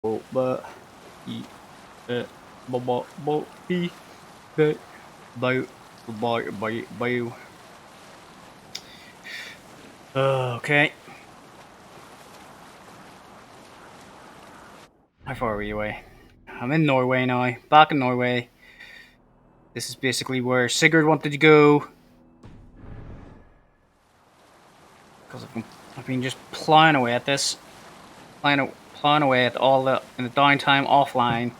But he but he that by okay. How far are you away? I'm in Norway now. Back in Norway. This is basically where Sigurd wanted to go. Because I've been just plowing away at this. Plowing away at all the in the downtime offline,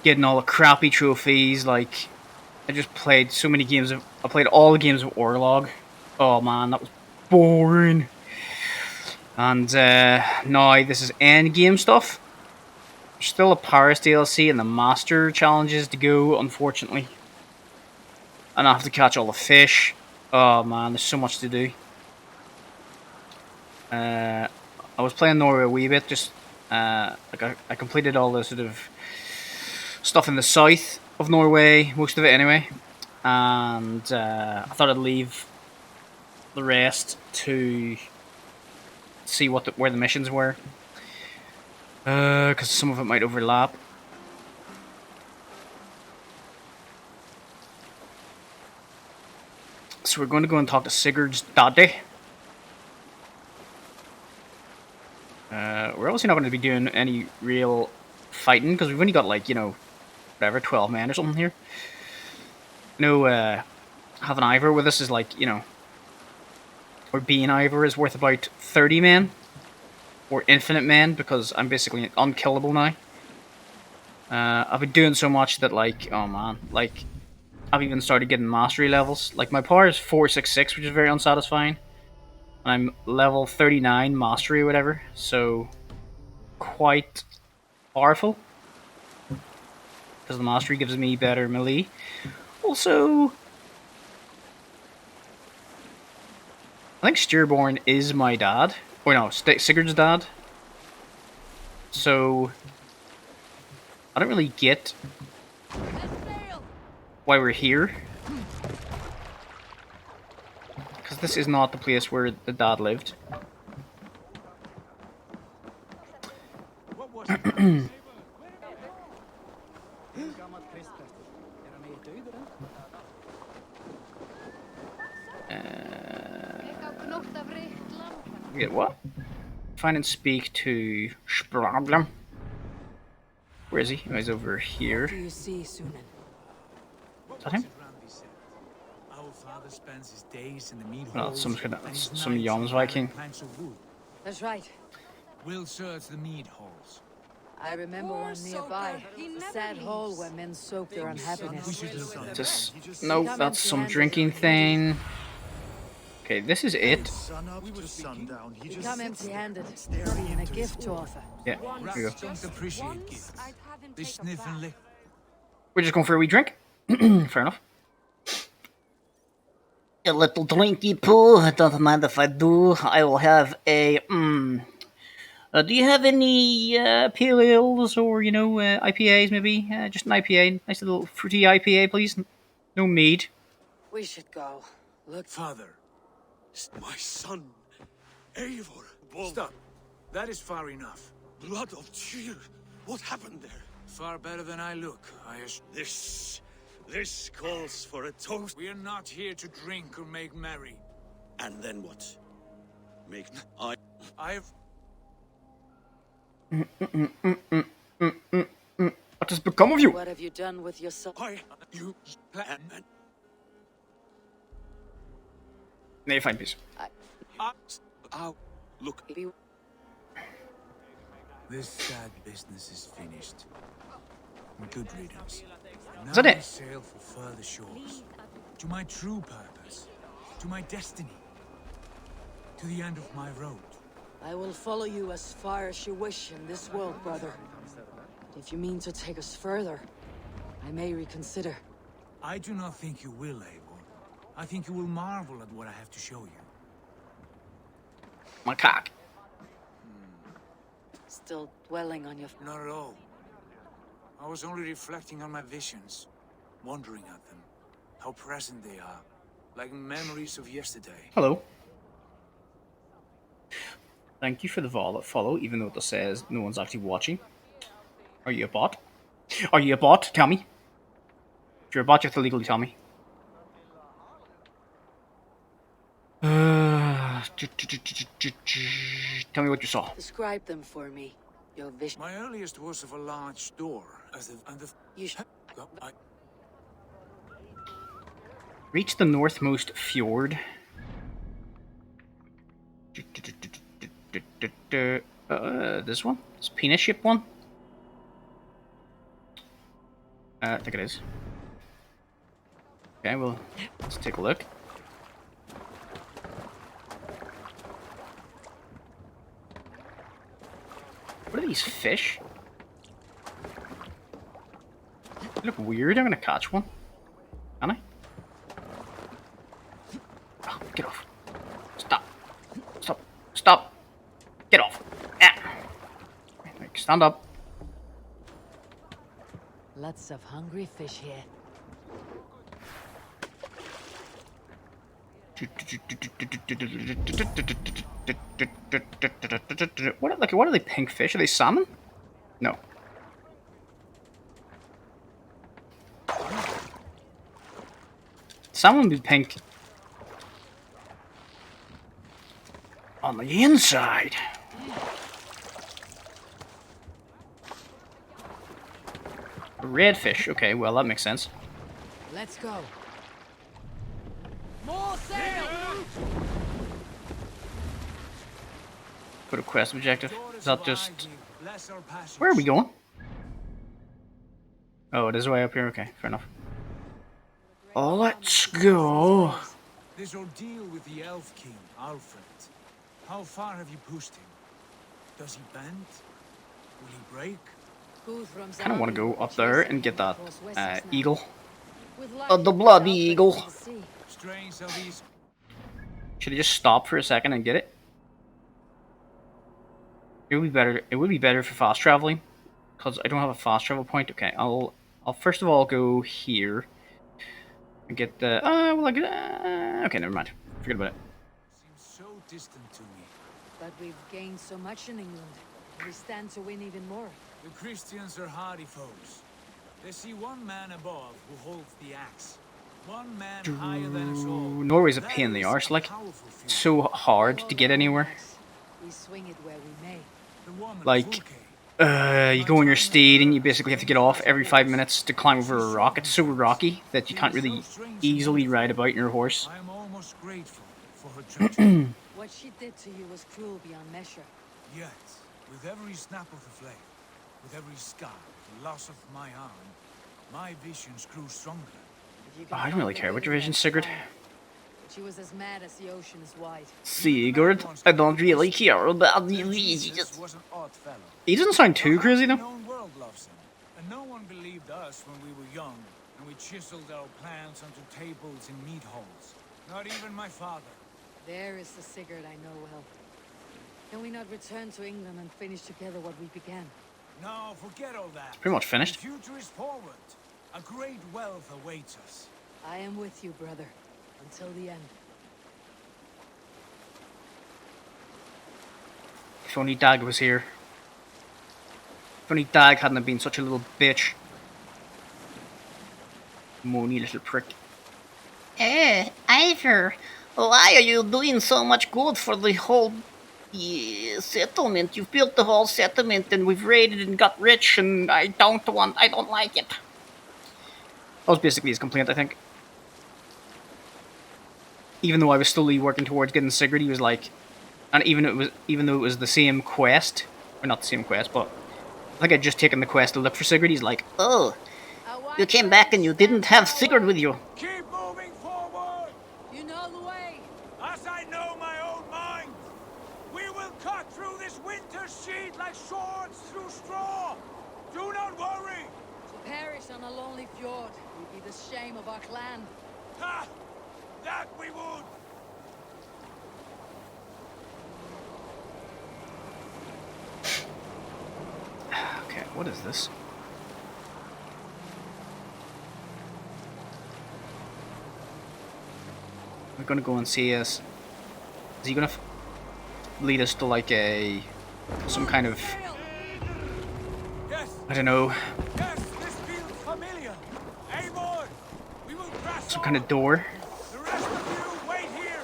getting all the crappy trophies. Like I just played so many games of. I played all the games of Orlog. Oh man, that was boring. And now this is end game stuff. There's still a Paris DLC and the Master challenges to go, unfortunately. And I have to catch all the fish. Oh man, there's so much to do. I was playing Norway a wee bit, just like I completed all the sort of stuff in the south of Norway, most of it anyway. And I thought I'd leave the rest to see where the missions were, because some of it might overlap. So we're going to go and talk to Sigurd's daddy. We're obviously not going to be doing any real fighting because we've only got like, whatever, 12 men or something here. Having Ivor with us is like, or being Ivor is worth about 30 men. Or infinite men because I'm basically unkillable now. I've been doing so much that like, oh man, like I've even started getting mastery levels. Like my power is 466, which is very unsatisfying. I'm level 39 mastery or whatever, so quite powerful. Because the mastery gives me better melee. Also, I think Steerborn is my dad. Or no, Sigurd's dad. So, I don't really get why we're here. Because this is not the place where the dad lived. Wait, what? Find and speak to Sprablem. Where is he? Oh, he's over here. Do you see, Sunan? Is that him? Our father spends his days in the meat No, halls, some and Joms Viking. planks of wood. That's right. We'll search the meat halls. I remember one nearby. The sad hole where men soak their unhappiness. No, that's some drinking thing. Okay, this is it. We come empty-handed, not even a gift to offer. Yeah, here we go. Don't appreciate gifts. They sniff and lick. We're just going for a wee drink. Fair enough. A little drinky poo. Don't mind if I do. I will have a. Do you have any pale ales or IPAs maybe? Just an IPA, nice little fruity IPA, please. No mead. We should go. Look, Father, My son, Eivor. stop. That is far enough. Blood of Tyr. What happened there? Far better than I look, This calls for a toast. We are not here to drink or make merry. And then what? I've... What has become of you? what have you done with your son? You plan... Nee, fine, peace. Look. This sad business is finished. Good riddance. Is that Now it? I sail for further shores. To my true purpose. To my destiny. To the end of my road. I will follow you as far as you wish in this world, brother. If you mean to take us further, I may reconsider. I do not think you will, Eivor. I think you will marvel at what I have to show you. My cock. Still dwelling on your... Not at all. I was only reflecting on my visions, wondering at them, how present they are, like memories of yesterday. Hello. Thank you for the follow, even though it says no one's actually watching. Are you a bot? Are you a bot? Tell me. If you're a bot, you have to legally tell me. Tell me what you saw. Describe them for me. Your vision. My earliest was of a large door, and the You sh- Reach the northmost fjord. This one? This penis ship one? I think it is. Okay, well, let's take a look. What are these fish? They look weird. I'm gonna catch one. Can I? Oh, get off. Stop. Stop. Stop. Get off. Ah. Like, stand up. Lots of hungry fish here. What are they? Pink fish? Are they salmon? No. Salmon would be pink on the inside. Redfish. Okay, well that makes sense. Let's go. More sail! Put a quest objective. Is that just... Where are we going? Oh, it is way up here. Okay, fair enough. Oh, let's go. This ordeal with the Elf King, Alfred. How far have you pushed him? Does he bend? Will he break? Kind of want to go up there and get that eagle. The bloody eagle. Strange how these... Should I just stop for a second and get it? It would be better. It would be better for fast traveling, because I don't have a fast travel point. Okay, I'll first of all go here and get the. Well, okay, never mind. Forget about it. Seems so distant to me. But we've gained so much in England. We stand to win even more. The Christians are hardy foes. They see one man above who holds the axe. One man higher than us all. Norway's a pain in the arse. Like, it's so hard to get anywhere. We swing it where we may. Like, you go on your steed and you basically have to get off every 5 minutes to climb over a rock. It's so rocky that you can't really easily ride about your horse. I am almost grateful for her treachery. What she did to you was cruel beyond measure. Yet, with every snap of the flame, with every scar, the loss of my arm, my visions grew stronger. Oh, I don't really care about your vision, Sigurd. She was as mad as the ocean is wide. Sigurd, I don't really care about your visions. He doesn't sound too crazy though. The known world loves him, and no one believed us when we were young, and we chiseled our plans onto tables in meat halls. Not even my father. There is the Sigurd I know well. Can we not return to England and finish together what we began? No, forget all that. It's pretty much finished. The future is forward. A great wealth awaits us. I am with you, brother. Until the end. If only Dag was here. If only Dag hadn't been such a little bitch. Moany little prick. Ivor, why are you doing so much good for the whole settlement? You've built the whole settlement and we've raided and got rich and I don't like it. That was basically his complaint, I think. Even though I was slowly working towards getting Sigurd, he was like, and even though it was the same quest, or not the same quest, but I think I'd just taken the quest to look for Sigurd. He's like, oh, you came back and you didn't have Sigurd with you. Keep moving forward! You know the way! As I know my own mind! We will cut through this winter sheet like swords through straw! Do not worry! To perish on a lonely fjord would be the shame of our clan. Ha! That we would! Okay, what is this? We're gonna go and see us. Is he gonna? lead us to like some kind of, Yes, I don't know, yes, this feels familiar. Eivor, we will press some on. kind of door. The rest of you, wait here.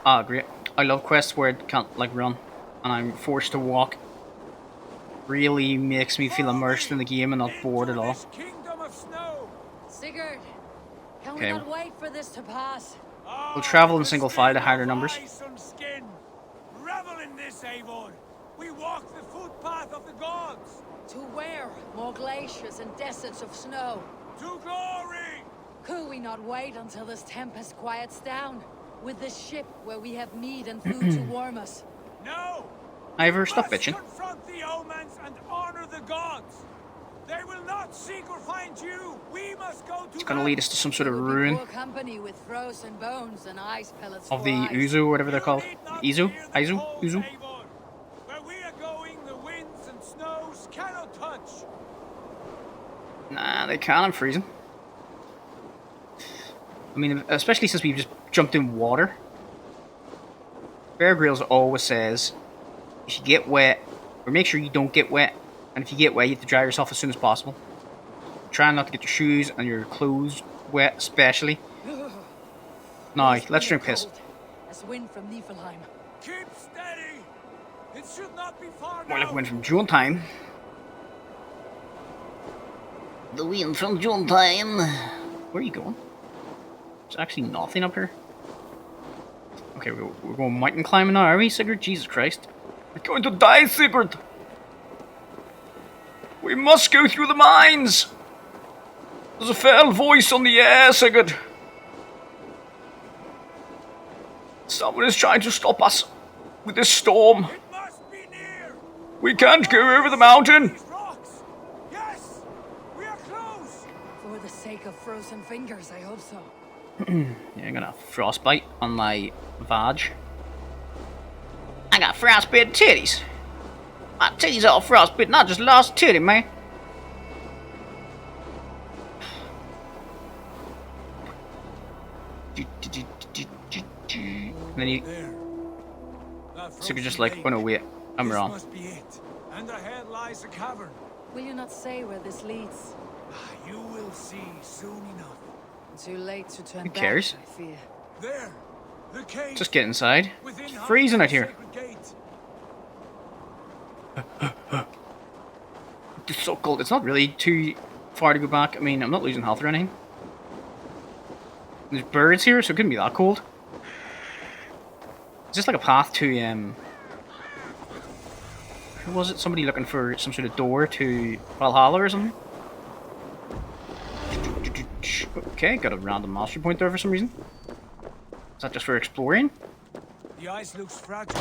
Ah, great. I love quests where it can't like run and I'm forced to walk. Really makes me feel immersed in the game and not bored at all. This kingdom of snow. Sigurd, can Okay. we not wait for this to pass? We'll travel in the single file to skin higher of numbers. ice and skin. Revel in this, Eivor. We walk the footpath of the gods. To where? More glaciers and deserts of snow. To glory. Could we not wait until this tempest quiets down? With this ship where we have meat and food to warm us. No. Ivor, stop Must bitching. confront the omens and honor the gods. They will not seek or find you. We must go to It's gonna lead us to some sort of It would be ruin poor company with frozen bones and ice pellets of for the eyes. Uzu, whatever they're called. Izu? Izu? Uzu? Where we are going, the winds and snows cannot touch. Nah, they can't. I'm freezing. I mean, especially since we've just jumped in water. Bear Grylls always says, if you get wet, or make sure you don't get wet, and if you get wet, you have to dry yourself as soon as possible. Try not to get your shoes and your clothes wet, especially. Now, let's drink piss. Cold as wind from Niflheim. Keep steady. It should not be far Well, now. it went from June time. The wind from June time. Where are you going? There's actually nothing up here. Okay, we're going mountain climbing now, are we, Sigurd? Jesus Christ. We're going to die, Sigurd! We must go through the mines! There's a foul voice on the air, Sigurd. Someone is trying to stop us with this storm. It must be near. We can't go over the mountain. These rocks. Yes, we are close. For the sake of frozen fingers, I hope so. Yeah, I'm gonna frostbite on my vag. I got frostbitten titties. My titties all frostbitten. I just lost a titty, man. And then you, There. That so you're just frozen like, lake. oh no, wait, I'm This wrong. must be it. And ahead lies a cavern. Will you not say where this leads? You will see soon enough. Too late to turn Who back, cares? I fear. There, the cave. Just get inside. within It's half freezing the out here. sacred gate. It's so cold. It's not really too far to go back. I mean, I'm not losing health or anything. There's birds here, so it couldn't be that cold. Is this like a path to, who was it? Somebody looking for some sort of door to Valhalla or something? Okay, got a random mastery point there for some reason. Is that just for exploring? The ice looks fragile.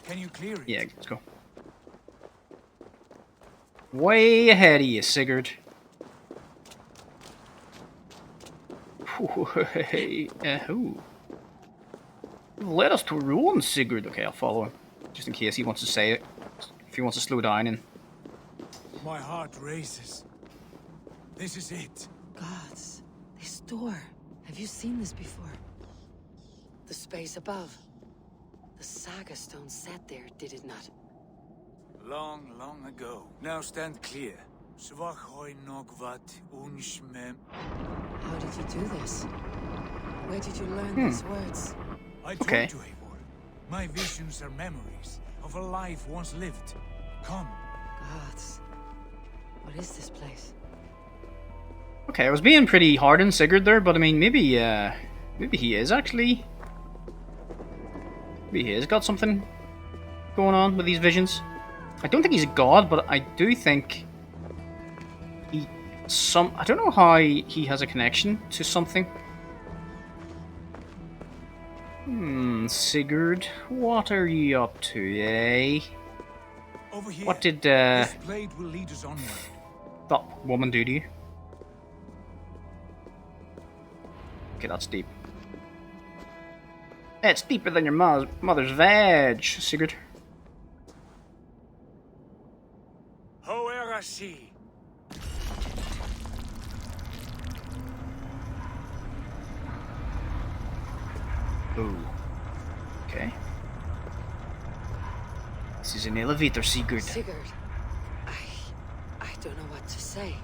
Can you clear it? Yeah, let's go. Way ahead of you, Sigurd. Hey, who? Led us to ruin, Sigurd. Okay, I'll follow him. Just in case he wants to say it. If he wants to slow down and... My heart races. This is it. Gods, this door. Have you seen this before? The space above. The saga stone sat there, did it not? Long, long ago. Now stand clear. Svachoi nogvat unshmem. How did you do this? Where did you learn these words? I told Okay. you, Eivor. My visions are memories of a life once lived. Come. Gods. What is this place? Okay, I was being pretty hard on Sigurd there, but I mean, maybe he is actually... Maybe he has got something going on with these visions. I don't think he's a god, but I do think he... I don't know how he has a connection to something. Sigurd, what are you up to, eh? Over here. What did, This blade will lead us onward. that woman do to you? Okay, that's deep. It's deeper than your mother's vag, Sigurd. see. Ooh. Okay. This is an elevator, Sigurd. Sigurd, I don't know what to say.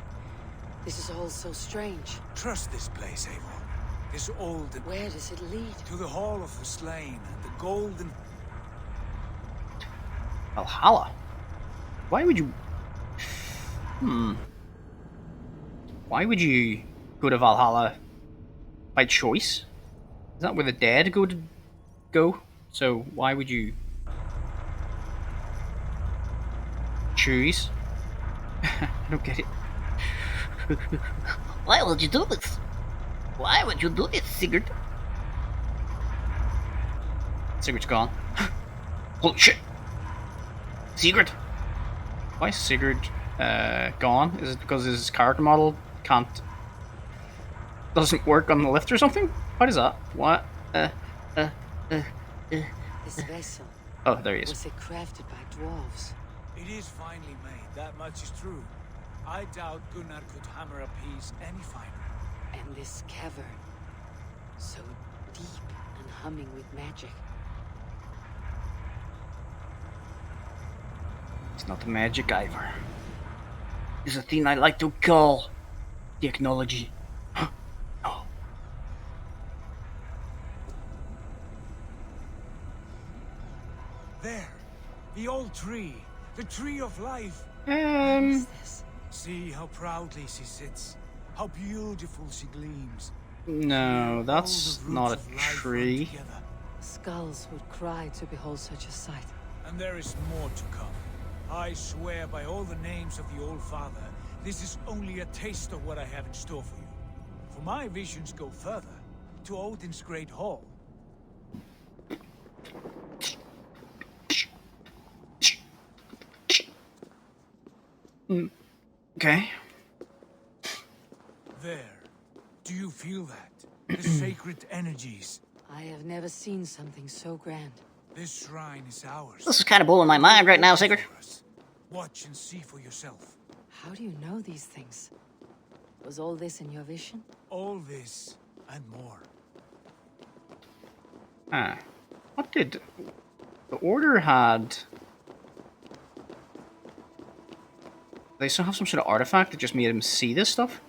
This is all so strange. Trust this place, Eivor. This old and Where does it lead? to the Hall of the Slain and the golden. Valhalla? Why would you... Why would you go to Valhalla by choice? Is that where the dead go? So why would you choose? I don't get it. Why would you do this? Why would you do this, Sigurd? Sigurd's gone. Holy shit! Sigurd! Why is Sigurd gone? Is it because his character model doesn't work on the lift or something? How does that? What? This vessel, Oh, there he is. was it crafted by dwarves? It is finely made, that much is true. I doubt Gunnar could hammer a piece any finer. And this cavern, so deep and humming with magic. It's not the magic, Ivor. It's a thing I like to call technology. No. There, the old tree, the tree of life. What is this? See how proudly she sits, how beautiful she gleams. No, All that's the roots not a of life run tree. together. Skulls would cry to behold such a sight. And there is more to come. I swear by all the names of the Old Father, this is only a taste of what I have in store for you. For my visions go further, to Odin's great hall. Okay. There. Do you feel that? The sacred energies. I have never seen something so grand. This shrine is ours. This is kind of blowing my mind right now, Sigurd. For us. Watch and see for yourself. How do you know these things? Was all this in your vision? All this and more. Ah. What did... The Order had... They still have some sort of artifact that just made him see this stuff?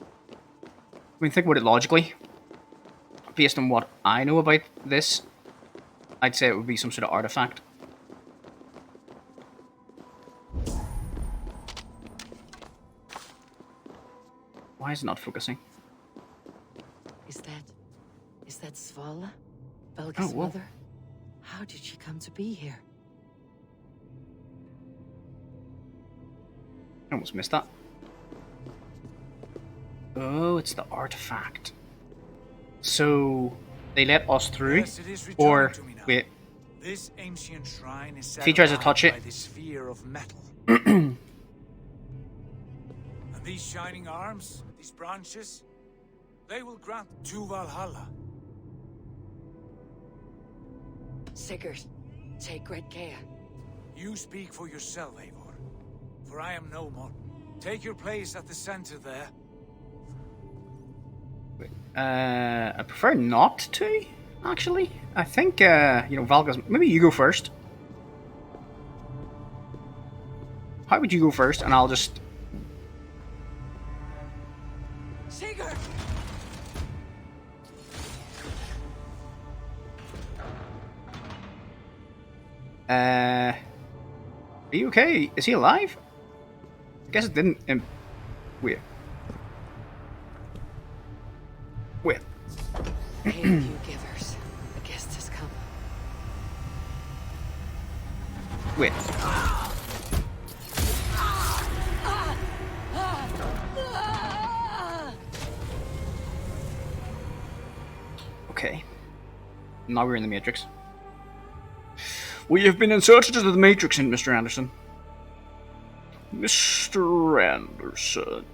I mean, think about it logically. Based on what I know about this, I'd say it would be some sort of artifact. Why is it not focusing? Is that Svala? Belga's whoa. mother? How did she come to be here? I almost missed that. Oh, it's the artifact. So, they let us through? Yes, it is Or, returning to me now. wait, This ancient shrine is If he tries to surrounded touch it- by this sphere of metal. And these shining arms, these branches, they will grant to Valhalla. Sigurd, take great care. You speak for yourself, Eivor. For I am no more. Take your place at the center there. I prefer not to, actually. I think, Valga's... Maybe you go first. How would you go first, and I'll just... Sigurd! Are you okay? Is he alive? I guess it didn't... wait. Wait. Hail you givers. The guest has come. Wait. Okay. Now we're in the Matrix. We have been inserted into the Matrix, Mr. Anderson. Mr. Anderson.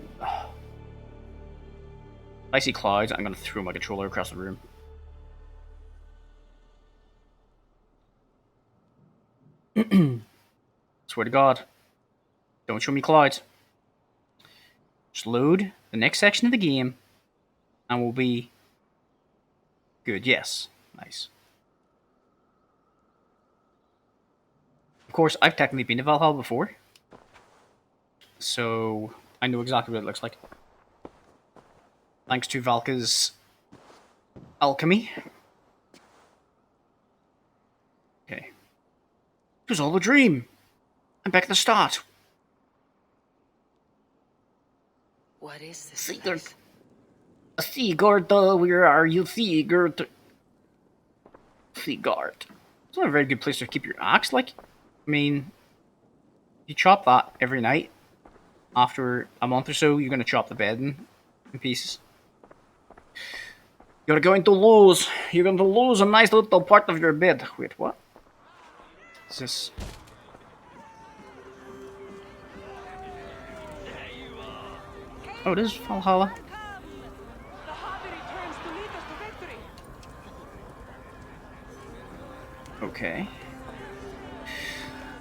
I see clouds. I'm going to throw my controller across the room. Swear to God. Don't show me clouds. Just load the next section of the game, and we'll be good. Yes. Nice. Of course, I've technically been to Valhalla before, so I know exactly what it looks like. Thanks to Valka's alchemy. Okay. It was all a dream. I'm back at the start. What is this Sigurd. place? Sigurd, where are you, Sigurd? Sigurd. It's not a very good place to keep your axe, like. I mean, you chop that every night. After a month or so, you're going to chop the bed in pieces. You're going to lose. You're going to lose a nice little part of your bed. Wait, what? Is this? Oh, it is Valhalla. Okay.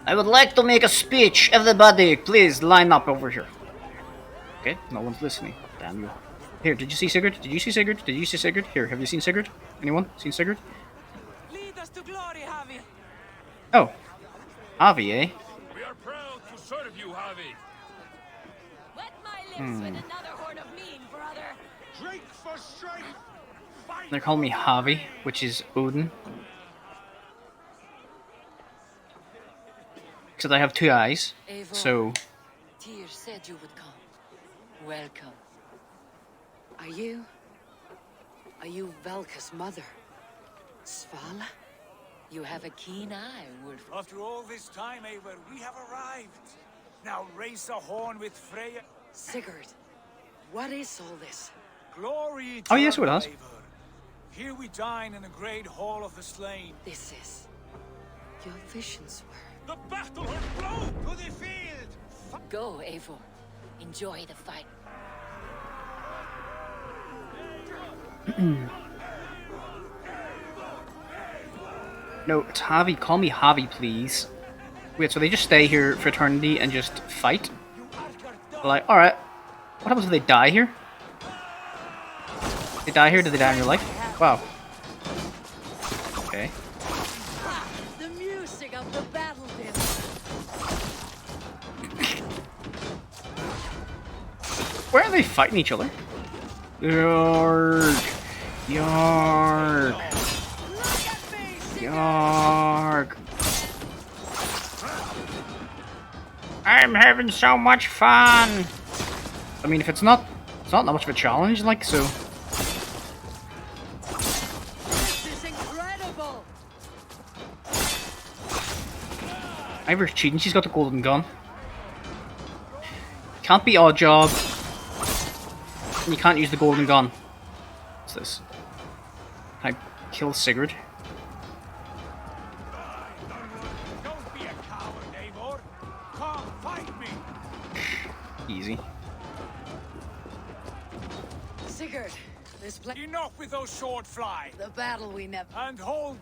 I would like to make a speech. Everybody, please line up over here. Okay, no one's listening. Damn you. Here, did you see Sigurd? Did you see Sigurd? Did you see Sigurd? Here, have you seen Sigurd? Anyone seen Sigurd? Lead us to glory, Javi. Oh. Avi, eh? We are proud to serve you, Javi. Wet my lips with another horn of mean, brother. Drink for strength. Fight. They're calling me Javi, which is Odin. Except I have two eyes, Eivor, so... Tyr said you would come. Welcome. Are you Valka's mother? Svala? You have a keen eye, Wolf. After all this time, Eivor, we have arrived. Now raise a horn with Freya. Sigurd, what is all this? Glory Oh, yes, it eternal, does. Eivor. Here we dine in the great hall of the slain. This is... Your visions were... The battle has blown! To the field! Go, Eivor. Enjoy the fight. No, it's Javi. Call me Javi, please. Wait, so they just stay here for eternity and just fight? Like, alright. What happens if they die here? They die here? Do they die in real life? Wow. Okay. The music of the battle din. Where are they fighting each other? Yarg. Yarg. Yarg. I'm having so much fun. I mean, if it's not that much of a challenge, like, so. This is incredible. Ivor's cheating. She's got the golden gun. Can't be odd job. And you can't use the golden gun. What's this? Can I kill Sigurd? Don't be a coward, Eivor. Come, fight me. Easy. Sigurd, this place... Enough with those short fly. The battle we never... And hold.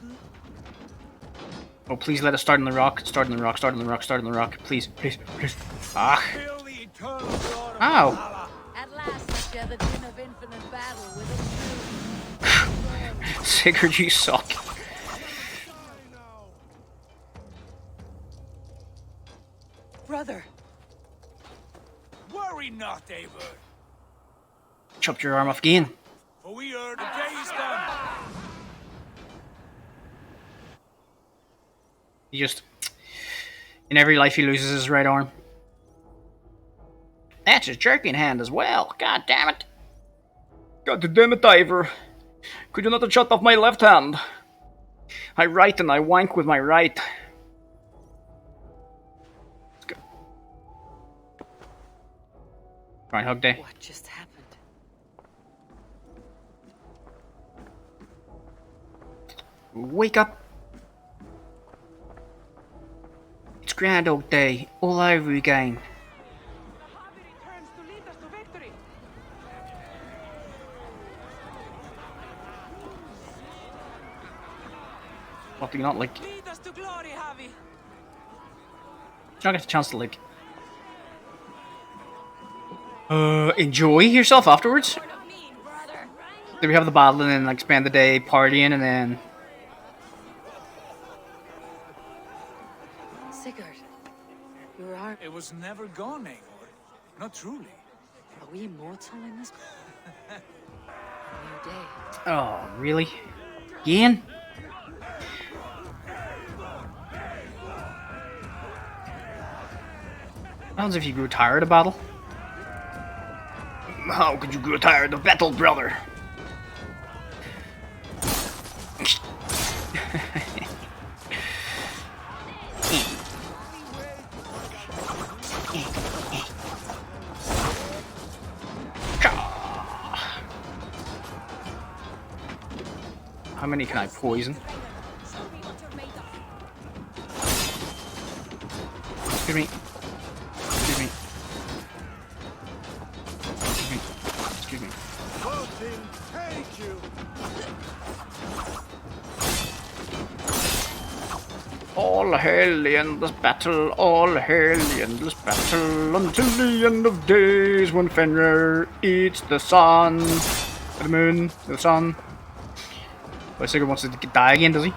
Oh, please let us start in the rock. Start in the rock. Start in the rock. Start in the rock. Please, please, please. Ah. Feel the eternal blood of Ow. Valhalla. At last I share the din of infinite battle with a true... Sigurd, you suck. Brother, Worry not, Eivor. Chopped your arm off again. For we are the day's done. He just... In every life he loses his right arm. That's his jerking hand as well. God damn it. God damn it, Ivor. Could you not have shut off my left hand? I write and I wank with my right. Let's go. Groundhog Day. what just happened? Wake up. It's Groundhog Day all over again. What do you not like? Lead us to glory, Javi. You don't get a chance to like Enjoy yourself afterwards. Sort of mean, brother. Then we have the battle and then like spend the day partying and then Sigurd, your arm. It was never gone, Eivor. Not truly. Are we immortal in this? A new day. oh really? Again? What happens if you grew tired of battle? How could you grow tired of battle, brother? How many can I poison? Show me what you're made of. Excuse me. Excuse me. Excuse me. Excuse me. Thank you. All hail the endless battle, all hail the endless battle, until the end of days when Fenrir eats the sun. The moon, the sun. But Sigurd wants to die again, does he?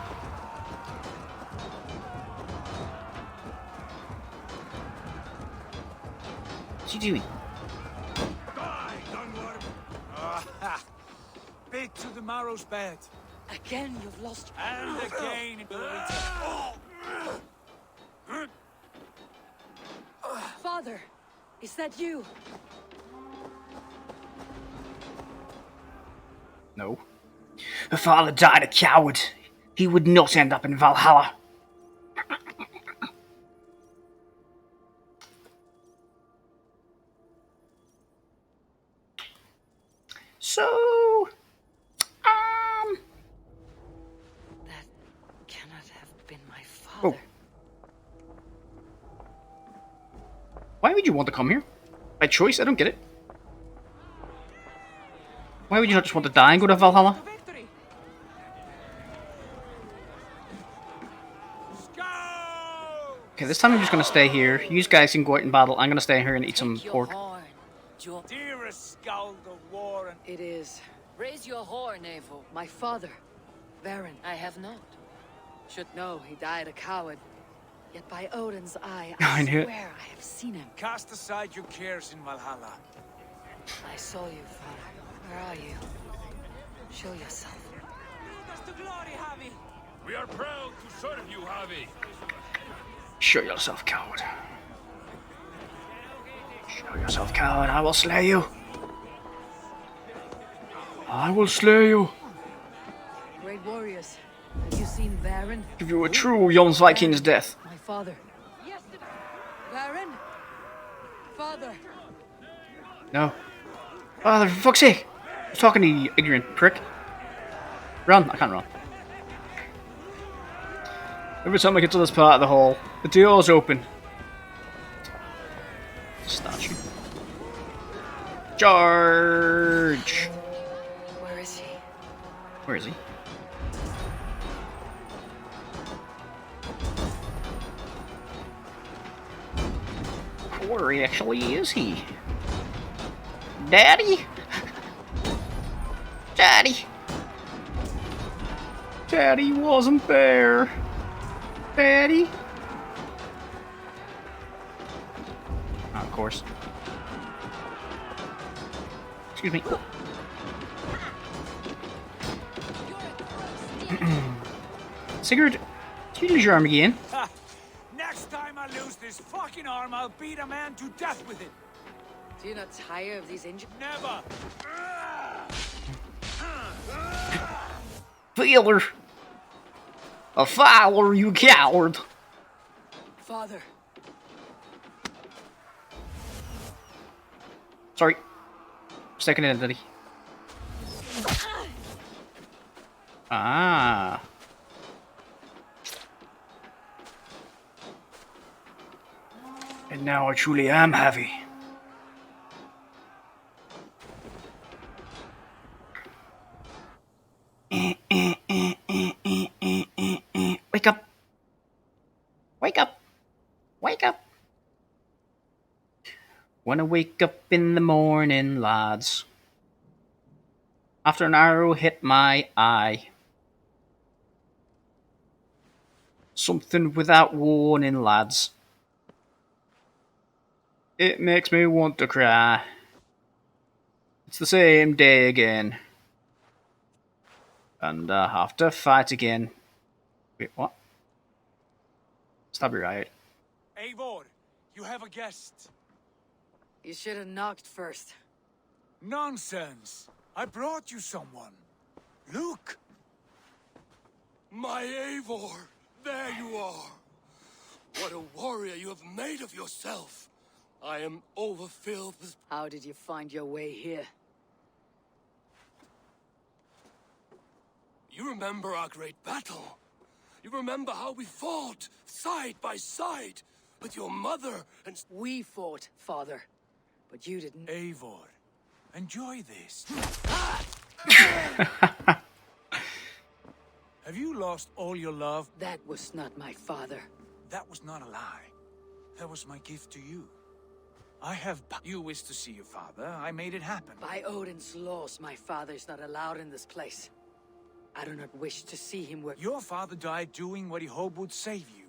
What's he doing? Die, Dunward! Bit to the marrow's bed. Again, you've lost. And again it will return. Father, is that you? No. Her father died a coward. He would not end up in Valhalla. So, That cannot have been my oh. father. Why would you want to come here? By choice? I don't get it. Why would you not just want to die and go to Valhalla? Victory! Okay, this time I'm just gonna stay here. You guys can go out in battle. I'm gonna stay here and eat some Take your pork. horn, Joe. Dearest skald of war and It is. Raise your horn, Eivor. My father, Baron. I have not. Should know he died a coward. Yet by Odin's eye, I I knew it. swear I have seen him. cast aside your cares in Valhalla. I saw you, father. Where are you? Show yourself. We are proud to serve you, Javi. Show yourself, coward. Show yourself, coward. I will slay you. I will slay you. Great warriors. Have you seen Baron? Give you a true Jomsviking's death. My father. Baron? Father. No. Father, for fuck's sake. I was talking to you, ignorant prick. Run. I can't run. Every time I get to this part of the hall, the door's open. Statue. Charge! Where is he? Where is he? Where actually is he? Daddy? Daddy? Daddy wasn't there. Daddy? Oh, of course. Excuse me. Sigurd, did you lose your arm again? Ha! Next time I lose this fucking arm, I'll beat a man to death with it. Do you not tire of these injuries? Never! Failure! A fowler, you coward! Father. Sorry. Second identity. Ah. And now I truly am heavy. Wake up. Wake up. Wake up. when I wake up in the morning, lads. After an arrow hit my eye. Something without warning, lads. It makes me want to cry. It's the same day again. And I have to fight again. Wait, what? Stop your riot. Eivor, you have a guest. You should have knocked first. Nonsense. I brought you someone. Look. My Eivor, there you are. What a warrior you have made of yourself. I am overfilled with... How did you find your way here? You remember our great battle? You remember how we fought, side by side, with your mother and... We fought, father. But you didn't. Eivor, enjoy this. Have you lost all your love? That was not my father. That was not a lie. That was my gift to you. I have... You wish to see your father. I made it happen. By Odin's laws, my father is not allowed in this place. I do not wish to see him where... Your father died doing what he hoped would save you.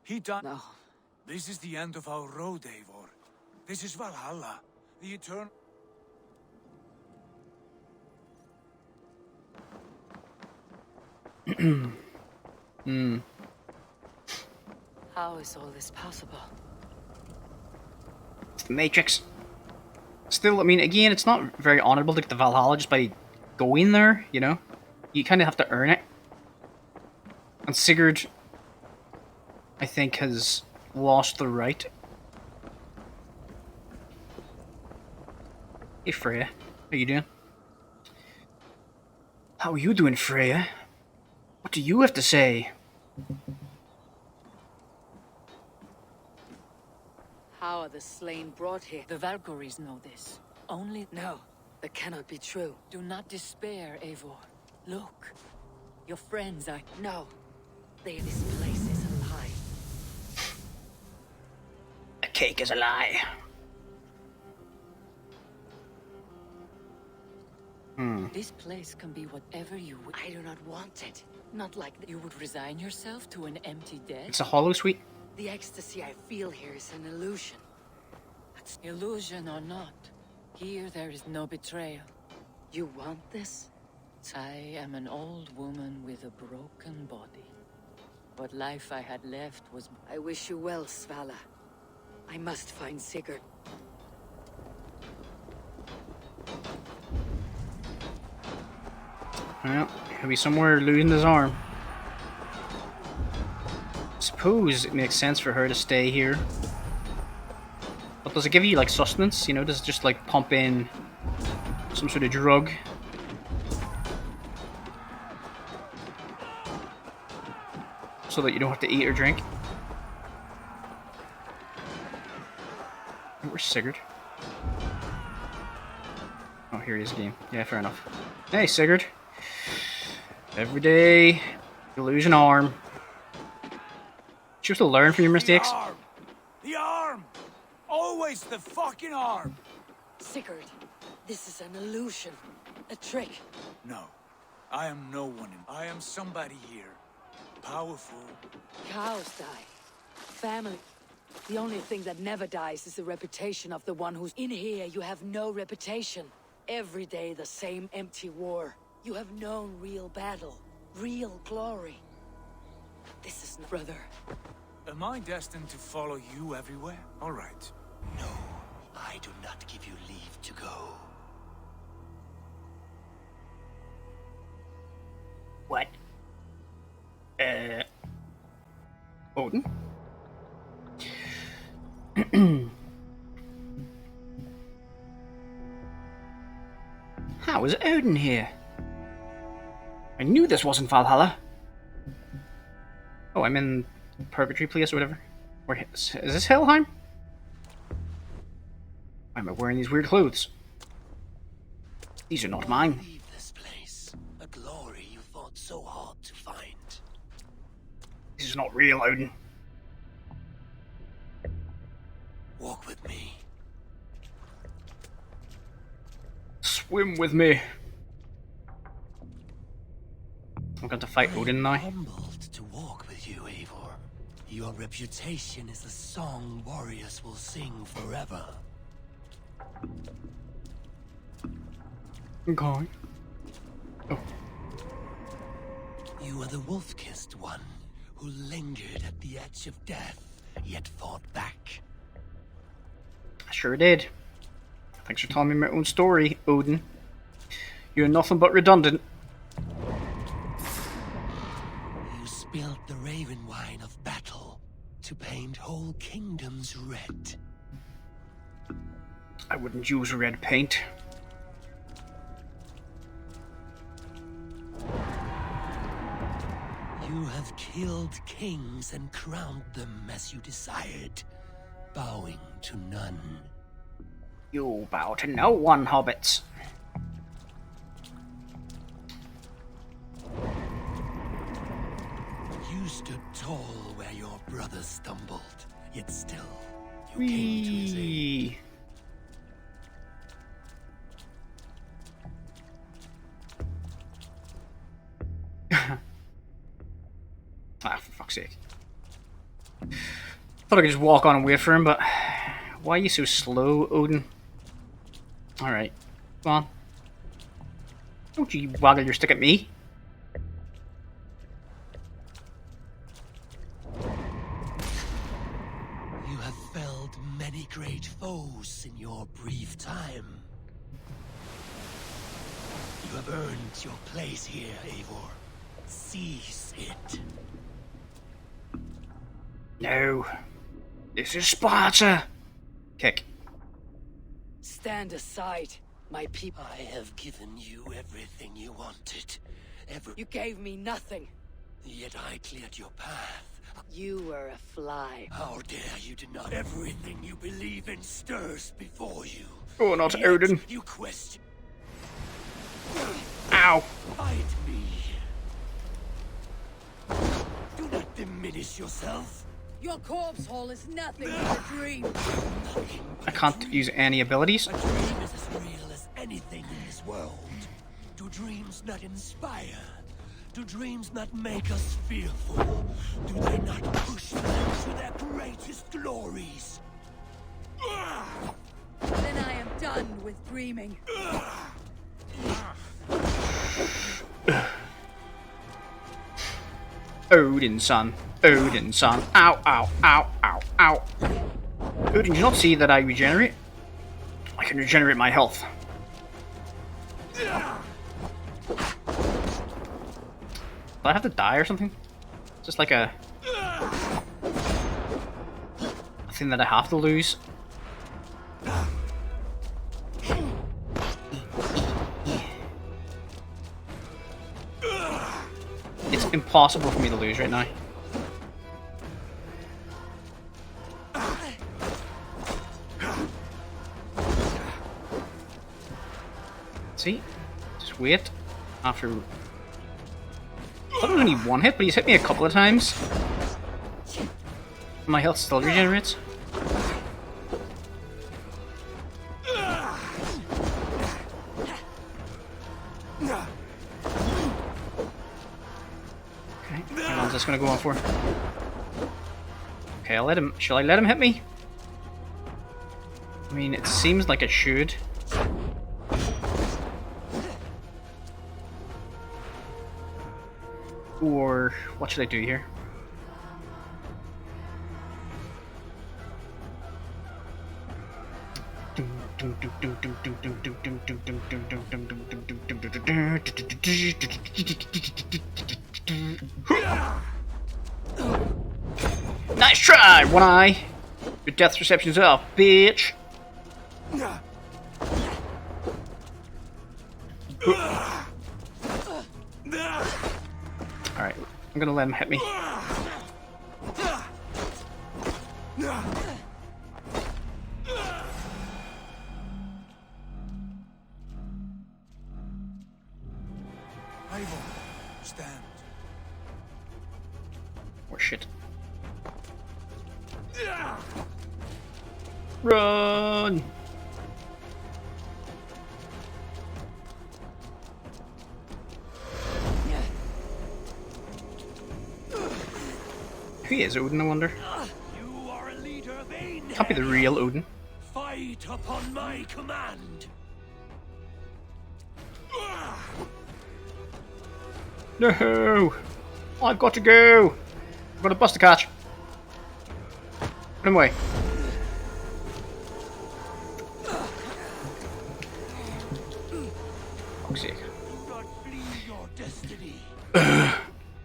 He died... No. This is the end of our road, Eivor. This is Valhalla. The eternal... How is all this possible? It's the Matrix. Still, I mean, again, it's not very honorable to get the Valhalla just by going there, you know? You kind of have to earn it. And Sigurd, I think, has lost the right. Hey, Freya. How you doing? How are you doing, Freya? What do you have to say? How are the slain brought here? The Valkyries know this. Only... No, that cannot be true. Do not despair, Eivor. Look. Your friends are... No. This place is a lie. A cake is a lie. This place can be whatever you would... I do not want it. Not like You would resign yourself to an empty dead? It's a hollow suite. the ecstasy I feel here is an illusion. Illusion or not, here there is no betrayal. You want this? I am an old woman with a broken body. What life I had left was... I wish you well, Svala. I must find Sigurd. Well, he'll be somewhere losing his arm. Suppose it makes sense for her to stay here. But does it give you, like, sustenance? You know, does it just, like, pump in some sort of drug? So that you don't have to eat or drink? Where's Sigurd? Oh, here he is again. Yeah, fair enough. Hey, Sigurd. Every day, you lose an arm. You have to learn from your mistakes. The arm! The arm! Always the fucking arm! Sigurd, this is an illusion. A trick. No. I am no one. I am somebody here. Powerful. Cows die. Family. The only thing that never dies is the reputation of the one who's in here. You have no reputation. Every day the same empty war. You have known real battle. Real glory. This is not... Brother. Am I destined to follow you everywhere? All right. No, I do not give you leave to go. What? Odin? How is Odin here? I knew this wasn't Valhalla. Oh, I'm in Purgatory Place or whatever. Where is this Helheim? Why am I wearing these weird clothes? These are not mine. Leave this place. A glory you fought so hard to find. This is not real, Odin. Walk with me. Swim with me. I'm going to fight Odin now. Humbled to walk with you, Eivor. Your reputation is a song warriors will sing forever. Okay. Oh. You are the wolf-kissed one who lingered at the edge of death, yet fought back. I sure did. Thanks for telling me my own story, Odin. You're nothing but redundant. You spilled the raven wine of battle to paint whole kingdoms red. I wouldn't use red paint. You have killed kings and crowned them as you desired, bowing to none. You bow to no one, hobbits. You stood tall where your brother stumbled, yet still you came to his aid. Whee! Ah, for fuck's sake. Thought I could just walk on and wait for him, but why are you so slow, Odin? Alright, come on. Don't you waggle your stick at me. You have felled many great foes in your brief time. You have earned your place here, Eivor. Seize it. No. This is Sparta! Kick. Stand aside, my people. I have given you everything you wanted. You gave me nothing. Yet I cleared your path. You were a fly. How dare you deny everything you believe in stirs before you. Oh, not Yet Odin. You question. Ow! Fight me. Do not diminish yourself. Your corpse hole is nothing but a dream. I can't use any abilities. A dream is as real as anything in this world. Do dreams not inspire? Do dreams not make us fearful? Do they not push men to their greatest glories? Then I am done with dreaming. Odin, son. Odin, son. Ow, ow, ow, ow, ow. Odin, do you not see that I regenerate? I can regenerate my health. Do I have to die or something? Just like a thing that I have to lose. It's impossible for me to lose right now. See? Just wait. After... I thought it was only one hit, but he's hit me a couple of times. My health still regenerates. Okay, how long is this gonna go on for? Okay, I'll let him. Shall I let him hit me? I mean, it seems like it should. Or what should I do here? Nice try, One Eye! Your death reception's up, bitch! Alright, I'm gonna let him hit me. Eivor, stand. Oh shit. Run! Who is Odin, I wonder? You are a leader of Ain. Can't be the real Odin. Fight upon my command. No! I've got to go! I've got a bus to catch. Put him away. Fuck's sake. Do not flee your destiny.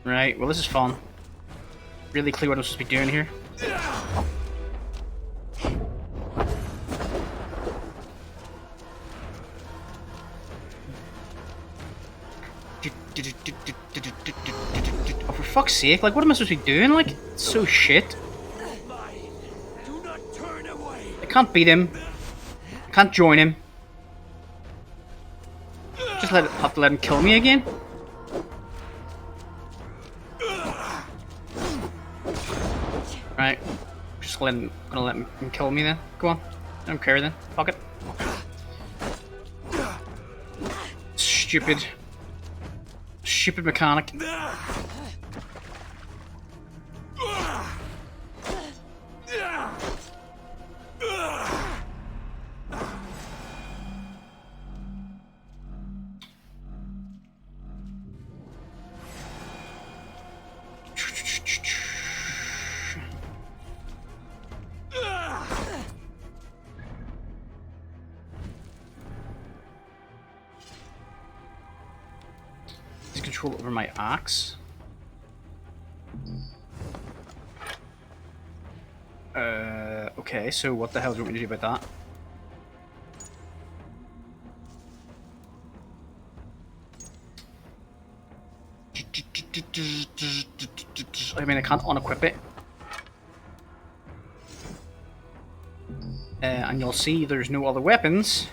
Right, well this is fun. Really clear what I'm supposed to be doing here. Oh, for fuck's sake, like what am I supposed to be doing? Like, it's so shit. Mine. Do not turn away. I can't beat him. I can't join him. Just have to let him kill me again? Right. Just gonna let him kill me then. Go on. I don't care then. Fuck it. Stupid. Stupid mechanic. Control over my axe. Okay, so what the hell do you want me to do about that? I mean, I can't unequip it. And you'll see there's no other weapons.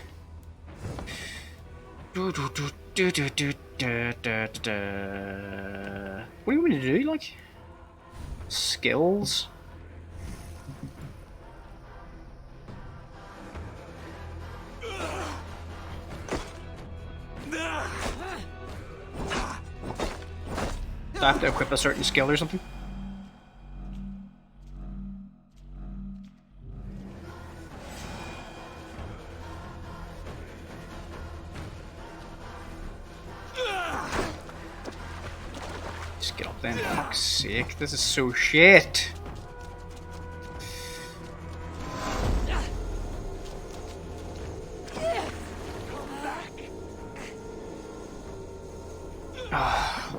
What do you want me to do, like? Skills? Do I have to equip a certain skill or something? Just get up then, for fuck's sake, this is so shit!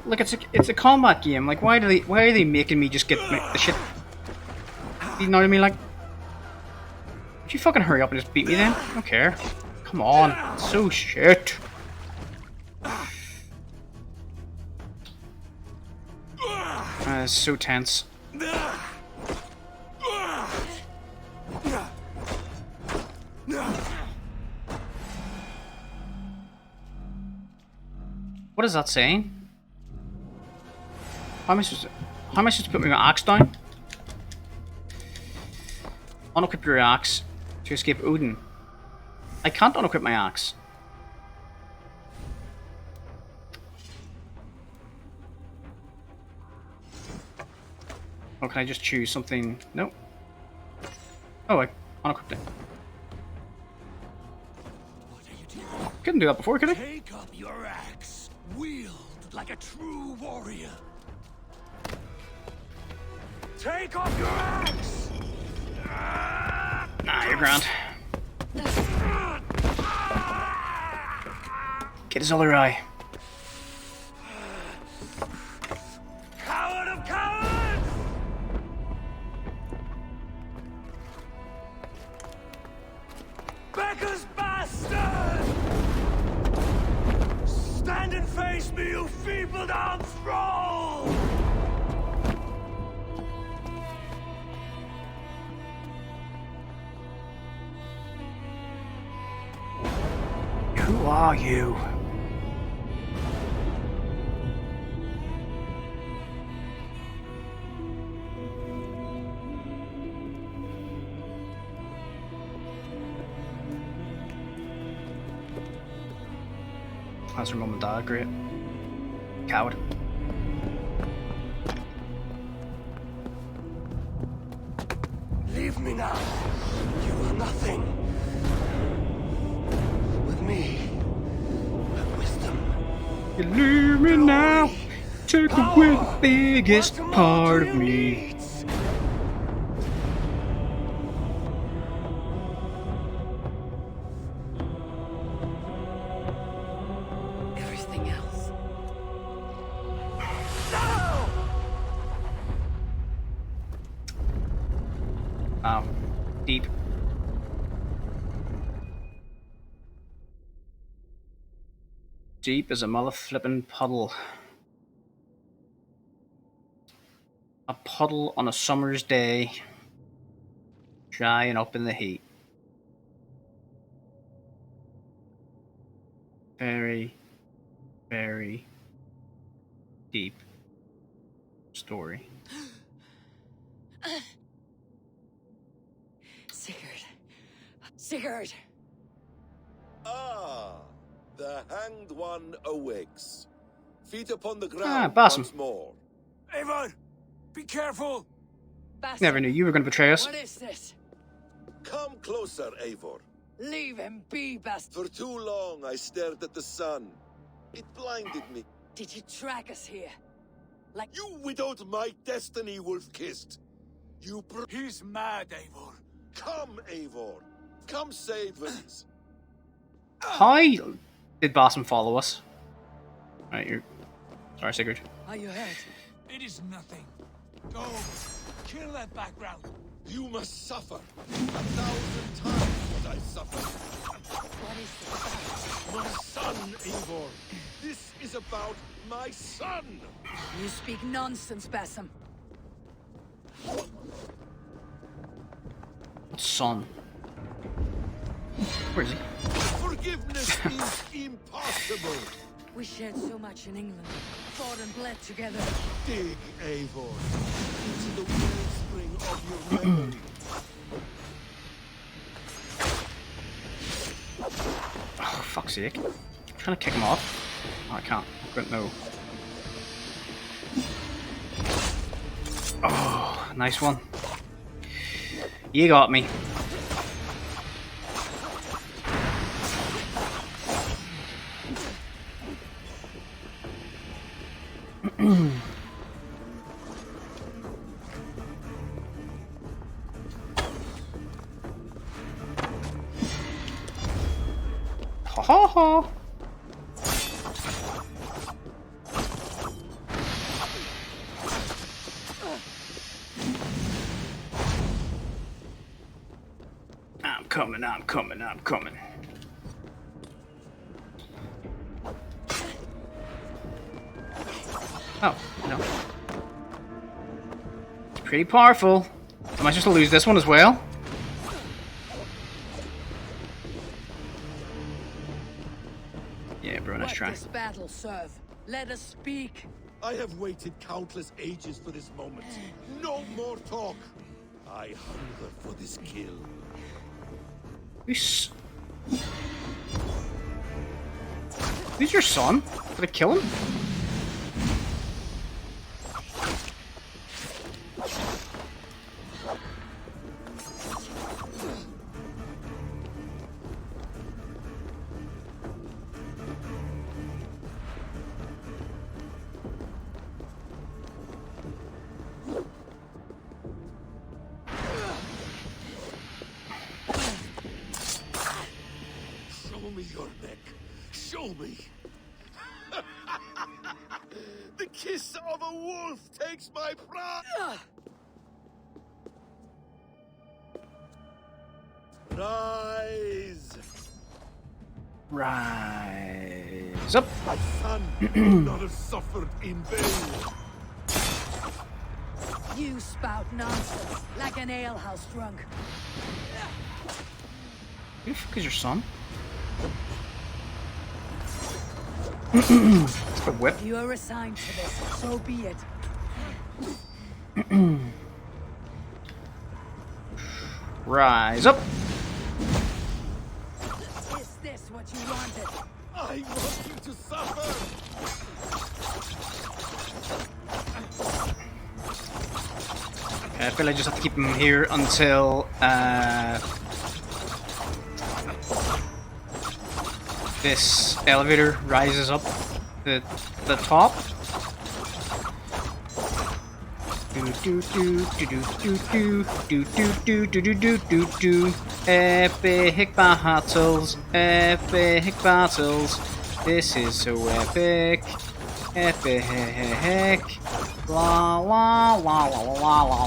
Look, it's a combat game. Like, why are they making me just get the shit? You know what I mean? Like, would you fucking hurry up and just beat me then? I don't care. Come on, it's so shit. It's so tense. What is that saying? How am I supposed to put my axe down? Unequip your axe to escape Odin. I can't unequip my axe. Or can I just choose something? No. Oh, I unequipped it. What are you doing? Couldn't do that before, could I? Take up your axe. Wield like a true warrior. Take up your axe. Nah, you're grand. Get his other eye. Coward of cowards! Becca's bastard! Stand and face me, you feeble-down thrall! Who are you? How's her mum and dad? Great. Coward. Leave me now. You are nothing. With me, have wisdom. You leave me now. Take away the biggest part of me. Everything else. Wow. Deep. Deep as a mother flippin' puddle. A puddle on a summer's day. Drying up in the heat. Very, very deep story. Sigurd. Sigurd! Ah, the hanged one awakes. Feet upon the ground Basim. once more. Eivor, be careful. Basim, Never knew you were going to betray us. what is this? Come closer, Eivor. Leave him be, Basim. For too long I stared at the sun. It blinded me. Did you track us here? Like You widowed my destiny, wolf-kissed. He's mad, Eivor. Come, Eivor. Come save us. How did Basim follow us? Right, you're... Sorry, Sigurd. Are you hurt? It is nothing. Go. Kill that background. You must suffer 1,000 times what I suffered. What is this? My son, Eivor. This is about my son. You speak nonsense, Basim. Son. Where is he? Forgiveness is impossible. We shared so much in England. Fought and bled together. Dig, Eivor, into the wellspring of your memory. Oh, fuck's sake. I'm trying to kick him off. Oh, I can't. I couldn't know. Oh, nice one. You got me. Ha ha ha. I'm coming, I'm coming, I'm coming. Oh, no. It's pretty powerful. Am I supposed to lose this one as well? Yeah, bro, nice What try. does battle serve? Let us speak. I have waited countless ages for this moment. No more talk. I hunger for this kill. Who's your son? Did I kill him? Show me your neck. Show me. The kiss of a wolf takes my pride. Rise. Rise up. My son would not have suffered in vain. You spout nonsense, like an alehouse drunk. Who the fuck is your son? It's a whip. You are assigned to this, so be it. Rise up. Is this what you wanted? I want you to suffer. I feel I just have to keep him here until this elevator rises up to the top. Epic battles, epic battles. This is so epic, epic. La la la la la la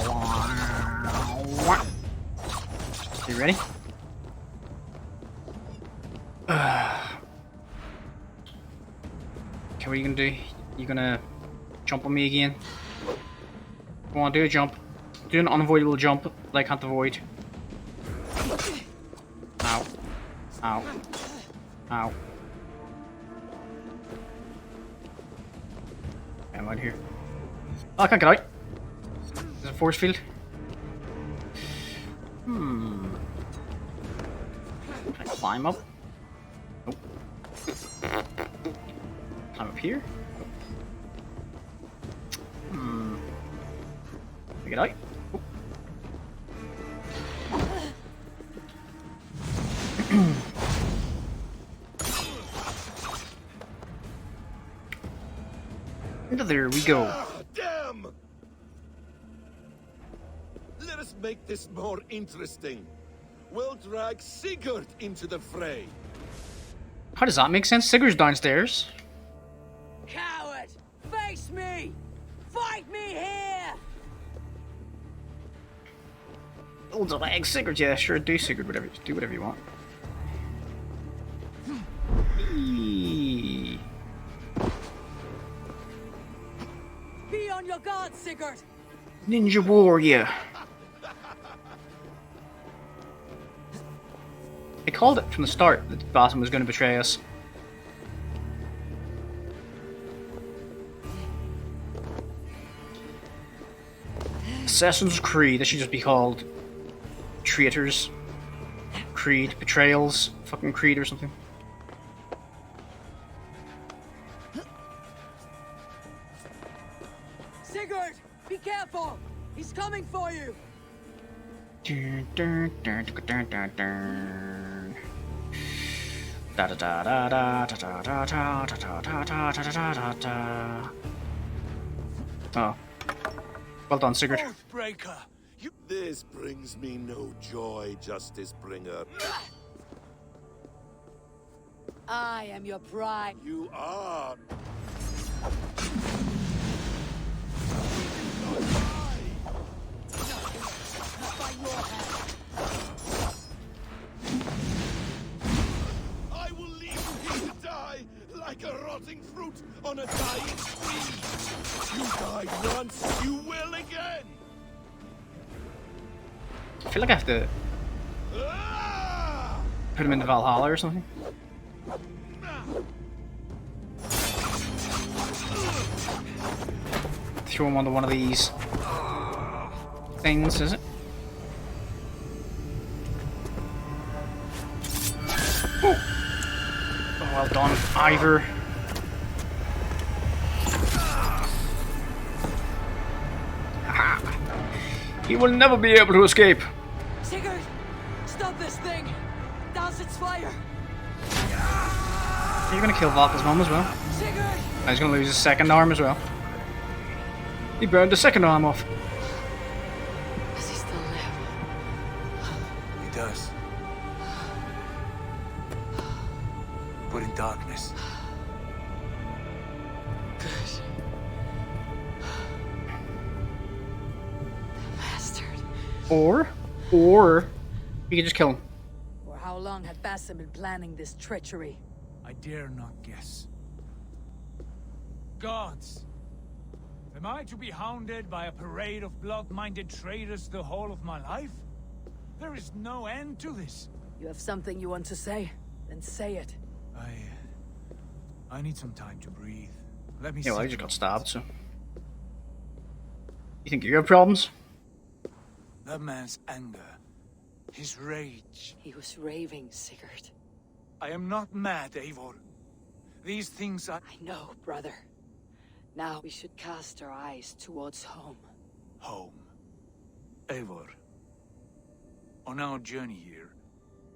la. You ready? Okay, what are you gonna do? You gonna jump on me again? Come on, do a jump. Do an unavoidable jump that I can't avoid. Ow. Ow. Ow. Okay, I'm out here. Oh, I can't get out. There's a force field. Can I climb up? Nope. Climb up here? Can I get out? Oh. Into there we go. Damn! Let us make this more interesting. We'll drag Sigurd into the fray. How does that make sense? Sigurd's downstairs. Coward! Face me! Fight me here! Oh, the leg, Sigurd. Yeah, sure, do Sigurd. Whatever, do whatever you want. Eee. Be on your guard, Sigurd! Ninja warrior. I called it from the start that Basim was going to betray us. Assassin's Creed. That should just be called Traitors. Creed. Betrayals. Fucking Creed or something. Sigurd! Be careful! He's coming for you! Dun, dun, dun, dun, dun, dun. Da da da da da da da da da da da da da da da. Oh. Well done, Sigurd. Oathbreaker! This brings me no joy, Justice Bringer. I am your pride. You are. I will leave you here to die like a rotting fruit on a dying tree. You died once, you will again. I feel like I have to Ah! put him into Valhalla or something. Throw him onto one of these things, is it? Oh, well done, Ivor. He will never be able to escape. Sigurd! Stop this thing! Douse its fire! You're gonna kill Valka's mom as well. Sigurd! He's gonna lose his second arm as well. He burned the second arm off. Does he still live? He does. But in darkness. Good. Bastard. Or you could just kill him. For how long had Basim been planning this treachery? I dare not guess. Gods! Am I to be hounded by a parade of blood-minded traitors the whole of my life? There is no end to this. You have something you want to say? Then say it. I need some time to breathe. Let me Yeah, well, I sit just got for a stabbed, so. You think you have problems? That man's anger, his rage. He was raving, Sigurd. I am not mad, Eivor. These things are... I know, brother. Now we should cast our eyes towards home. home. Eivor, on our journey here,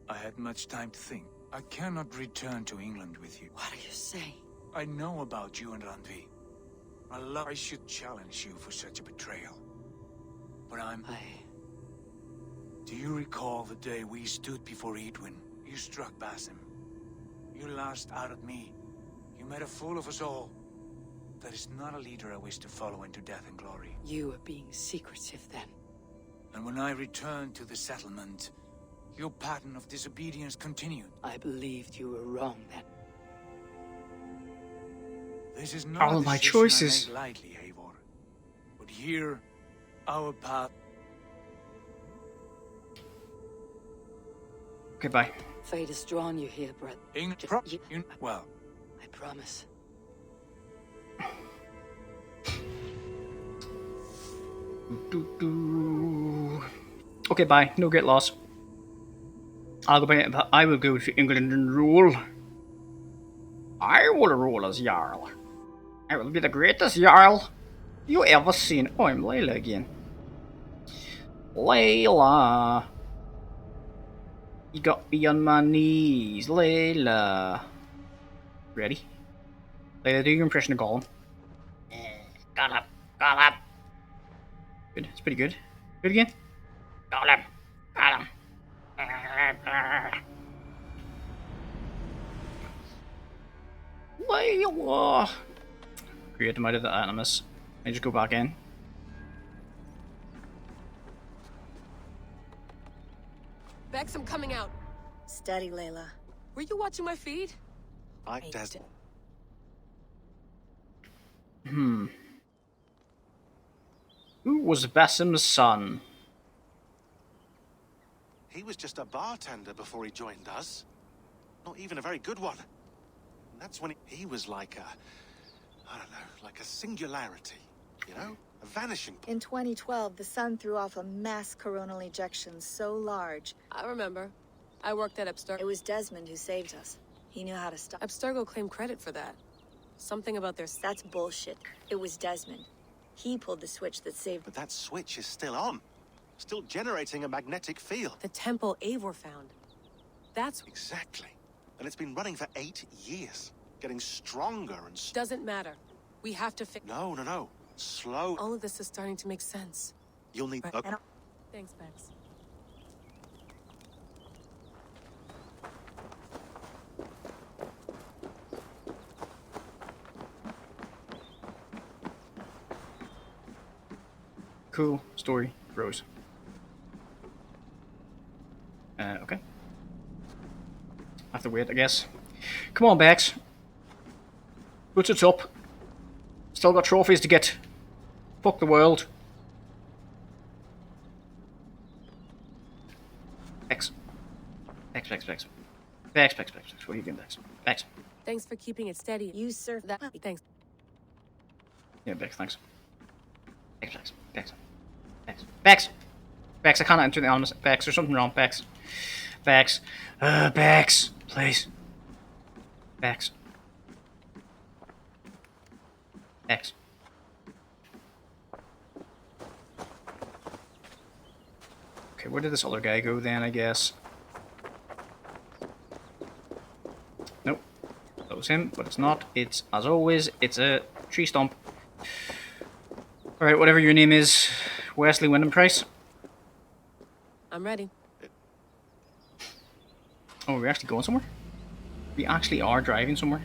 I had much time to think. I cannot return to England with you. What are you saying? I know about you and Randvi. I should challenge you for such a betrayal. But Do you recall the day we stood before Edwin? You struck Basim. You lashed out at me. You made a fool of us all. That is not a leader I wish to follow into death and glory. You were being secretive then. And when I returned to the settlement, your pattern of disobedience continued. I believed you were wrong then. This is not All a my decision choices. I make lightly, Eivor. But here, our path. Okay, bye. Fate has drawn you here, Brett. Well, I promise. Okay, bye. No great loss. I will go to England and rule. I will rule as Jarl. I will be the greatest Jarl you ever seen. Oh, I'm Layla again. Layla. You got me on my knees, Layla. Ready? Layla, do your impression of Gollum. Got up. Good, it's pretty good. Do it again. Got him. Layla. Create them out of the animus. I just go back in. Bex, I'm coming out. Steady, Layla. Were you watching my feed? Who was Basim's son? He was just a bartender before he joined us. Not even a very good one. And that's when he was like I don't know, like a singularity, you know? A vanishing point. In 2012, the sun threw off a mass coronal ejection so large. I remember. I worked at Abstergo. It was Desmond who saved us. He knew how to stop. Abstergo claimed credit for that. Something about their... That's bullshit. It was Desmond. He pulled the switch that saved... But that switch is still on. Still generating a magnetic field. The temple Eivor found. That's... Exactly. And it's been running for 8 years. Getting stronger and... Doesn't matter. We have to fix... No. Slow. All of this is starting to make sense. You'll need... Right. Thanks, Bex. Cool story, Rose. Okay. Have to wait, I guess. Come on, Bex. Put it up. Still got trophies to get. Fuck the world. Bex. Bex. What are you doing, Bex? Bex. Thanks for keeping it steady. You surf that... Thanks. Yeah, Bex, thanks. Bex, I can't enter the animus. Bex, there's something wrong. Bex, please. Bex. Okay, where did this other guy go then, I guess? Nope. That was him, but it's not. It's, as always, it's a tree stump. Alright, whatever your name is, Wesley Wyndham Price. I'm ready. Oh, we're actually going somewhere? We actually are driving somewhere.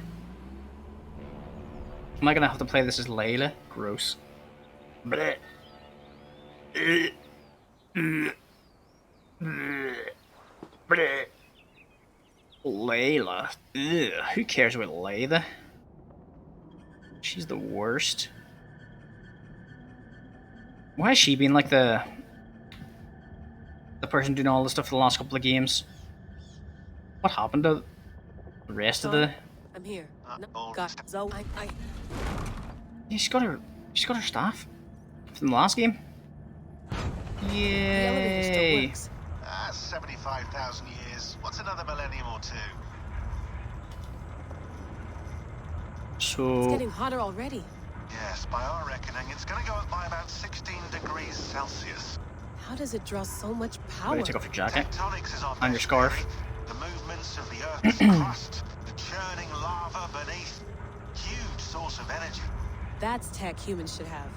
Am I gonna have to play this as Layla? Gross. Blech. Layla. Ugh. Who cares about Layla? She's the worst. Why has she been like the person doing all the stuff for the last couple of games? What happened to the rest of the... I'm here. Got Zoe. Yeah, she's got her staff from the last game. Yay! 75,000 years. What's another millennium or two? So... It's getting hotter already. Yes, by our reckoning, it's going to go up by about 16 degrees Celsius. How How does it draw so much I'm power? gonna take off your jacket Tectonics is our and your best scarf. theory. The movements of the Earth's crust, the churning lava beneath. Huge source of energy. That's tech humans should have.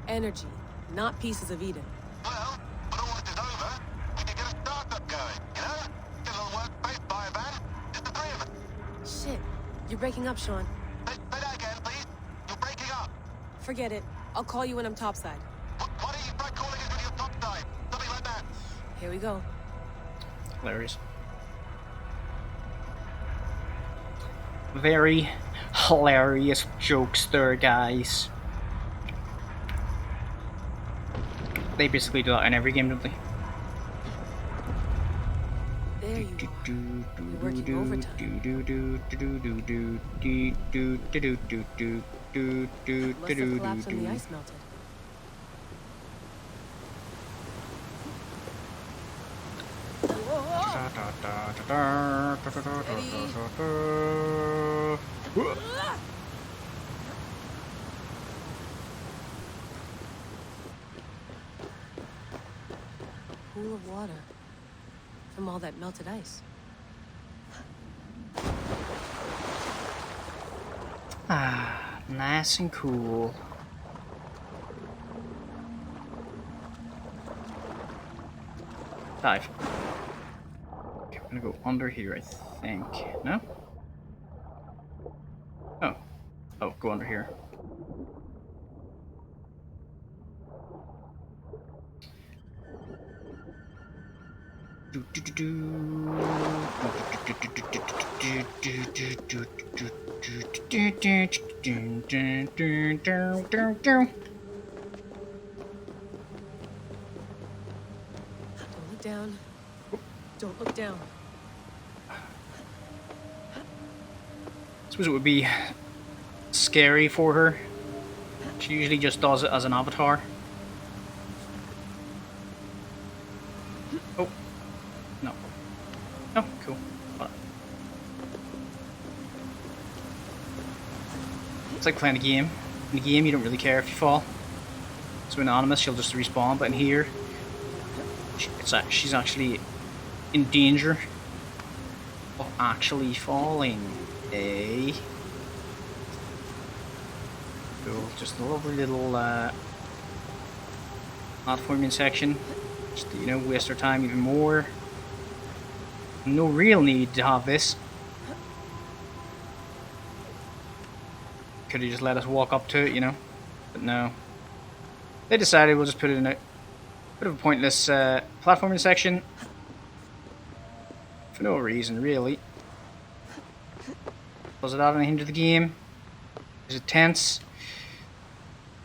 Energy, not pieces of Eden. Well, when all this is over, we can get a startup going, you know? Get a little workspace, buy a van, just the three of us. Shit, you're breaking up, Sean. Say that again, please. You're breaking up. Forget it. I'll call you when I'm topside. Why don't you try calling us when you're topside? Something like that. Here we go. Hilarious. Very hilarious jokes there, guys. They basically do that in every game, don't they? There you are. You're working overtime. Must have collapsed when the ice melted. Pool of water from all that melted ice. Ah, nice and cool. Dive. Okay, I'm gonna go under here, I think. No? Oh. Oh, go under here. Don't look down. Don't look down. I suppose it would be scary for her. She usually just does it as an avatar. Oh. No. Oh, cool. What? It's like playing a game. In a game, you don't really care if you fall. So anonymous, she'll just respawn. But in here, she's actually in danger of actually falling. Eh? Cool. Just a lovely little platforming section. Just to, you know, waste our time even more. No real need to have this. Could have just let us walk up to it, you know, but no. They decided we'll just put it in a bit of a pointless platforming section for no reason, really. Does it add anything to the game? Is it tense?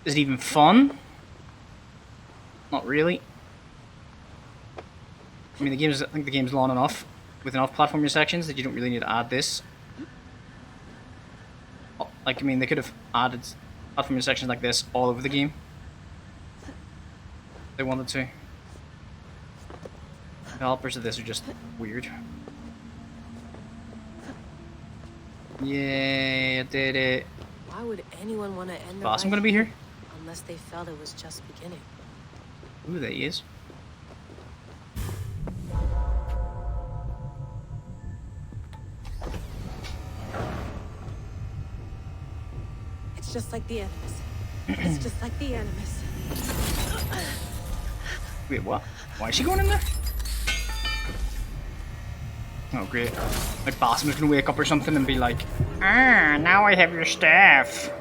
Is it even fun? Not really. I mean, I think the game's long enough with enough platforming sections that you don't really need to add this. Like, I mean, they could have added platforming sections like this all over the game. If they wanted to. Developers of this are just weird. Yay, I did it. Why would anyone want to end their Boss, I'm life gonna be here. unless they felt it was just beginning? Ooh, there he is. It's just like the Animus. It's just like the Animus. Wait, what? Why is she going in there? Oh, great. Like, Bosman's gonna wake up or something and be like, ah, now I have your staff.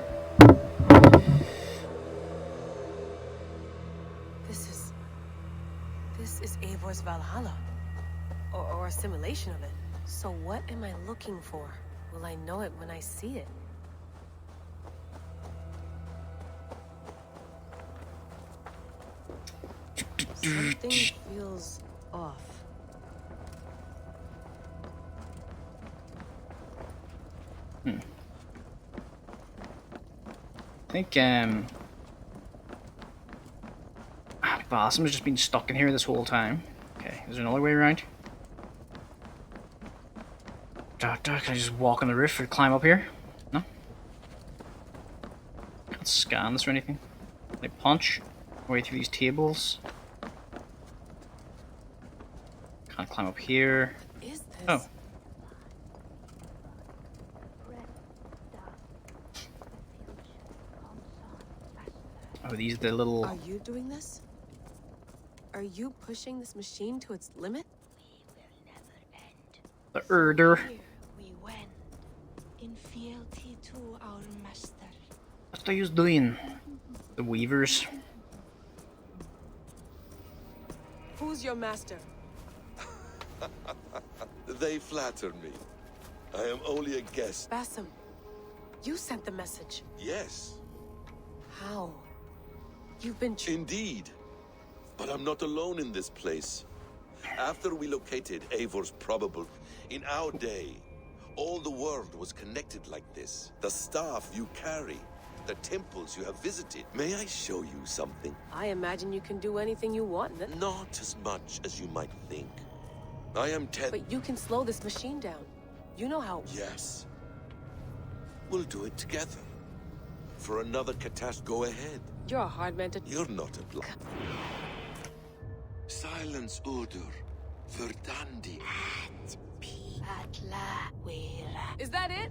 This is Eivor's Valhalla. Or a simulation of it. So what am I looking for? Will I know it when I see it? Something feels off. I think, Basim has just been stuck in here this whole time. Okay, is there another way around? Can I just walk on the roof or climb up here? No? Can't scan this or anything. Can I punch my way through these tables? Can't climb up here. What is this? Oh. Oh, these are the little... Are you doing this? Are you pushing this machine to its limit? The Urder. Here we went, in fealty to our master. What are you doing? The Weavers. Who's your master? They flatter me. I am only a guest. Basim, you sent the message. Yes, How? You've been indeed. But I'm not alone in this place. After we located Eivor's probable, in our day, all the world was connected like this. The staff you carry, the temples you have visited. May I show you something? I imagine you can do anything you want. Not as much as you might think. I am But you can slow this machine down. You know how. Yes. We'll do it together. For another catastrophe, go ahead. You're a hard man to. You're not a block. Silence, Udur. Verdandi. Is that it?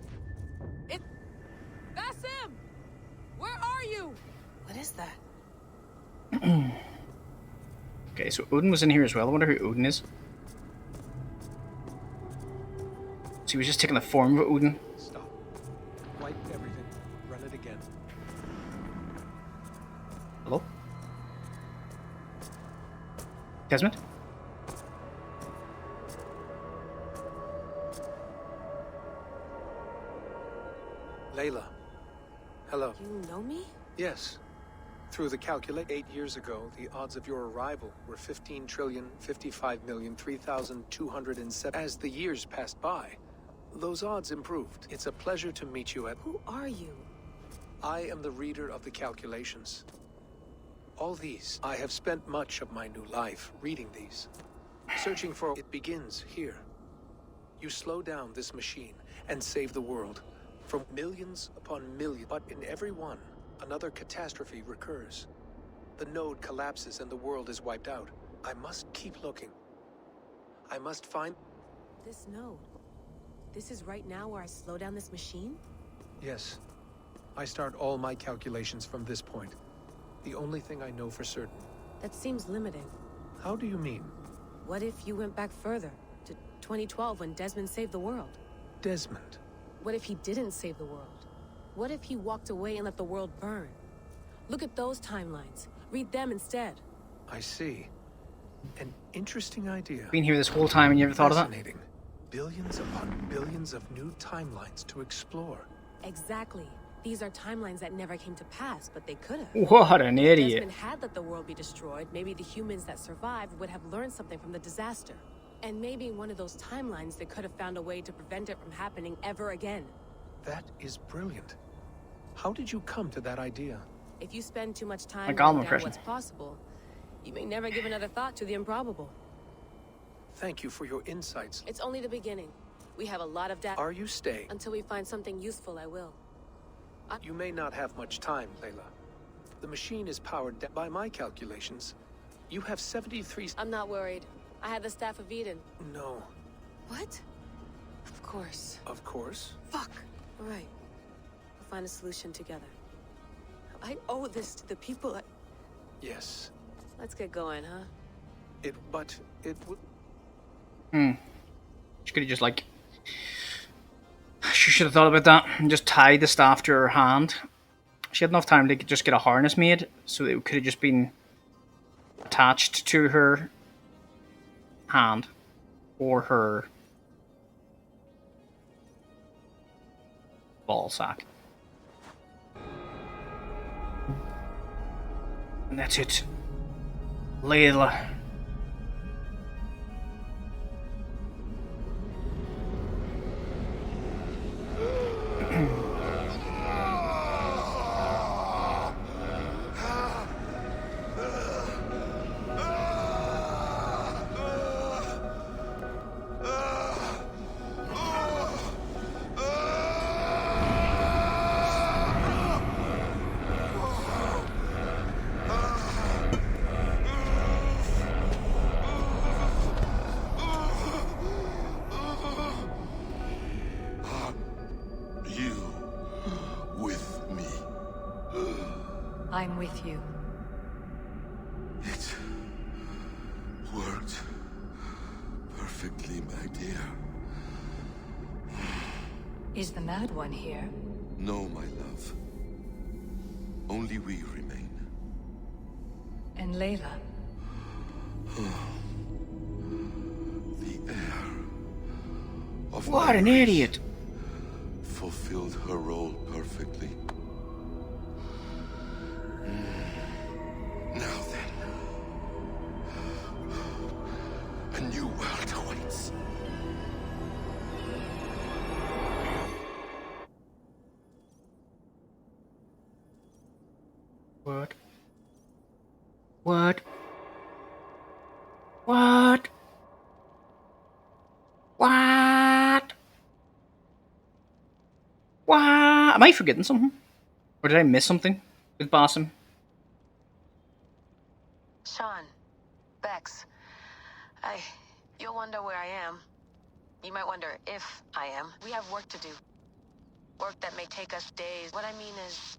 Basim! Where are you? What is that? Okay, so Odin was in here as well. I wonder who Odin is. So he was just taking the form of Odin. Stop. Wipe everything. Run it again. Hello? Desmond? Layla. Hello. You know me? Yes. Through the calculate 8 years ago, the odds of your arrival were 15,055,003,207. As the years passed by, those odds improved. It's a pleasure to meet you at... Who are you? I am the reader of the calculations. All these, I have spent much of my new life reading these. Searching for... It begins here. You slow down this machine and save the world. From millions upon millions, but in every one, another catastrophe recurs. The node collapses and the world is wiped out. I must keep looking. I must find... This node. This is right now where I slow down this machine? Yes. I start all my calculations from this point. The only thing I know for certain. That seems limiting. How do you mean? What if you went back further, to 2012 when Desmond saved the world? Desmond? What if he didn't save the world? What if he walked away and let the world burn? Look at those timelines. Read them instead. I see. An interesting idea. Been here this whole time and you ever thought of that? Fascinating. Billions upon billions of new timelines to explore. Exactly. These are timelines that never came to pass, but they could have. What an If idiot. Desmond had let the world be destroyed, maybe the humans that survived would have learned something from the disaster. And maybe in one of those timelines, they could have found a way to prevent it from happening ever again. That is brilliant. How did you come to that idea? If you spend too much time Like writing Gollum down impression. what's possible, you may never give another thought to the improbable. Thank you for your insights. It's only the beginning. We have a lot of data. Are you staying? Until we find something useful, I will. You may not have much time, Layla. The machine is powered by my calculations. You have 73... I'm not worried. I had the Staff of Eden. No. What? Of course. Of course. Fuck. All right. We'll find a solution together. I owe this to the people. Yes. Let's get going, huh? But it would... She could have just like... She should have thought about that and just tied the staff to her hand. She had enough time to just get a harness made, so it could have just been attached to her hand or her ball sack. And that's it. Layla. I'm with you. It worked perfectly, my dear. Is the Mad One here? No, my love. Only we remain. And Layla? The heir of What my an race idiot! fulfilled her role perfectly. Now then, a new world awaits. What? What? What? What? What? Am I forgetting something? Or did I miss something with Basim? Sean, Bex, you'll wonder where I am. You might wonder if I am. We have work to do. Work that may take us days. What I mean is,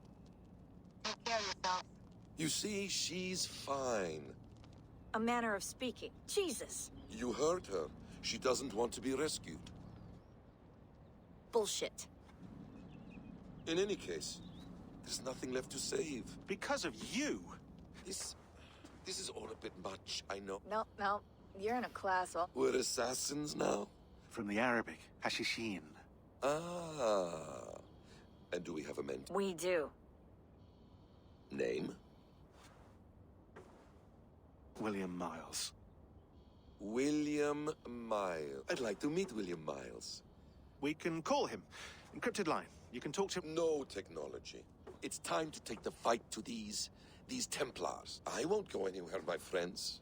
take care of yourself. You see, she's fine. A manner of speaking. Jesus. You heard her. She doesn't want to be rescued. Bullshit. In any case, there's nothing left to save. Because of you. This is all a bit much, I know. No. You're in a class. We're assassins now? From the Arabic, Hashishin. Ah. And do we have a mentor? We do. Name? William Miles. William Miles. I'd like to meet William Miles. We can call him. Encrypted line. You can talk to him. No technology. It's time to take the fight to these Templars. I won't go anywhere, my friends.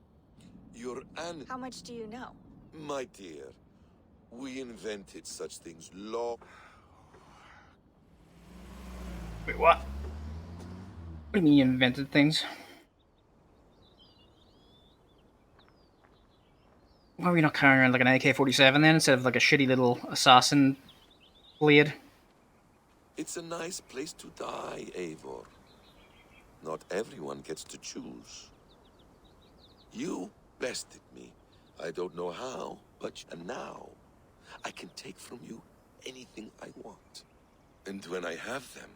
You're an... How much do you know? My dear, we invented such things long... Wait, what? What do you mean you invented things? Why are we not carrying around like an AK-47 then, instead of like a shitty little assassin blade? It's a nice place to die, Eivor. Not everyone gets to choose. You bested me. I don't know how, but and now I can take from you anything I want. And when I have them,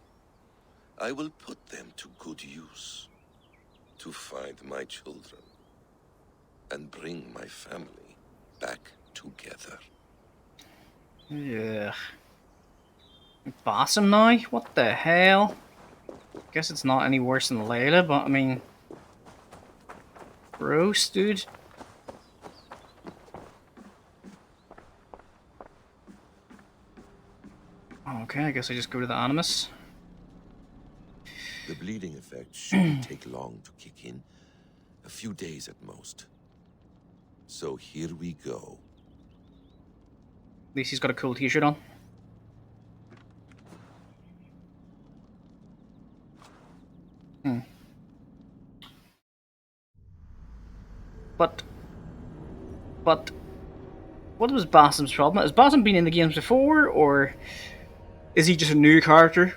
I will put them to good use. To find my children. And bring my family back together. Yeah. Basim now? What the hell? Guess it's not any worse than Layla, but I mean... Gross, dude. Okay, I guess I just go to the Animus. The bleeding effect shouldn't take long to kick in. A few days at most. So here we go. At least he's got a cool t-shirt on. But what was Basim's problem? Has Basim been in the games before, or is he just a new character?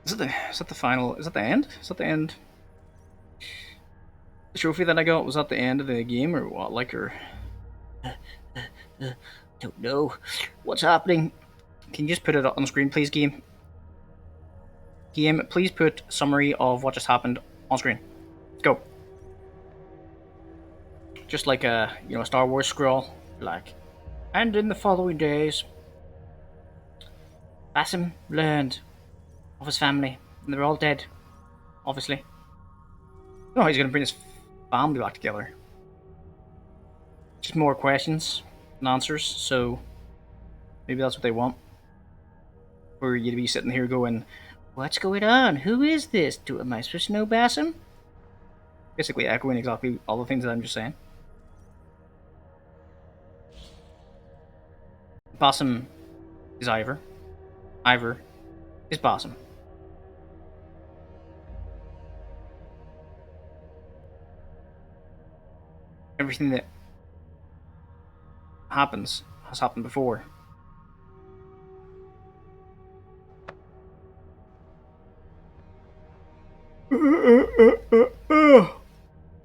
Is that the final? Is that the end? Is that the end? The trophy that I got, was that the end of the game or what? Like, or don't know what's happening. Can you just put it on the screen, please, game? Game, please put summary of what just happened on screen. Let's go. Just like a a Star Wars scroll, like. And in the following days, Basim learned of his family, and they're all dead, obviously. I don't know how he's gonna bring his family back together. Just more questions and answers, so maybe that's what they want. For you to be sitting here going, what's going on? Who is this? Am I supposed to know Basim? Basically echoing exactly all the things that I'm just saying. Basim is Ivor. Ivor is Basim. everything that happens has happened before.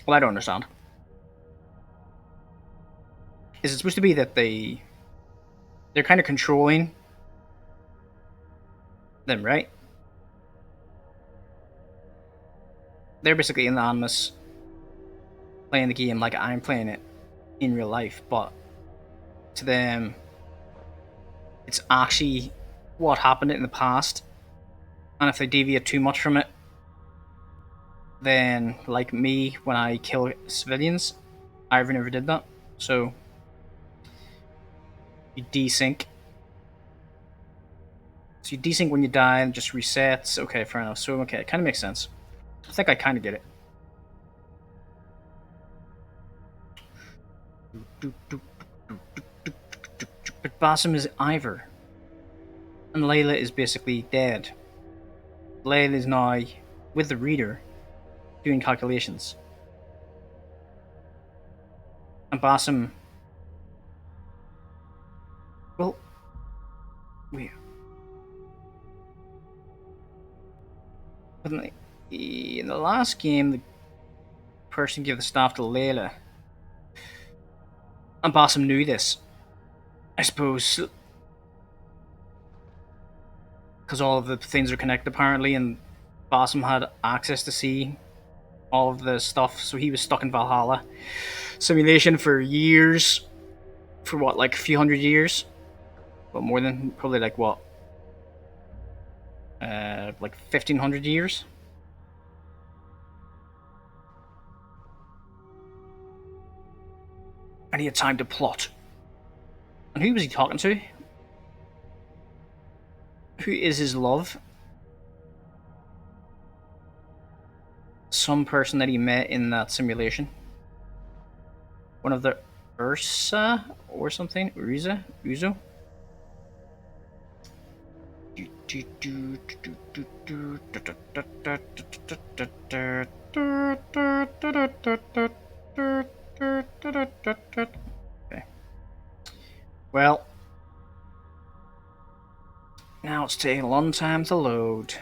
Well, I don't understand. Is it supposed to be that they're kind of controlling them, right? They're basically anonymous, playing the game like I'm playing it in real life, but to them, it's actually what happened in the past. And if they deviate too much from it, then, like me, when I kill civilians, I never did that. So, you desync. So you desync when you die and just resets. Okay, fair enough. So, okay, it kind of makes sense. I think I kind of get it. But Basim is Ivor. And Layla is basically dead. Layla is now with the reader doing calculations. And Basim. Well, wait. In the last game, the person gave the staff to Layla. And Basim knew this. I suppose. Because all of the things are connected apparently, and Basim had access to see all of the stuff, so he was stuck in Valhalla simulation for years. For what, like a few hundred years? Well, more than, probably like what? Like 1500 years? And he had time to plot. And who was he talking to? Who is his love? Some person that he met in that simulation. One of the Ursa or something? Urza? Uzo? Okay. Well, now it's taking a long time to load. I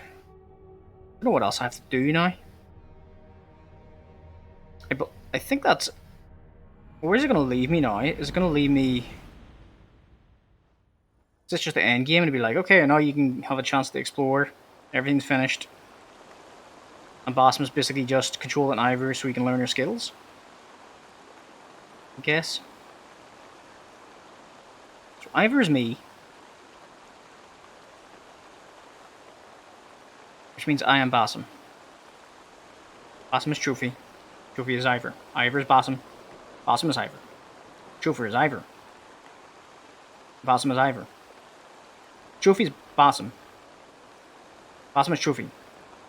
don't know what else I have to do now. I think that's... Where's it going to leave me now? Is it going to leave me... Is this just the end game? And be like, okay, now you can have a chance to explore. Everything's finished. And Basim's basically just controlling Ivor so he can learn her skills. I guess. So Ivor is me. Which means I am Basim. Basim is Trophy. Trophy is Ivor. Ivor is Basim. Basim is Ivor. Trophy is Ivor. Basim is Ivor. Trophy is Basim. Basim is Trophy.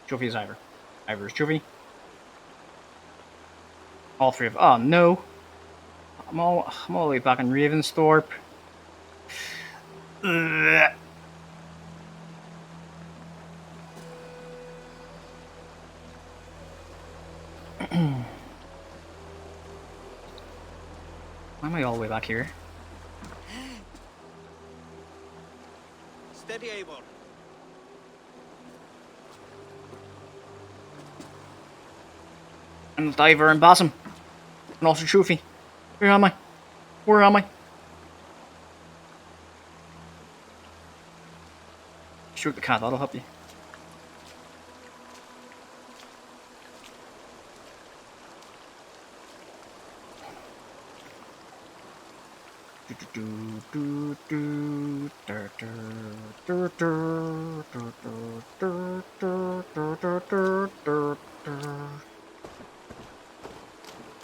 Trophy is Ivor. Ivor is Trophy. All three of... Oh, no. I'm all the way back in Ravensthorpe. Ugh. Why am I all the way back here? Steady, Eivor. I'm the diver and Basim. And also Trophy. Where am I? Where am I? Shoot the cat, that'll help you.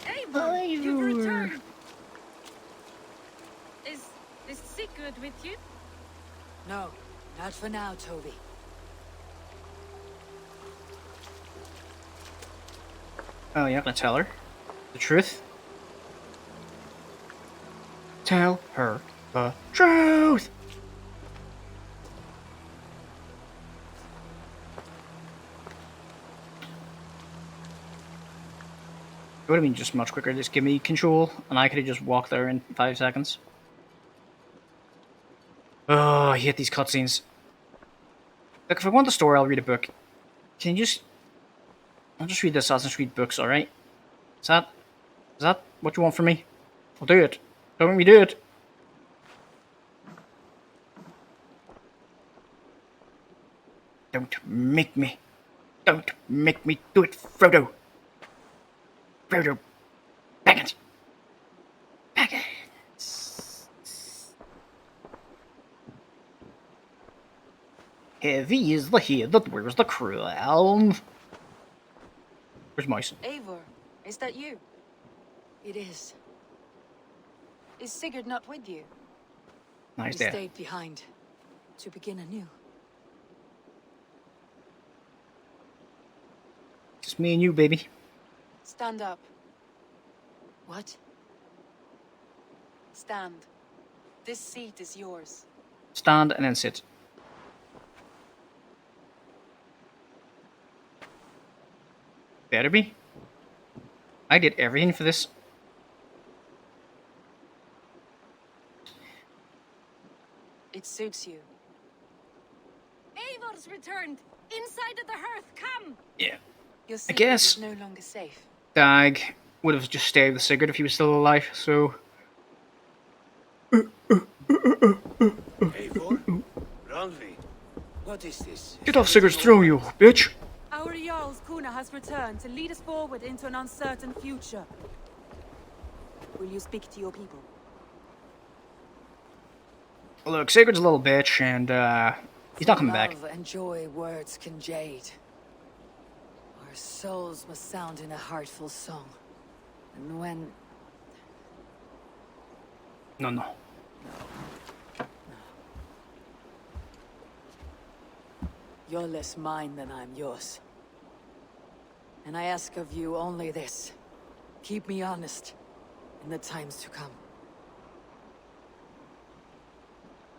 Eivor, you've returned. Is Sigurd with you? No, not for now, Toby. Oh, you're not gonna tell her the truth? Tell her the truth! It would have been just much quicker. Just give me control, and I could have just walked there in 5 seconds. Oh, I hate these cutscenes. Look, if I want the story, I'll read a book. Can you just... I'll just read the Assassin's Creed books, alright? Is that what you want from me? I'll do it. Don't make me do it. Don't make me. Don't make me do it, Frodo. Frodo. Baggins. Baggins. Heavy is the head that wears the crown. Where's Mice? Eivor, is that you? It is. Is Sigurd not with you? Nice He there. stayed behind to begin anew. Just me and you, baby. Stand up. What? Stand. This seat is yours. Stand and then sit. Better be. I did everything for this. It suits you. Eivor's returned! Inside of the hearth, come! Yeah. Your I secret guess is no longer safe. Dag would have just stayed with Sigurd if he was still alive, so... Eivor? Randvi? What is this? Get off Sigurd's throne, you bitch! Our Jarl's Kuna has returned to lead us forward into an uncertain future. Will you speak to your people? Look, Sigurd's a little bitch, and he's not coming back. Love and joy words can jade. Our souls must sound in a heartful song. And when... No. You're less mine than I'm yours. And I ask of you only this. Keep me honest in the times to come.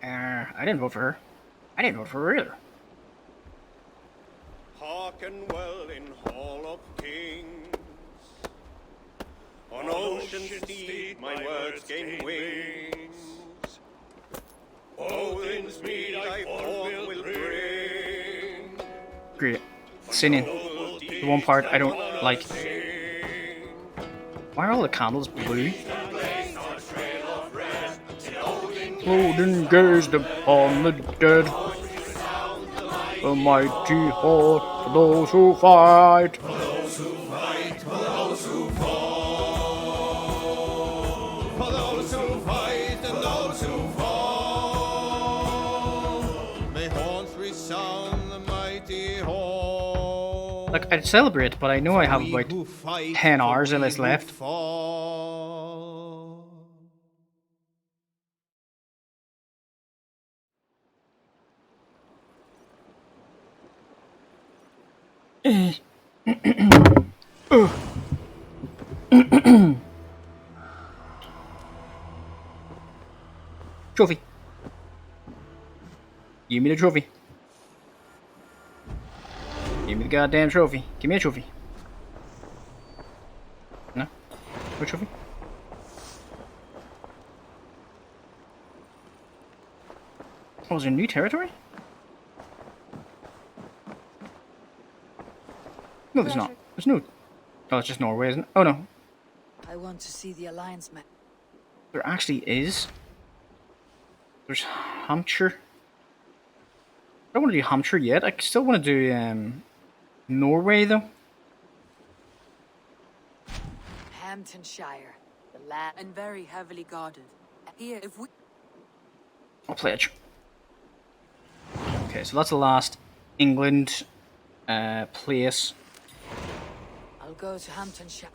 I didn't vote for her. I didn't vote for her either. Hearken well in Hall of Kings. On ocean steed my words gain wings. Odin's mead I forth will bring. Great. Singing. The one part I don't like. Why are all the candles blue? Odin gazed upon the dead. A mighty horde for those who fight. For those who fight, for those who fall. For those who fight and those who fall. May horns resound the mighty hall. Like, I'd celebrate, but I know I have about 10 hours of this left. Trophy. Give me the trophy. Give me the goddamn trophy. Give me a trophy. No? No trophy? Oh, is there new territory? No, there's not. There's no... Oh, it's just Norway, isn't it? Oh, no. I want to see the Alliance map. There actually is. There's Hampshire. I don't want to do Hampshire yet. I still want to do Norway, though. Hamptonshire. The land And very heavily guarded. Here, if we... I'll pledge. Okay, so that's the last England place. I'll go to Hamptonshire.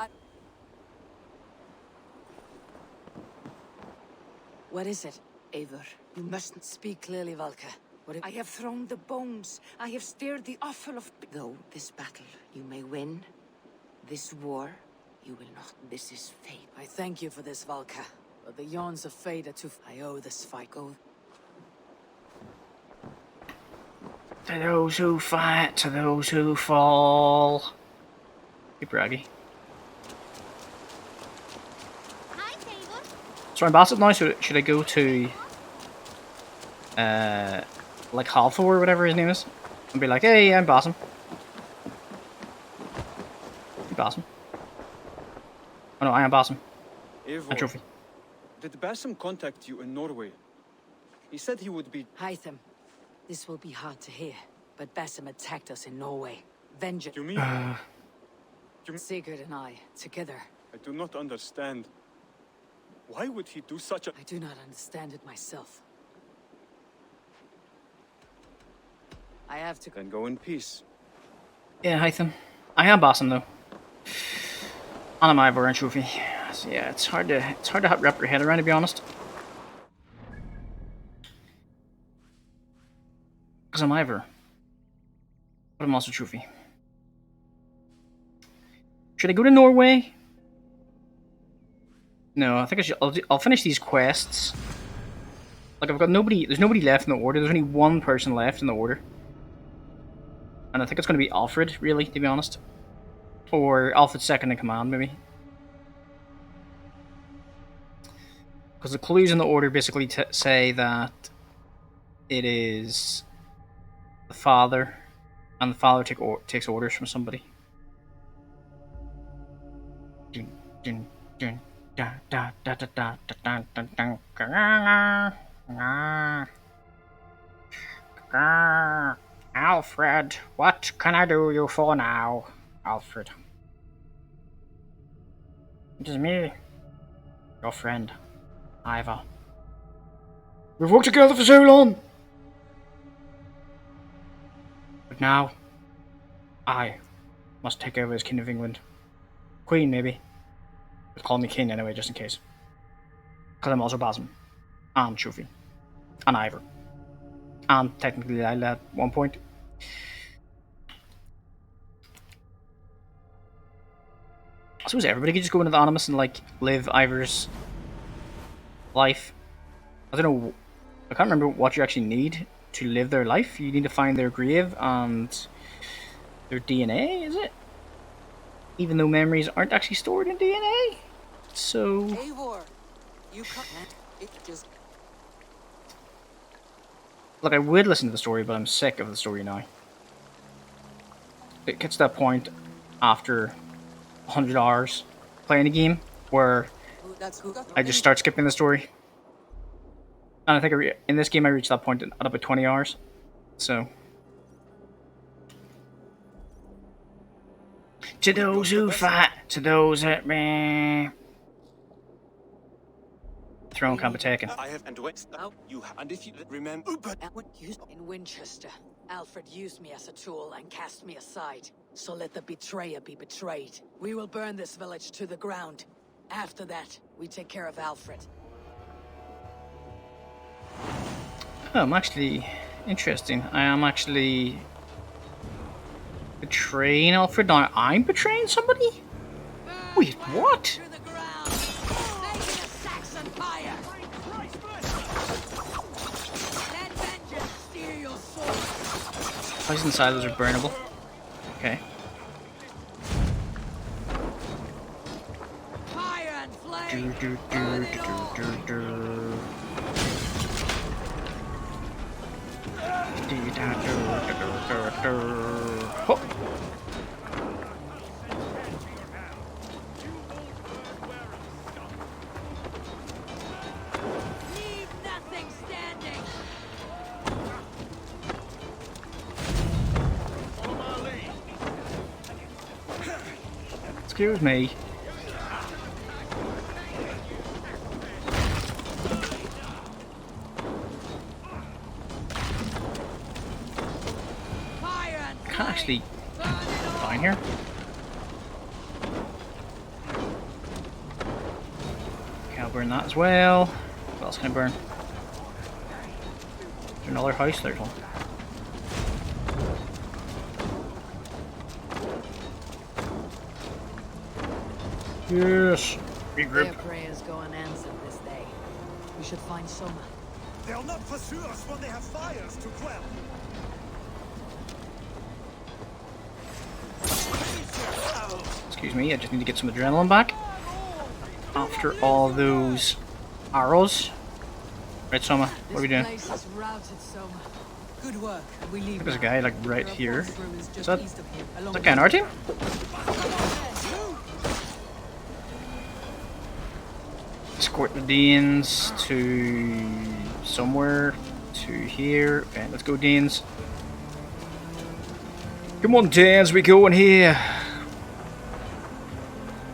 What is it, Eivor? You mustn't speak clearly, Valka. What if... I have thrown the bones. I have stirred the offal of... Though this battle you may win, this war you will not. This is fate. I thank you for this, Valka. But the yawns of fate are too... I owe this fight. Go. To those who fight, to those who fall. Be braggy. So I'm Bassett now, so should I go to like Halthor or whatever his name is? And be like, hey, I'm Bassam. Hey, Bassam. Oh no, I am Bassam. A trophy. Did Bassam contact you in Norway? He said he would be... Hytham, this will be hard to hear, but Bassam attacked us in Norway. Vengeance. You mean... Sigurd and I, together. I do not understand. Why would he do such a... I do not understand it myself. I have to... Then go in peace. Yeah, Hytham. I am Bassam though. And I'm Ivor and trophy. So yeah, it's hard to wrap your head around, to be honest. Because I'm Ivor. But I'm also trophy. Should I go to Norway? No, I think I should. I'll finish these quests. Like, I've got nobody. There's nobody left in the order. There's only one person left in the order. And I think it's going to be Alfred, really, to be honest. Or Alfred's second in command, maybe. Because the clues in the order basically say that it is the father, and the father takes orders from somebody. Alfred, what can I do you for now, Alfred? It is me, your friend, Ivor. We've worked together for so long! But now, I must take over as King of England. Queen, maybe. But call me King anyway, just in case. Because I'm also Basim. And Shufi. And Ivor. And technically Lila at one point. I suppose everybody could just go into the Animus and, like, live Ivor's life. I don't know. I can't remember what you actually need to live their life. You need to find their grave and their DNA, is it? Even though memories aren't actually stored in DNA. So... Eivor, you can't... It just... Look, I would listen to the story, but I'm sick of the story now. It gets to that point after 100 hours playing a game where I just start skipping the story. And I think in this game I reached that point at about 20 hours. So... To those who fight, to those that me. Throne can't be taken. I have and wait. You have, and if you remember, in Winchester, Alfred used me as a tool and cast me aside. So let the betrayer be betrayed. We will burn this village to the ground. After that, we take care of Alfred. Oh, I'm actually interesting. I am actually betraying Alfred. Now I'm betraying somebody? Wait, what? Poison silos are burnable. Okay. Oh. Excuse me. I can't actually find here. Okay, I'll burn that as well. What else can I burn? Is there another house? There's one. Yes. Their prayers go unanswered this day. We should find Soma. They'll not pursue us when they have fires to quell. Excuse me, I just need to get some adrenaline back. After all those arrows. Right, Soma, what are we doing? This place is routed, Soma. Good work. We leave. There's a now. guy like right There are here. forest ruins Is just that east of here, along that guy on our team? Escort the Deans to somewhere, to here. Okay, let's go, Deans. Come on, Deans, we going here.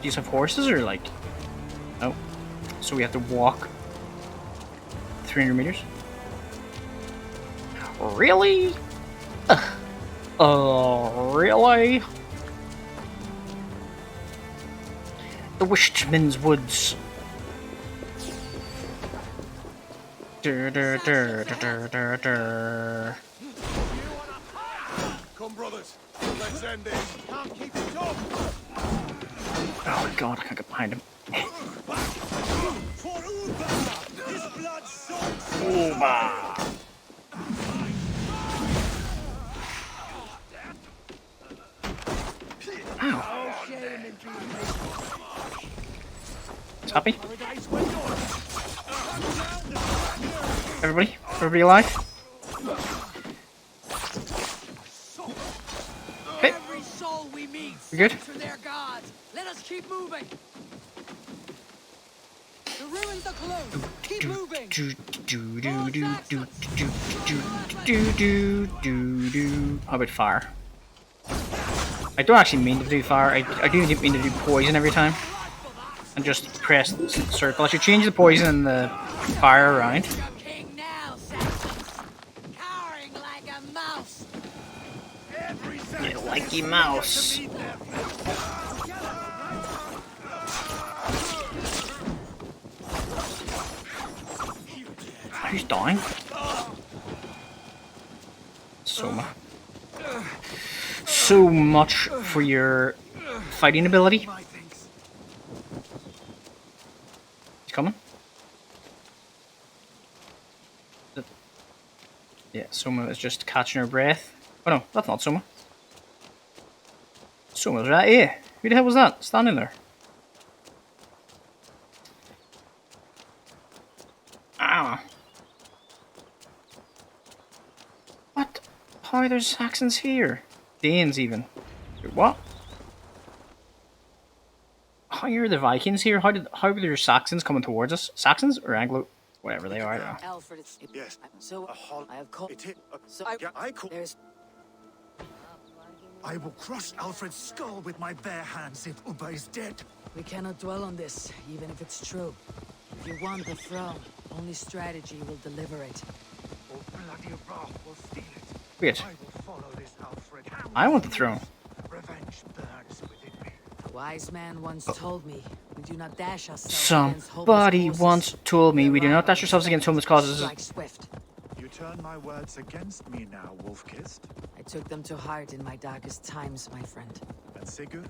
Do you have horses or like? No. So we have to walk 300 meters. Really? Really? The Wishman's Woods. Dur, dur, dur, dur, dur, dur. Come, brothers. Let's end this. Can't keep it up. Oh god, I can't get behind him. For Uba! His blood soaks! Uba! Ow. It's happy? Everybody alive? Okay. Every soul we meet We good? to their gods. Let us keep moving. The ruins are closed. Keep moving. How about fire? I don't actually mean to do fire. I do mean to do poison every time. And just press the circle. I should change the poison and the fire around. King now, Saxons. Cowering like a mouse. You likey mouse. Who's dying? Soma. So much for your fighting ability. He's coming. Yeah, Soma is just catching her breath. Oh no, that's not Soma. Soma's right here. Who the hell was that standing there? Ah. What? How are there Saxons here? Danes even. What? How are the Vikings here? How were there Saxons coming towards us? Saxons or Anglo? Whatever they are. I don't know. Alfred, it's Yes. so I have called. So I call. There's. I will crush Alfred's skull with my bare hands if Uba is dead. We cannot dwell on this, even if it's true. If you want the throne, only strategy will deliver it. Or bloody wrath will steal it. Wait. I will follow this Alfred. I want the throne. Revenge burns within me. A wise man once told me, we do not dash ourselves against hopeless Somebody causes. once told me we do not dash ourselves against homeless causes. Strike swift. You turn my words against me now, Wolf-Kissed. I took them to heart in my darkest times, my friend. And Sigurd?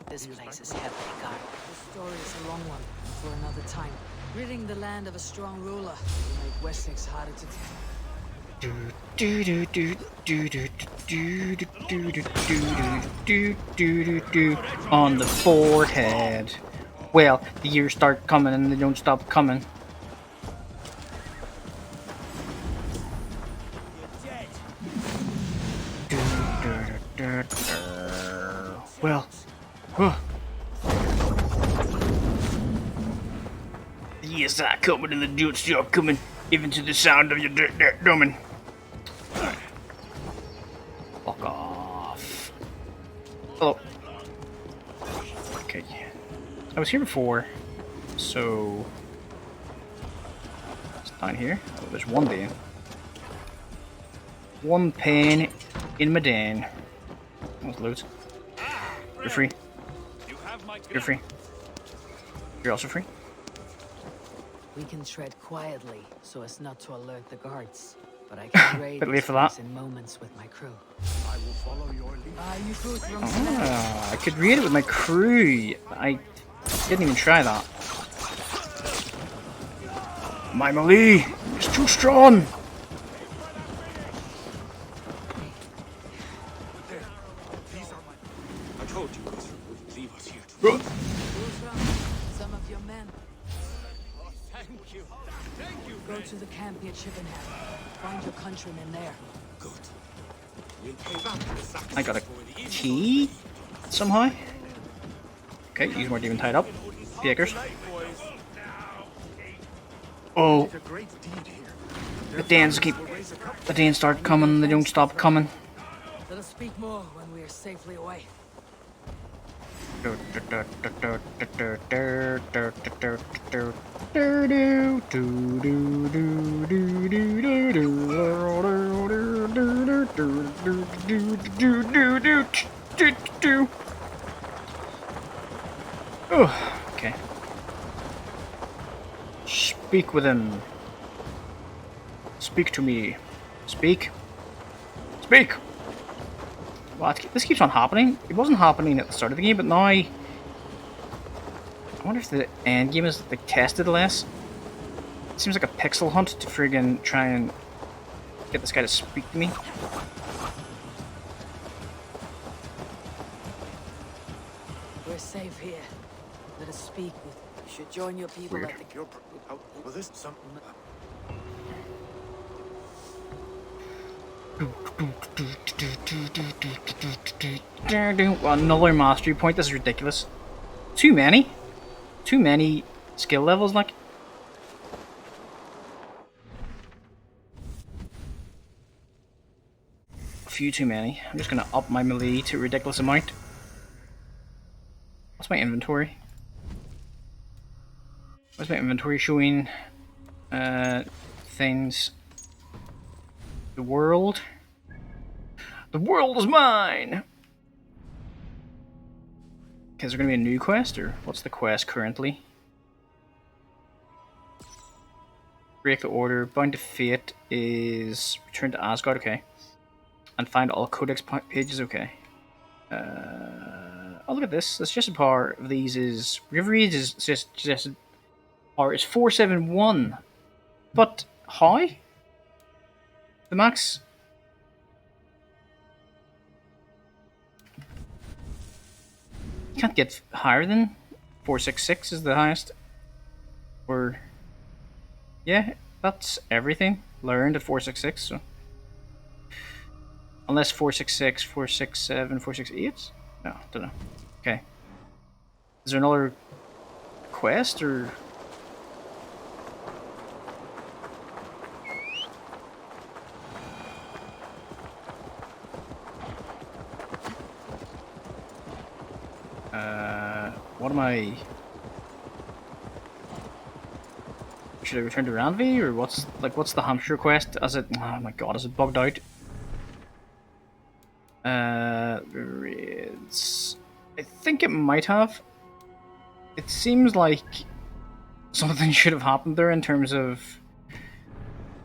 This place is heavily guarded. The story is a long one, and for another time. Ridding the land of a strong ruler will make Wessex harder to take. On the forehead. Well, the years start coming and they don't stop coming. Well, yes, I coming and the dudes still coming, even to the sound of your drumming. Fuck off. Oh. Okay. I was here before, so it's down here. Oh, there's one day. One pain in my den. Let's loot. You're free. You're free. You're also free. We can tread quietly so as not to alert the guards. But I can raid Bit late this for that. place in moments with my crew. I will follow your lead. You could from Ah, I could read it with my crew. I didn't even try that. My melee is too strong. I told you this wouldn't leave us here. Some of your men. Thank you. Thank you, Go friend. to the camp near Chippenham. Find your countrymen there. Good. We'll pay back the sacrifice I got a for the key somehow. Okay, these weren't even tied up. Yakers. Oh, the Danes start coming. They don't stop coming. Let us speak more when we are safely away. Oh, okay. Speak with him. Speak to me. Speak. Speak! What? This keeps on happening? It wasn't happening at the start of the game, but now I wonder if the end game is like tested less. It seems like a pixel hunt to friggin' try and get this guy to speak to me. We're safe here. Let us speak with. You should join your people Weird. at the. Well, this something. Well, another mastery point. This is ridiculous. Too many. Too many skill levels, like. A few too many. I'm just gonna up my melee to a ridiculous amount. What's my inventory? What's my inventory showing? Things. The world. The world is mine! Okay, is there gonna be a new quest, or what's the quest currently? Break the order. Bound to Fate is return to Asgard, okay. And find all codex pages, okay. Oh, look at this. The suggested power of these is River Reads is suggested power is 471. But how? The max. You can't get higher than 466 is the highest. Or yeah, that's everything. Learned at 466, so unless 466, 467, 468? No, don't know. Okay. Is there another quest or what am I? Should I return to Ranvi, or what's the Hampshire quest? As it, oh my god, is it bugged out? It's, I think it might have. It seems like something should have happened there in terms of.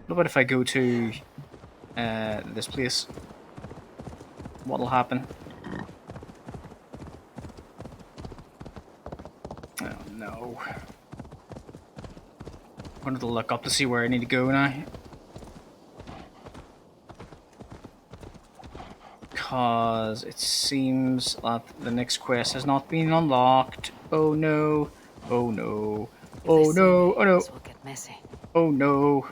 What about if I go to this place? What'll happen? Oh no. I'm going to look up to see where I need to go now. Because it seems that the next quest has not been unlocked. Oh no. Oh no. Oh no. Oh no. Will get messy. Oh no.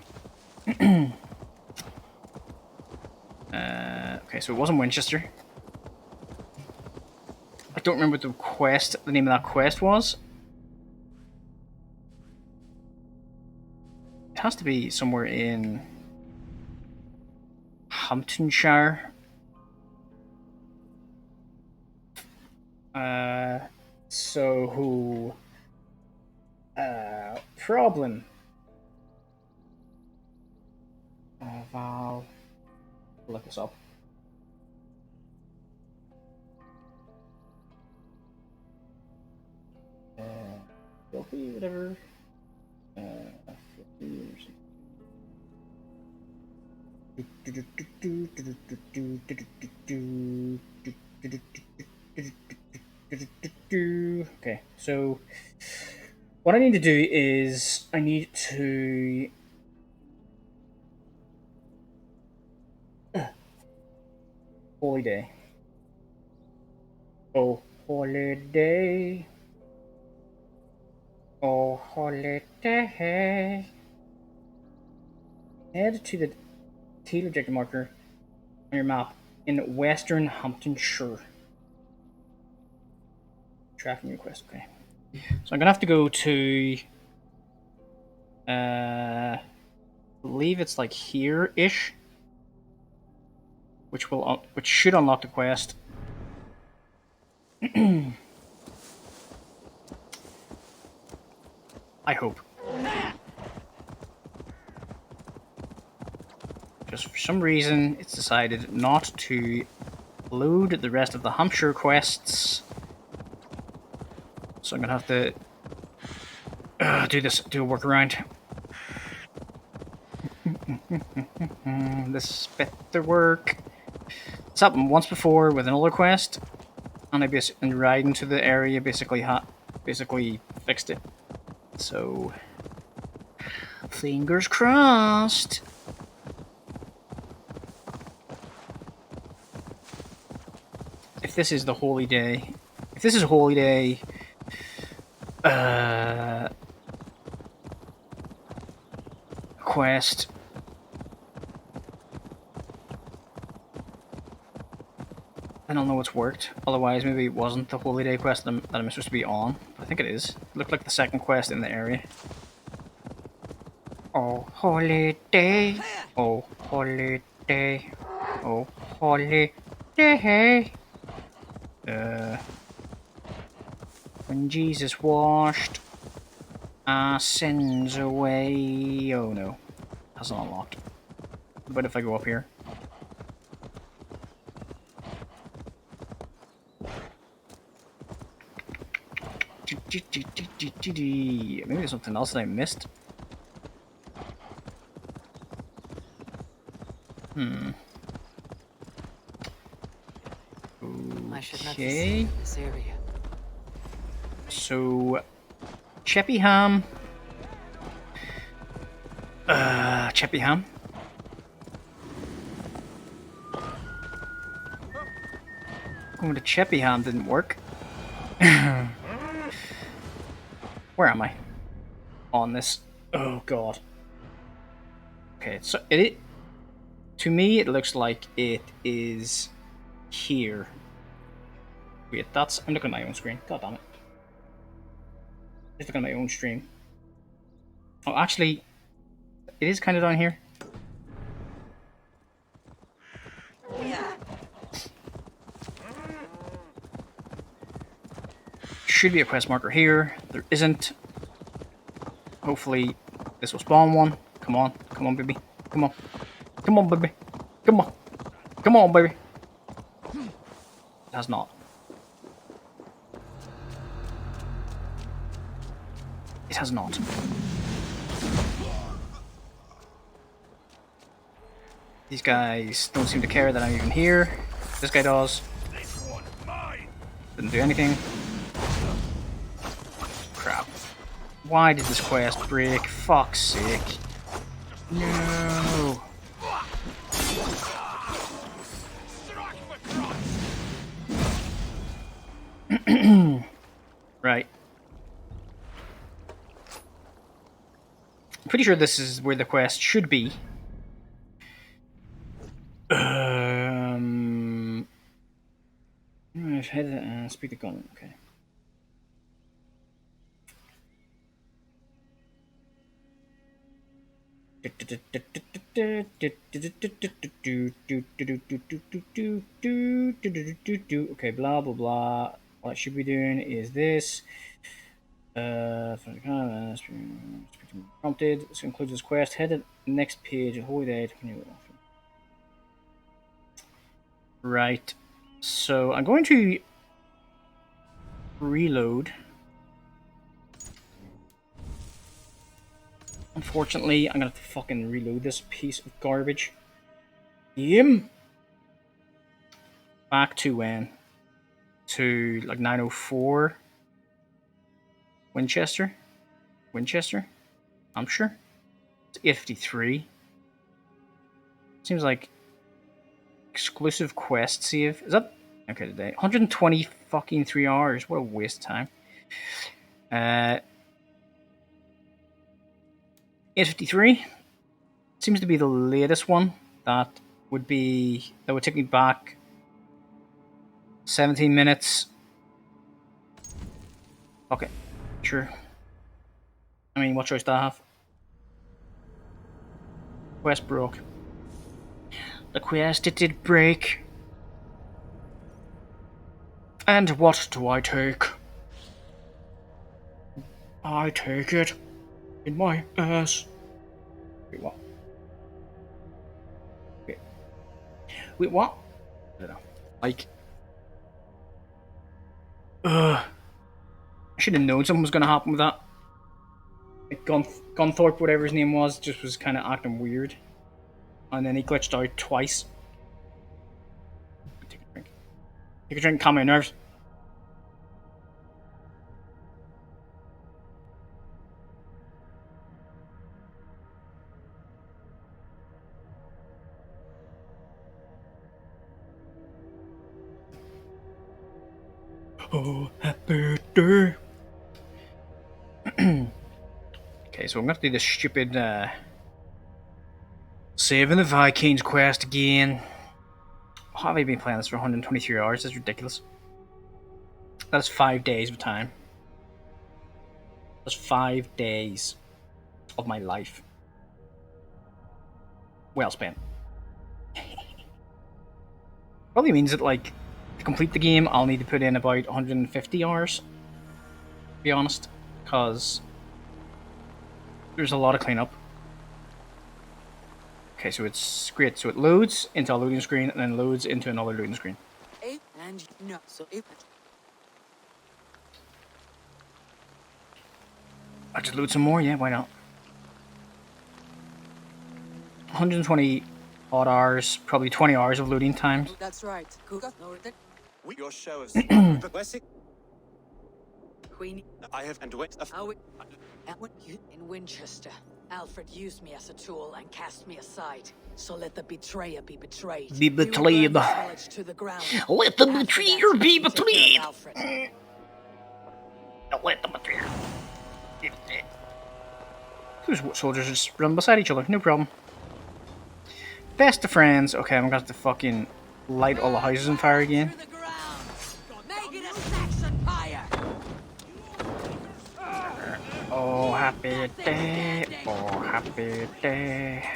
Okay, so it wasn't Winchester. I don't remember what the name of that quest was. It has to be somewhere in Hamptonshire. Problem. Val. Look this up. Filthy, whatever. Okay, so what I need to do is I need to holy day. Oh, holy day. Oh, holiday. Head to the teal objective marker on your map in Western Hamptonshire. Tracking request, okay. So I'm gonna have to go to I believe it's like here-ish. Which should unlock the quest. I hope. Just for some reason, it's decided not to load the rest of the Hampshire quests. So I'm gonna have to do a workaround. This better work. It's happened once before with another quest, and I basically riding to the area basically fixed it. So fingers crossed. If this is the holy day, if this is a holy day, quest, I don't know what's worked. Otherwise, maybe it wasn't the holy day quest that I'm supposed to be on. But I think it is. It looked like the second quest in the area. Oh, holy day. Oh, holy day. Oh, holy day. When Jesus washed our sins away. Oh no. Hasn't unlocked. But if I go up here? Maybe there's something else that I missed. I should not be Okay. seen in this area. So, Cheppyham. Cheppyham. Going to Cheppyham didn't work. Where am I? On this. Oh god. Okay, so to me it looks like it is here. Wait, I'm looking at my own screen. God damn it. Just looking at my own stream. Oh, actually, it is kind of down here. Should be a quest marker here. There isn't. Hopefully, this will spawn one. Come on. Come on, baby. Come on. Come on, baby. Come on. Come on, baby. It has not. It has not. These guys don't seem to care that I'm even here. This guy does. Didn't do anything. Crap. Why did this quest break? Fuck's sake. No. Right. Pretty sure this is where the quest should be. I've had speak the gun. Okay. Okay, blah blah blah. What I should be doing is this. Prompted. This concludes this quest. Head to the next page. Holy day. Right. So I'm going to reload. Unfortunately, I'm gonna have to fucking reload this piece of garbage. Yim. Back to when? To like 904. Winchester. I'm sure. It's 853. Seems like exclusive quest save. Is that okay today? 120 fucking 3 hours. What a waste of time. 8:53 seems to be the latest one. That would take me back 17 minutes. Okay, sure. I mean, what choice do I have? Quest broke. The quest, it did break. And what do I take? I take it in my ass. Wait, what? Wait, what? I don't know. Like, I should have known something was going to happen with that. Like Gunthorpe, whatever his name was, just was kind of acting weird. And then he glitched out twice. Take a drink. Take a drink, calm my nerves. Oh, happy birthday. Okay, so I'm gonna do this stupid saving the Vikings quest again. How have I been playing this for 123 hours? That's ridiculous. That's 5 days of time. That's 5 days of my life. Well spent. Probably means that, like, to complete the game, I'll need to put in about 150 hours. To be honest, because there's a lot of cleanup. Okay, so it's great. So it loads into a loading screen and then loads into another loading screen. I'll just load some more, yeah, why not? 120 odd hours, probably 20 hours of loading time. That's right. Your show of Queen. I have and wait. In Winchester, Alfred used me as a tool and cast me aside. So let the betrayer be betrayed. Be betrayed. To the ground. Let the betrayer be betrayed. Let the betrayer. Those soldiers just run beside each other, no problem. Best of friends. Okay, I'm gonna have to fucking light all the houses on fire again. Oh, happy day. Oh, happy day.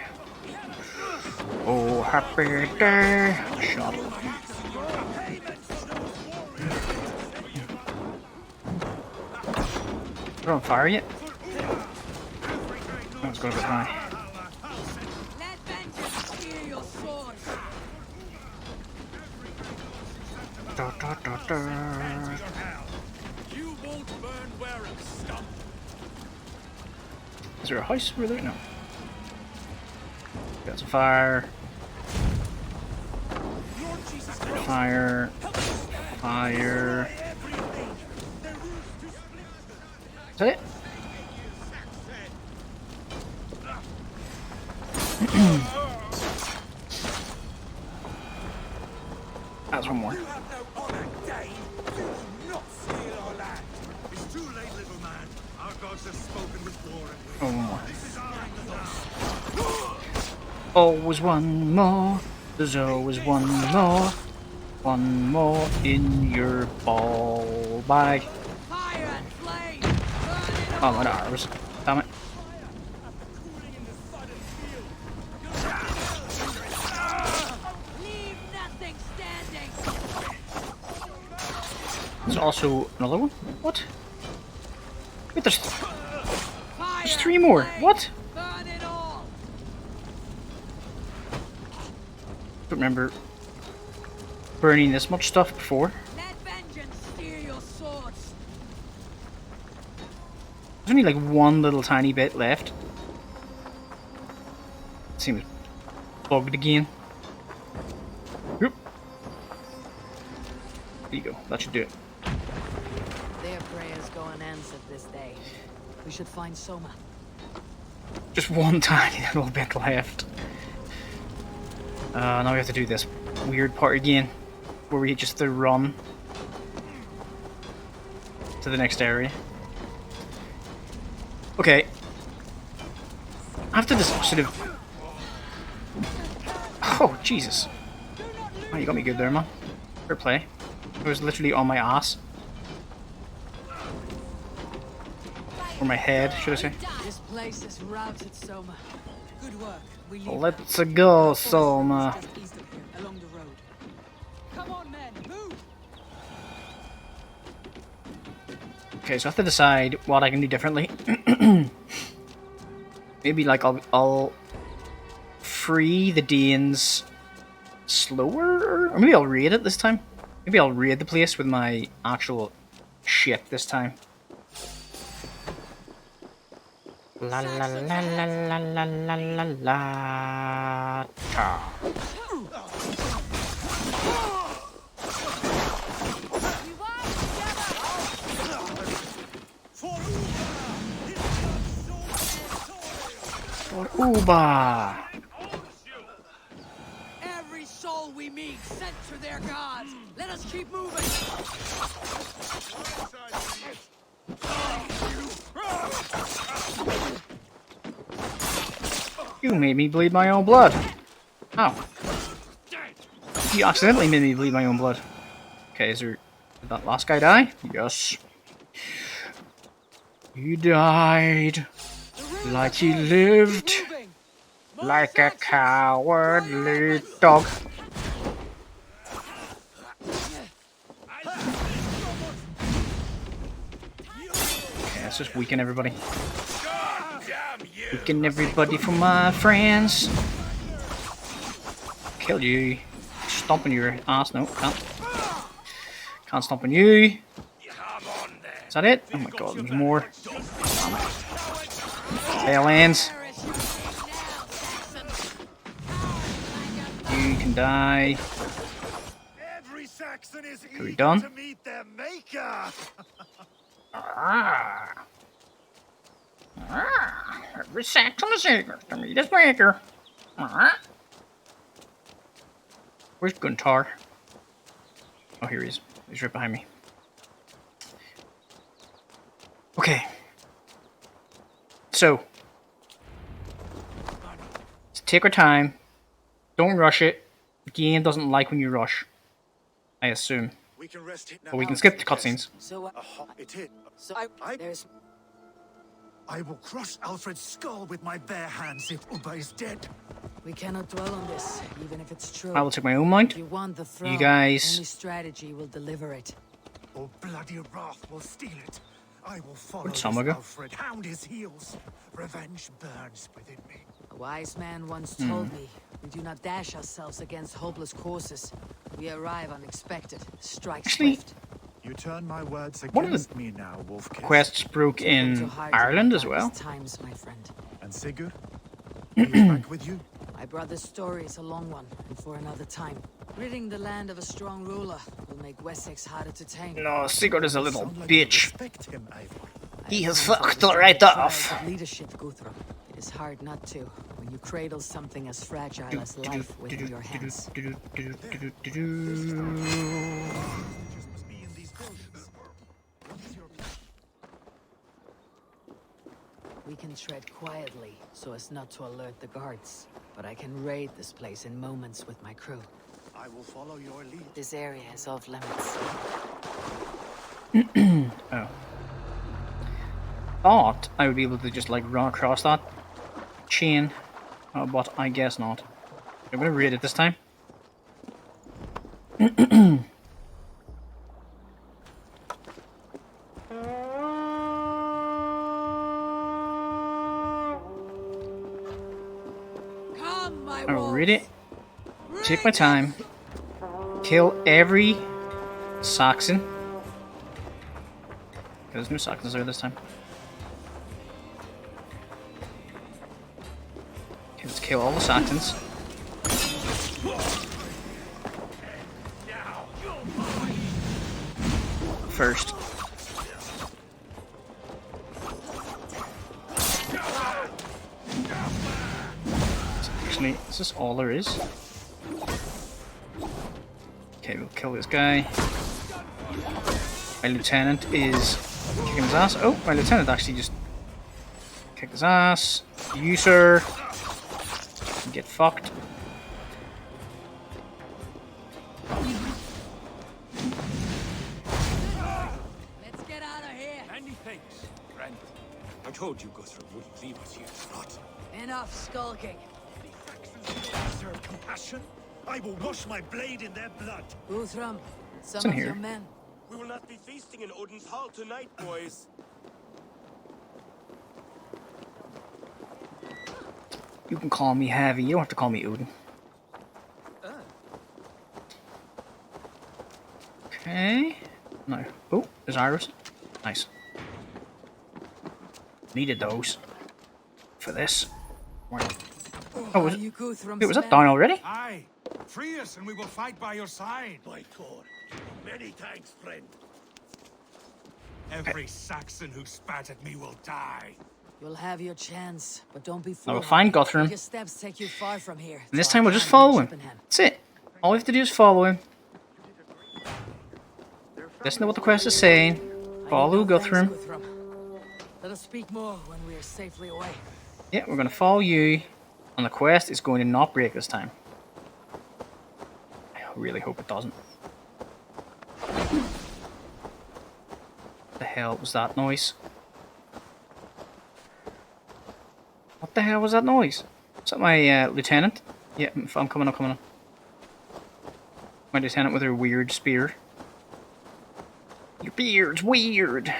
Oh, happy day. Shot. They're on fire yet? Oh, it's going a bit high. Da, da, da, da. You won't burn where it stuck. Is there a house over there? No. Got some fire. Fire. Fire. Is that it? That's one more. Oh, one more. Always one more. There's always one more. One more in your ball bag. Oh, my arms. Damn it. There's also another one? What? Wait, there's 3 more. What? Don't remember burning this much stuff before. There's only like one little tiny bit left. It seems bugged again. Oop. There you go. That should do it. Their prayers go unanswered this day. We should find Soma. Just one tiny little bit left. Now we have to do this weird part again, where we just have to run to the next area. Okay. after this sort of... Oh, Jesus. Oh, you got me good there, man. Fair play. I was literally on my ass. Or my head, should I say. This place is routed, Soma. Good work. We leave Let's go, Soma. Just east of here, along the road. Come on, men, move! Okay, so I have to decide what I can do differently. Maybe like I'll free the Danes slower, or maybe I'll raid it this time. Maybe I'll raid the place with my actual ship this time. La la la la la la la la la. Ta. For Uba. every soul we meet sent to their gods. Let us keep moving. You made me bleed my own blood. Ow. You accidentally made me bleed my own blood. Okay, did that last guy die? Yes. He died. Like he lived. Like a cowardly dog. Okay, let's just weaken everybody. Weaken everybody for my friends. Kill you. Stomping your ass. No, can't. Can't stomp on you. Is that it? Oh my god, there's more. Tail ends. You can die. Are we done? Every Saxon is eager to meet his maker. Where's Guntar? Oh, here he is. He's right behind me. Okay. So, let's take our time. Don't rush it. The game doesn't like when you rush. I assume. But we can skip the cutscenes. So, I will crush Alfred's skull with my bare hands if Uba is dead. we cannot dwell on this, even if it's true. I will take my own mind. If you want the throne, You guys. only strategy will deliver it. Or bloody wrath will steal it. I will follow Where'd this Soma go? Alfred, hound his heels. Revenge burns within me. A wise man once told me, we do not dash ourselves against hopeless courses. We arrive unexpected, strike Actually, swift. You turn my words one of against the me now, Wolfkiss. quests broke in Ireland as well. Times, my friend. And Sigurd? He is back with you? My brother's story is a long one, and for another time. Ridding the land of a strong ruler will make Wessex harder to tame. No, Sigurd is a little Sound like bitch. you respect him, Eivor. He has Come for fucked the right trials off. of leadership, Guthrum. It is hard not to when you cradle something as fragile as life within your hands. We can tread quietly so as not to alert the guards, but I can raid this place in moments with my crew. I will follow your lead. This area is off limits. Oh. Thought I would be able to just like run across that chain, but I guess not. I'm gonna raid it this time. Come, my I'll wolves. read it. Take my time. Kill every Saxon. There's no Saxons there this time. Okay, let's kill all the Saxons. First. Actually, is this all there is? Okay, we'll kill this guy. My lieutenant is kicking his ass. Oh, my lieutenant actually just Kick his ass. You, sir. Get fucked. Let's get out of here. Many thanks, friend. I told you Guthrum wouldn't leave us here to rot. Enough skulking. Deserve compassion? I will wash my blade in their blood. Guthrum, some in of here. your men. We will not be feasting in Odin's hall tonight, boys. You can call me Heavy. You don't have to call me Odin. Okay. No. Oh, there's Iris. Nice. Needed those. For this. Oh, was it? Wait, was that down already? Aye. Free us and we will fight by your side. By Thor. Many thanks, friend. Every Saxon who spat at me will die. You'll have your chance, but don't be I fooled. will find Guthrum. Your steps take you far from here. And this time we'll just follow him. That's it. All we have to do is follow him. Listen to what the quest is saying. Follow Guthrum. Let us speak more when we are safely away. Yeah, we're gonna follow you. And the quest is going to not break this time. I really hope it doesn't. What the hell was that noise? What the hell was that noise? Is that my lieutenant? Yeah, I'm coming up, coming up. My lieutenant with her weird spear. Your beard's weird.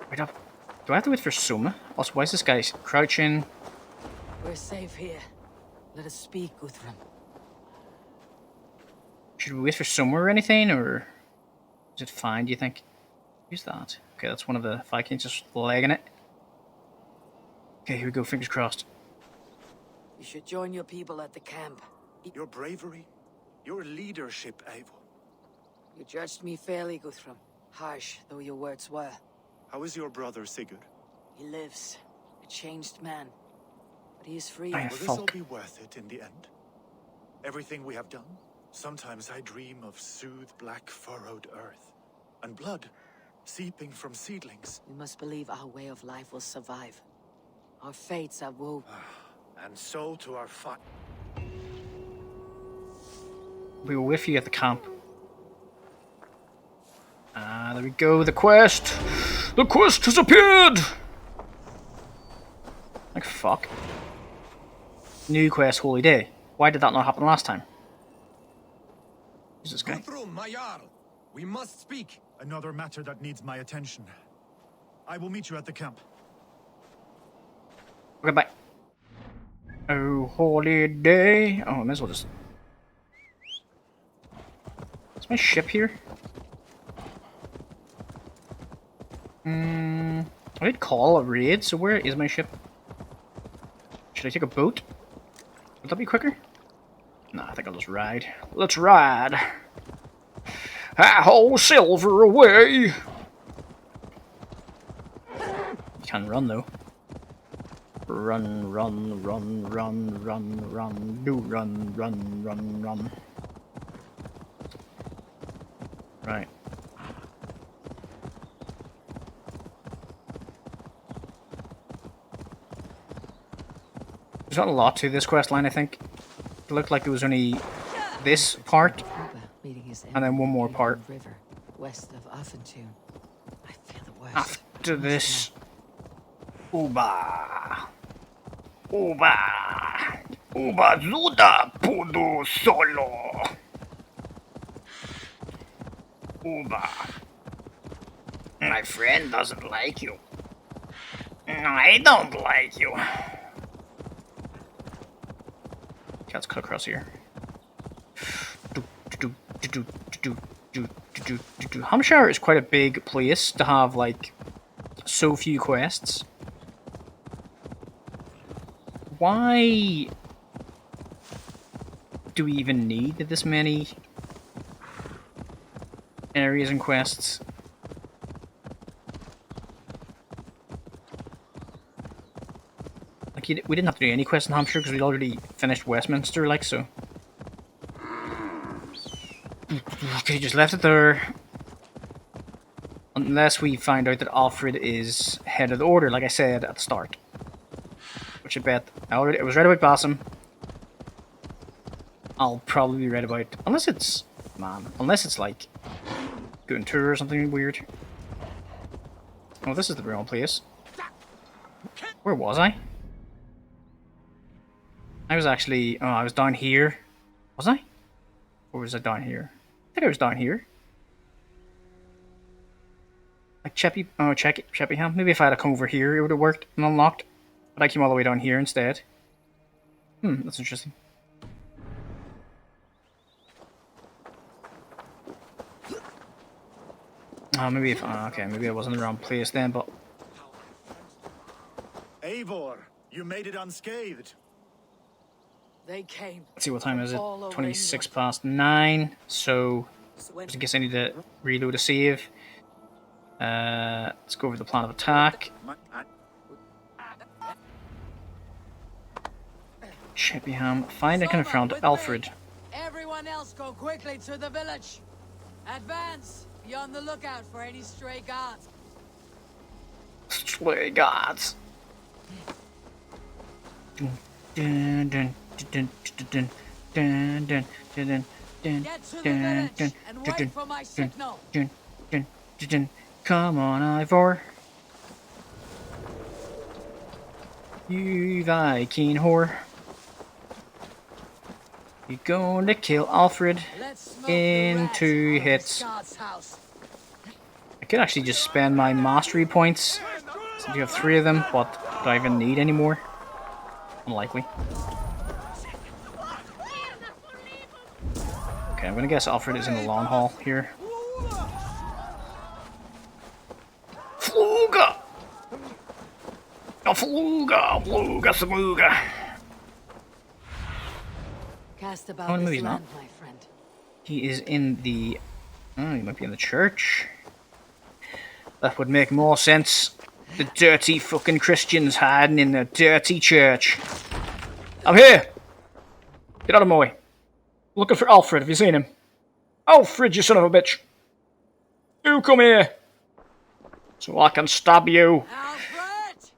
Wait up. Do I have to wait for Soma? Also, why is this guy crouching? We're safe here. Let us speak, Guthrum. Should we wait for Soma or anything, or is it fine, do you think? Who's that? Okay, that's one of the Vikings just legging it. Okay, here we go, fingers crossed. You should join your people at the camp. Your bravery, your leadership, Eivor. You judged me fairly, Guthrum. Harsh though your words were. How is your brother, Sigurd? He lives. A changed man. But he is free. Will this all be worth it in the end? Everything we have done? Sometimes I dream of soothed black furrowed earth. And blood seeping from seedlings. We must believe our way of life will survive. Our fates are woven. And so to our fight. We will with you at the camp. Ah, there we go, the quest! The quest has appeared! Like, fuck. New quest, Holy Day. Why did that not happen last time? Who's this guy? Guthrum, my Jarl, we must speak. Another matter that needs my attention. I will meet you at the camp. Okay, bye. Oh, Holy Day. Oh, I might as well just... Is my ship here? I did call a raid, so where is my ship? Should I take a boat? Would that be quicker? Nah, I think I'll just ride. Let's ride! Hi-ho, silver away! You can run, though. Run, run, run, run, run, run. Do run, run, run, run. Right. There's not a lot to this quest line, I think. It looked like there was only this part, and then one more part. River, west of Offentune. I feel the worst. After this... Uba... Uba... Uba Zuda Pudu Solo... Uba... My friend doesn't like you. I don't like you. Let's cut across here. Hampshire is quite a big place to have, like, so few quests. Why do we even need this many areas and quests? Like, we didn't have to do any quests in Hampshire because we'd already finished Westminster, like, so. Okay, just left it there. Unless we find out that Alfred is head of the order, like I said at the start. Which I bet I was right about Bassam. I'll probably be right about... Unless it's... Man. Unless it's like... Guntur or something weird. Oh, this is the wrong place. Where was I? I was actually... Oh, I was down here. Was I? Or was I down here? I think I was down here. Like Cheppy... Oh, Cheppyham. Maybe if I had come over here, it would have worked and unlocked. But I came all the way down here instead. That's interesting. Oh, maybe if... okay, maybe I was in the wrong place then, but... Eivor, you made it unscathed. They came. Let's see, what time is it? 26 past 9. So, just in case I need to reload a save. Let's go over the plan of attack. Cheppyham. Find and confront Alfred. Everyone else go quickly to the village. Advance. Be on the lookout for any stray guards. Stray guards. Dun, dun, dun, dun, dun, dun, dun, dun, dun, Get to the village and wait for my signal. Come on, Ivor. You Viking whore. You're going to kill Alfred in 2 hits. I could actually just spend my mastery points. So you have 3 of them, but do I even need any more? Unlikely. Okay, I'm gonna guess Alfred is in the long haul here. Fluga! A fluga! Fluga, samooga! Cast about Oh, no, this he's not. land, my friend. He is in the... Oh, he might be in the church. That would make more sense. The dirty fucking Christians hiding in the dirty church. I'm here! Get out of my way. Looking for Alfred, have you seen him? Alfred, you son of a bitch! You come here! So I can stab you. Alfred!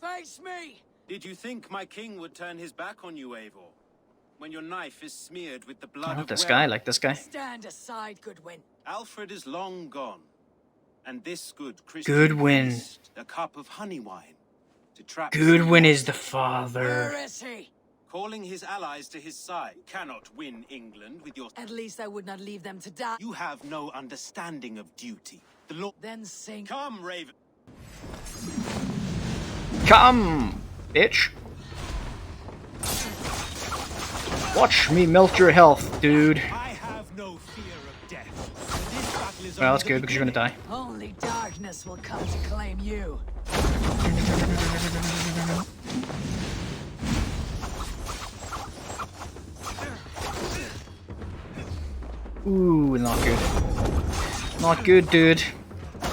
Face me! Did you think my king would turn his back on you, Eivor? When your knife is smeared with the blood Oh, of this guy, like this guy. Stand aside, Goodwin. Alfred is long gone. And this good Christian Goodwin. priest, a cup of honey wine to trap Goodwin sea is the monsters. father. Where is he? Calling his allies to his side cannot win England with your... At least I would not leave them to die. You have no understanding of duty. The law... Then sing. Come, Raven. Come, bitch. Watch me melt your health, dude. I have no fear of death. This battle is Well, only that's good because you're gonna die. Only darkness will come to claim you. Ooh, not good. Not good, dude.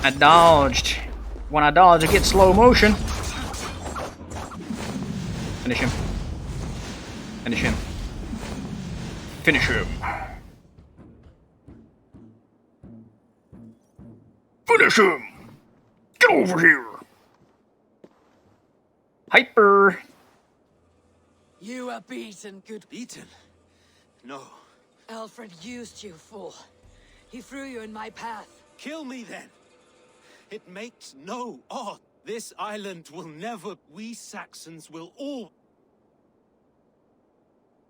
I dodged. When I dodge, I get slow motion. Finish him. Finish him. Finish him. Finish him! Get over here! Hyper! You are beaten, good. Beaten? No. Alfred used you, fool. He threw you in my path. Kill me then. It makes no odds. This island will never... We Saxons will all...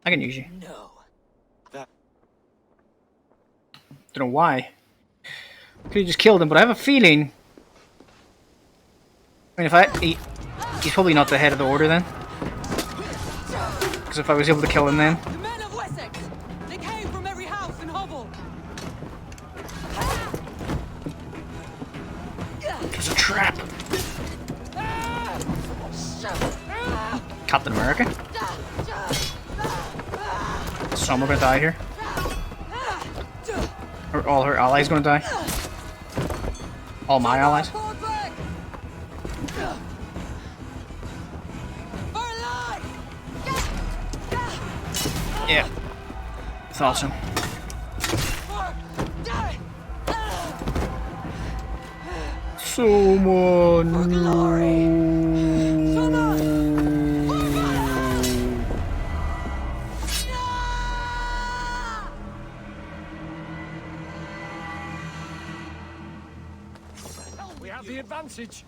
I can use you. No. That... Don't know why. Could have just killed him, but I have a feeling... I mean, if I... He's probably not the head of the order then. Because if I was able to kill him then... The men of Wessex! They came from every house and hovel! There's a trap! Captain America? Some are gonna die here. Or all her allies gonna die. All my allies. Yeah. Thought so. Someone. We have the advantage.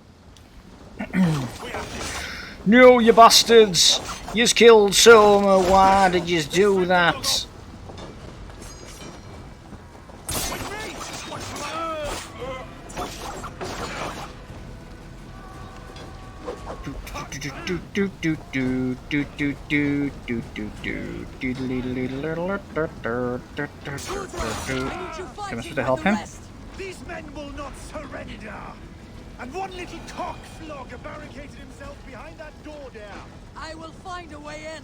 No, you bastards! Yous killed Soma. Why did yous do that? Am I supposed to help him? These men will not surrender. And one little cock flogger barricaded himself behind that door there. I will find a way in.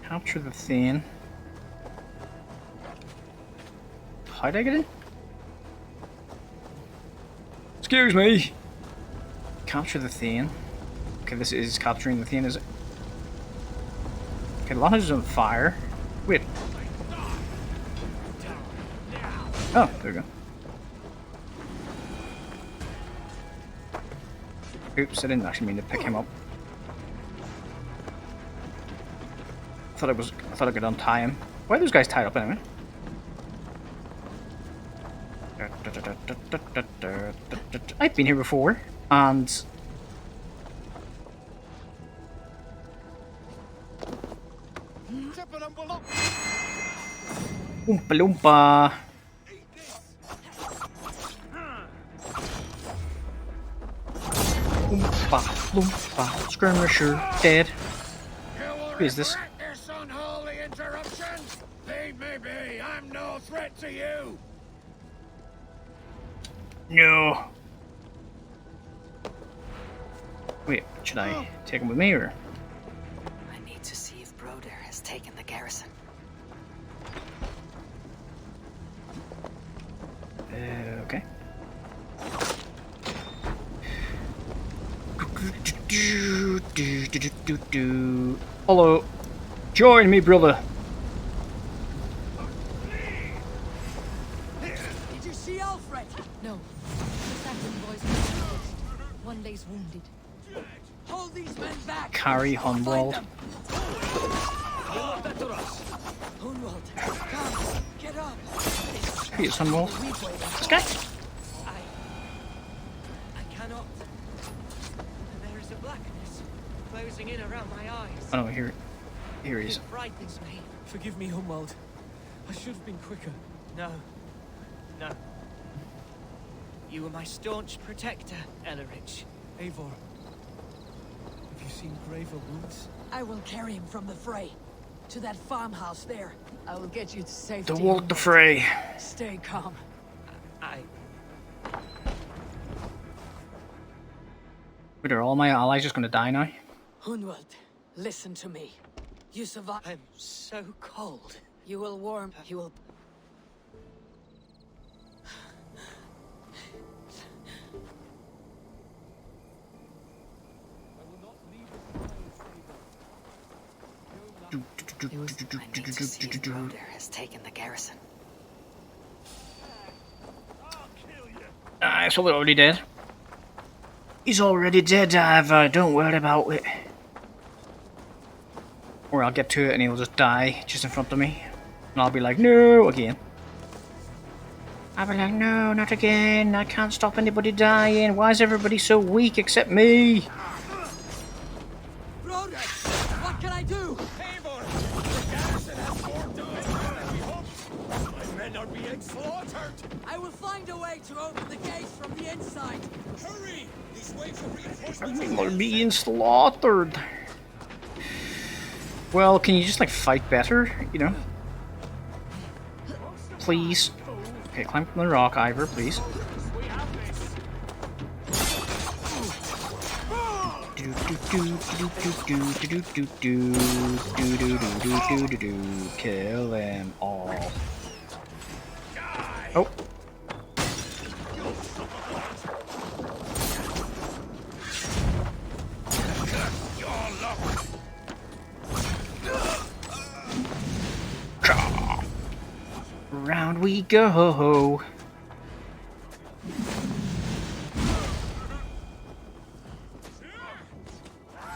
Capture the thing. How did I get in? Excuse me. Capture the thing. Okay, this is capturing the thing, is it? Okay, Lana is on fire. Wait. Oh, there we go. Oops, I didn't actually mean to pick him up. I thought I could untie him. Why are those guys tied up anyway? I've been here before, and Oompa Loompa. Oompa Loompa. Skirmisher dead. Who is this? This unholy interruption. Leave me be. I'm no threat to you. No. Wait, should I take him with me or? I need to see if Broder has taken the garrison. Okay. Hello. Join me, brother. Did you see Alfred? No. The second boys were ambushed. One lays wounded. Hold these men back. Carry Hunwald. Hunwald, come, get up. Who is Hunwald? This guy? I cannot. There is a blackness closing in around my eyes. Oh no, here he is. It frightens me. Forgive me, Humwald. I should have been quicker. No. No. You were my staunch protector, Ellerich. Eivor, have you seen graver wounds? I will carry him from the fray. To that farmhouse there. I will get you to safety. The walk the fray. Stay calm. Wait, are all my allies just gonna die now? Hunwald, listen to me. You survive. I'm so cold. You will warm. You will. I need to see if Broder has taken the garrison. He's probably already dead. He's already dead, Diver. Don't worry about it. Or I'll get to it and he'll just die just in front of me. And I'll be like, no, again. I'll be like, no, not again. I can't stop anybody dying. Why is everybody so weak except me? Broder, what can I do? Are being slaughtered. I will find a way to open the gates from the inside. Hurry! These waves of reinforcements. People are being slaughtered. Well, can you just like fight better? You know? Please. Okay, climb from the rock, Ivor, please. Kill them all. Oh. Around we go.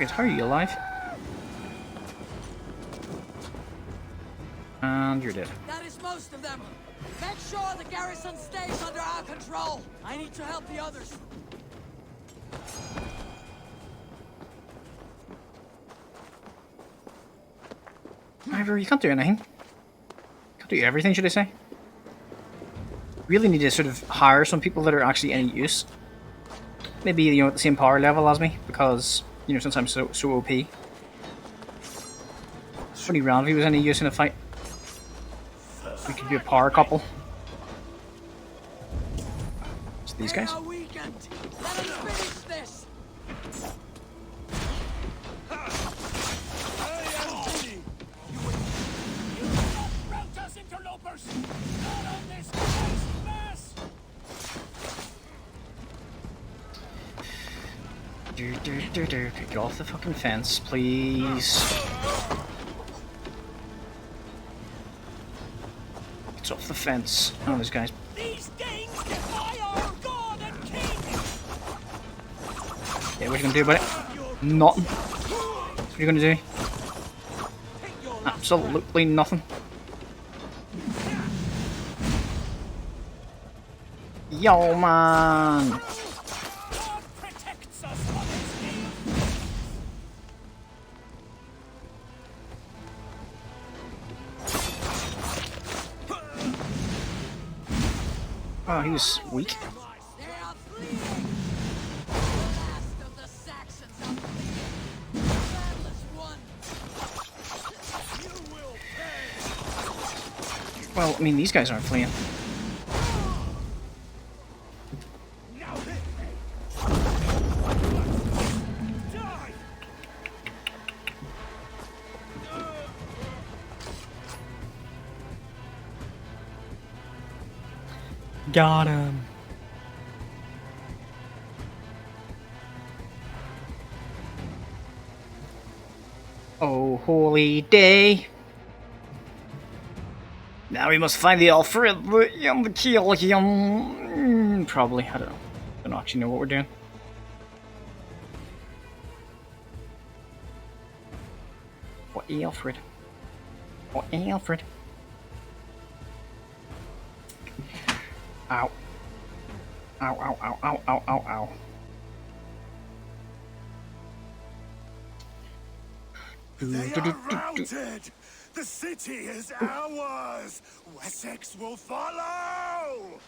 Wait, how are you alive? And you're dead. That is most of them. Make sure the garrison stays under our control. I need to help the others. Ivor, you can't do anything. Can't do everything, should I say? Really need to sort of hire some people that are actually any use. Maybe, you know, at the same power level as me, because, you know, since I'm so OP. Pretty round if he was any use in a fight. We could be a power couple. It's these guys. Get off the fucking fence, please. Get off the fence. Oh, these guys. Yeah, what are you gonna do about it? Nothing. What are you gonna do? Absolutely nothing. Yo, man. Oh, he was weak. Well, I mean, these guys aren't fleeing. Got him. Oh, holy day. Now we must find the Alfred and kill him. Probably. I don't know. Don't actually know what we're doing. What Alfred? What Alfred? Ow. Ow, ow, ow, ow, ow, ow, ow. They are routed! The city is ours! Wessex will follow!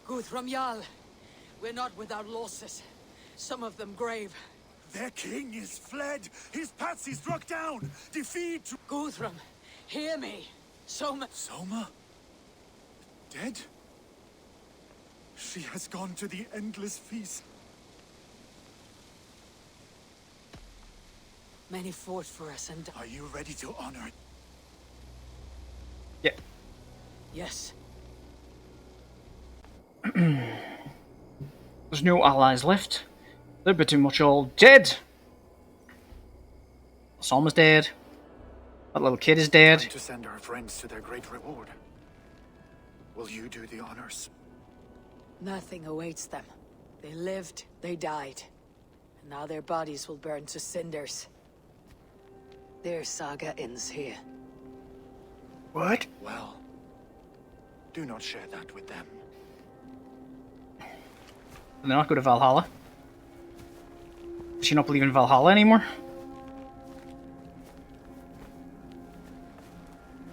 Guthrum Jarl, we're not without losses. Some of them grave. Their king is fled! His patsy struck down! Defeat! Guthrum, hear me! Soma... Soma? Dead? She has gone to the endless feast. Many fought for us and... Are you ready to honor it? Yeah. Yes. There's no allies left. They're pretty much all dead. Soma's dead. That little kid is dead. Time to send our friends to their great reward. Will you do the honors? Nothing awaits them. They lived, they died. And now their bodies will burn to cinders. Their saga ends here. What? Well, do not share that with them. Did they not go to Valhalla? Does she not believe in Valhalla anymore?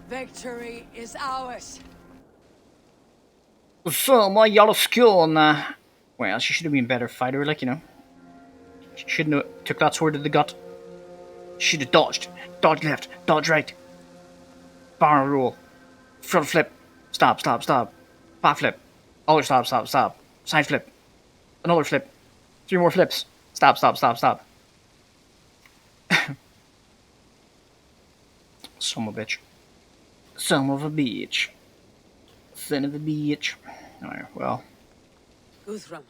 Victory is ours. Soma, jävla skål. Well, she should have been a better fighter, like, you know. She shouldn't have took that sword to the gut. She should have dodged. Dodge left, dodge right. Barrel roll. Front flip. Stop, stop, stop. Back flip. Other stop, stop, stop. Side flip. Another flip. 3 more flips. Stop, stop, stop, stop. Son of a bitch. Son of a bitch. Son of a bitch. Alright, well. Guthrum.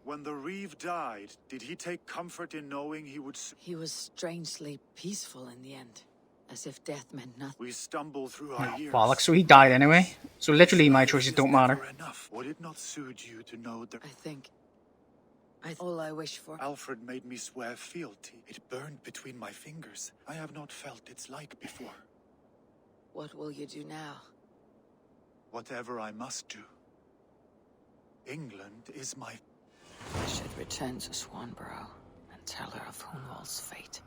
When the Reeve died, did he take comfort in knowing he would... He was strangely peaceful in the end. As if death meant nothing. We stumble through our years. Bollocks, so he died anyway. So literally my choices don't matter. Enough. Would it not soothe you to know that All I wish for. Alfred made me swear fealty. It burned between my fingers. I have not felt its like before. What will you do now? Whatever I must do. England is my... I should return to Swanborough and tell her of Hunwald's fate.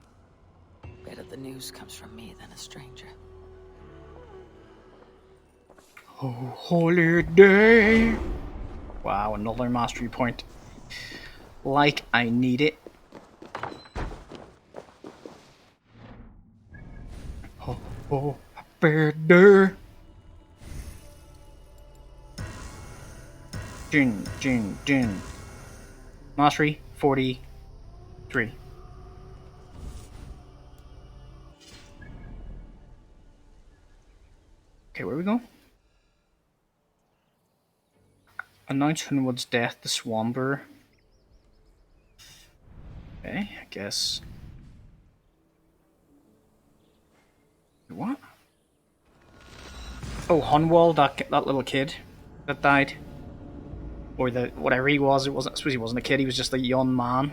Better the news comes from me than a stranger. Oh, holy day! Wow, another mastery point. Like I need it. Oh, better. Jin. Mastery 43. Okay, where are we going? Announce Hunwood's death to Swamber. Okay, I guess. What? Oh, Hunwald, that little kid that died. Or whatever he was, I suppose he wasn't a kid, he was just a young man.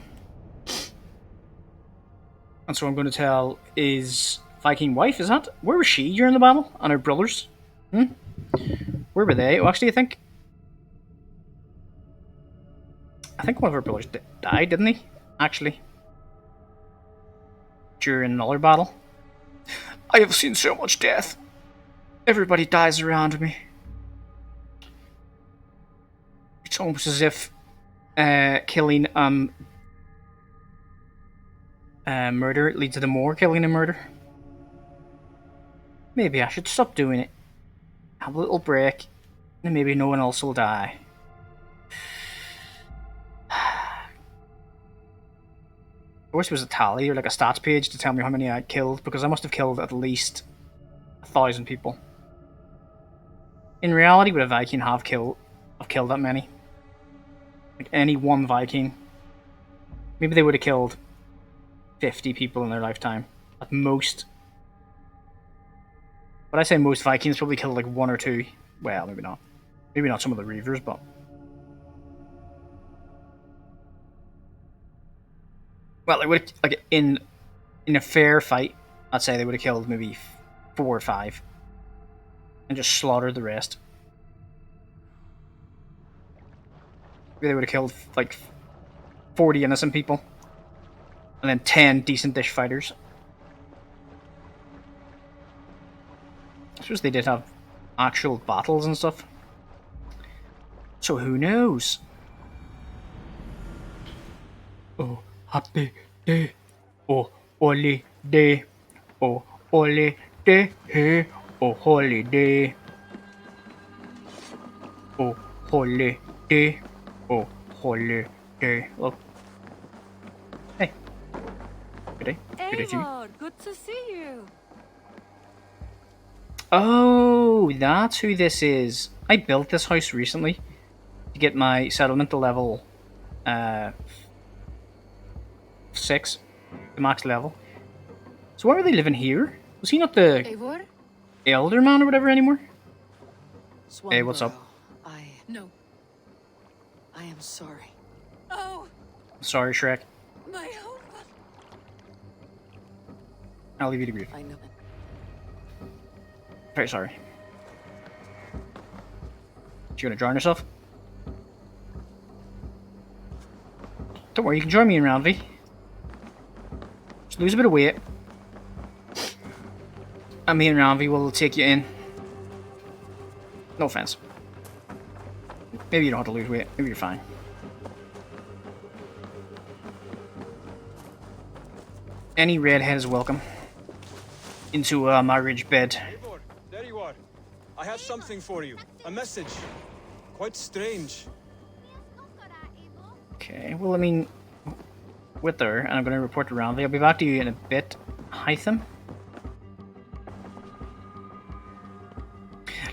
And so I'm going to tell his Viking wife, is that? Where was she during the battle? And her brothers? Where were they? Oh, actually, I think one of her brothers died, didn't he? Actually. During another battle. I have seen so much death. Everybody dies around me. It's almost as if killing murder leads to more killing and murder. Maybe I should stop doing it. Have a little break, and maybe no one else will die. I wish there was a tally or like a stats page to tell me how many I killed, because I must have killed at least 1,000 people. In reality, would a Viking have killed that many? Like any one Viking, maybe they would have killed 50 people in their lifetime at most. But I say most Vikings probably killed like 1 or 2. Well, maybe not. Maybe not some of the Reavers, but well, they would like in a fair fight. I'd say they would have killed maybe 4 or 5, and just slaughtered the rest. Maybe they would have killed like 40 innocent people, and then 10 decent dish fighters. I suppose they did have actual battles and stuff. So who knows? Oh, happy day. Oh, holiday. Oh, holiday. Hey, oh, holiday. Oh, holiday. Oh, holiday. Look. Hey. Good day. Good day to you. Eivor, good to see you. Oh, that's who this is. I built this house recently to get my settlement to level 6, the max level. So why are they living here? Was he not the Eivor? elder man or whatever anymore? Hey, what's up? No. I am sorry. Oh, Sorry, Shrek. my hope. I'll leave you to grieve. I know. Very sorry. You gonna drown yourself? Don't worry, you can join me in Roundvy. Just lose a bit of weight. And me and Roundvy will take you in. No offense. Maybe you don't have to lose weight. Maybe you're fine. Any redhead is welcome into my ridge bed. Eivor, there you are. I have something for you. A message. Quite strange. Okay, well, I mean, with her, and I'm going to report to Roundley. I'll be back to you in a bit. Hytham?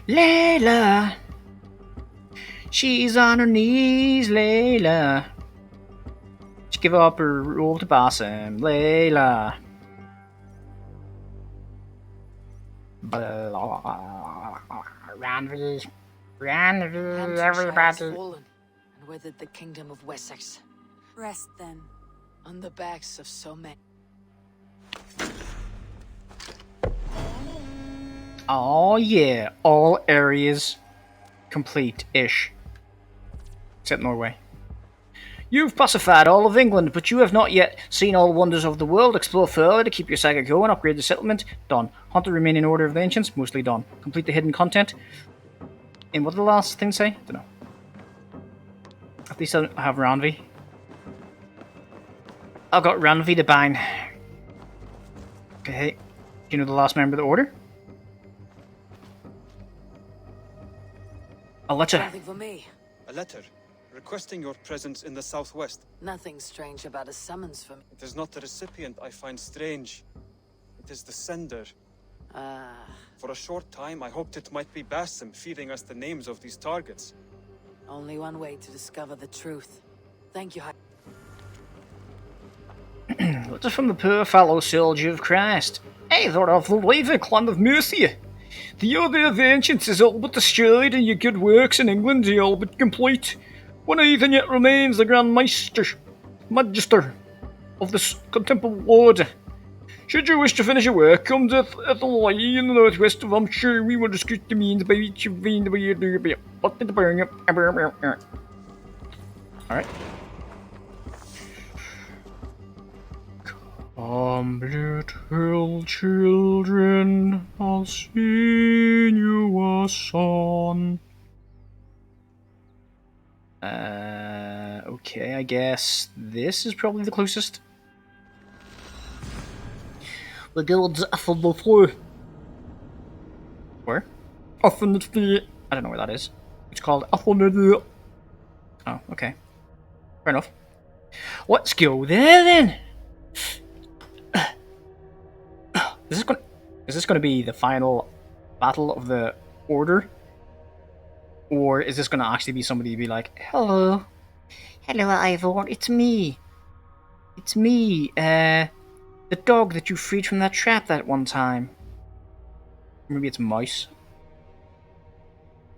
Layla! She's on her knees, Layla. She give up her role to Bassam, Layla. Ranvi, Hamptonshire has everybody. fallen, and with it the kingdom of Wessex. Rest then. On the backs of so many. Oh yeah, all areas complete-ish. Except Norway. You've pacified all of England, but you have not yet seen all wonders of the world. Explore further to keep your saga going. Upgrade the settlement. Done. Hunt the remaining Order of the Ancients. Mostly done. Complete the hidden content. And what did the last thing say? I don't know. At least I have Ranvi. I've got Ranvi to bind. Okay. Do you know the last member of the Order? A letter. Something for me. A letter requesting your presence in the southwest. Nothing strange about a summons for me. It is not the recipient I find strange. It is the sender. For a short time, I hoped it might be Basim feeding us the names of these targets. Only one way to discover the truth. Thank you, Letter from the poor fellow soldier of Christ. Either of the Levy clan of Mercia. The Order of the Ancients is all but destroyed, and your good works in England are all but complete. One even yet remains the Grand Magister of this contemporary Order. Should you wish to finish your work, come to Athelay in the northwest of Hampshire. We will discuss the means by which you find the way to do it. Alright. Come, little children, I'll sing you a song. Okay, I guess this is probably the closest. The guild's up the floor. Where? Up in the floor. I don't know where that is. It's called up on the floor. Oh, okay. Fair enough. Let's go there then. Is this going to be the final battle of the Order? Or is this going to actually be somebody to be like, hello, Ivor, it's me. It's me, the dog that you freed from that trap that one time. Maybe it's Mice.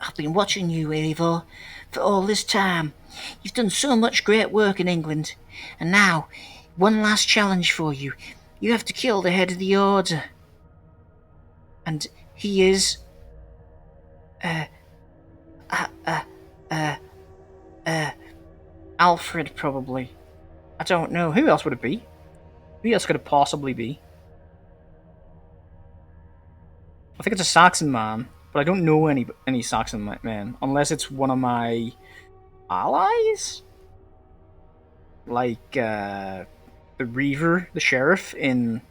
I've been watching you, Ivor, for all this time. You've done so much great work in England. And now, one last challenge for you. You have to kill the head of the Order. And he is... Alfred, probably. I don't know. Who else would it be? Who else could it possibly be? I think it's a Saxon man, but I don't know any Saxon men, unless it's one of my allies? Like, the Reaver, the Sheriff in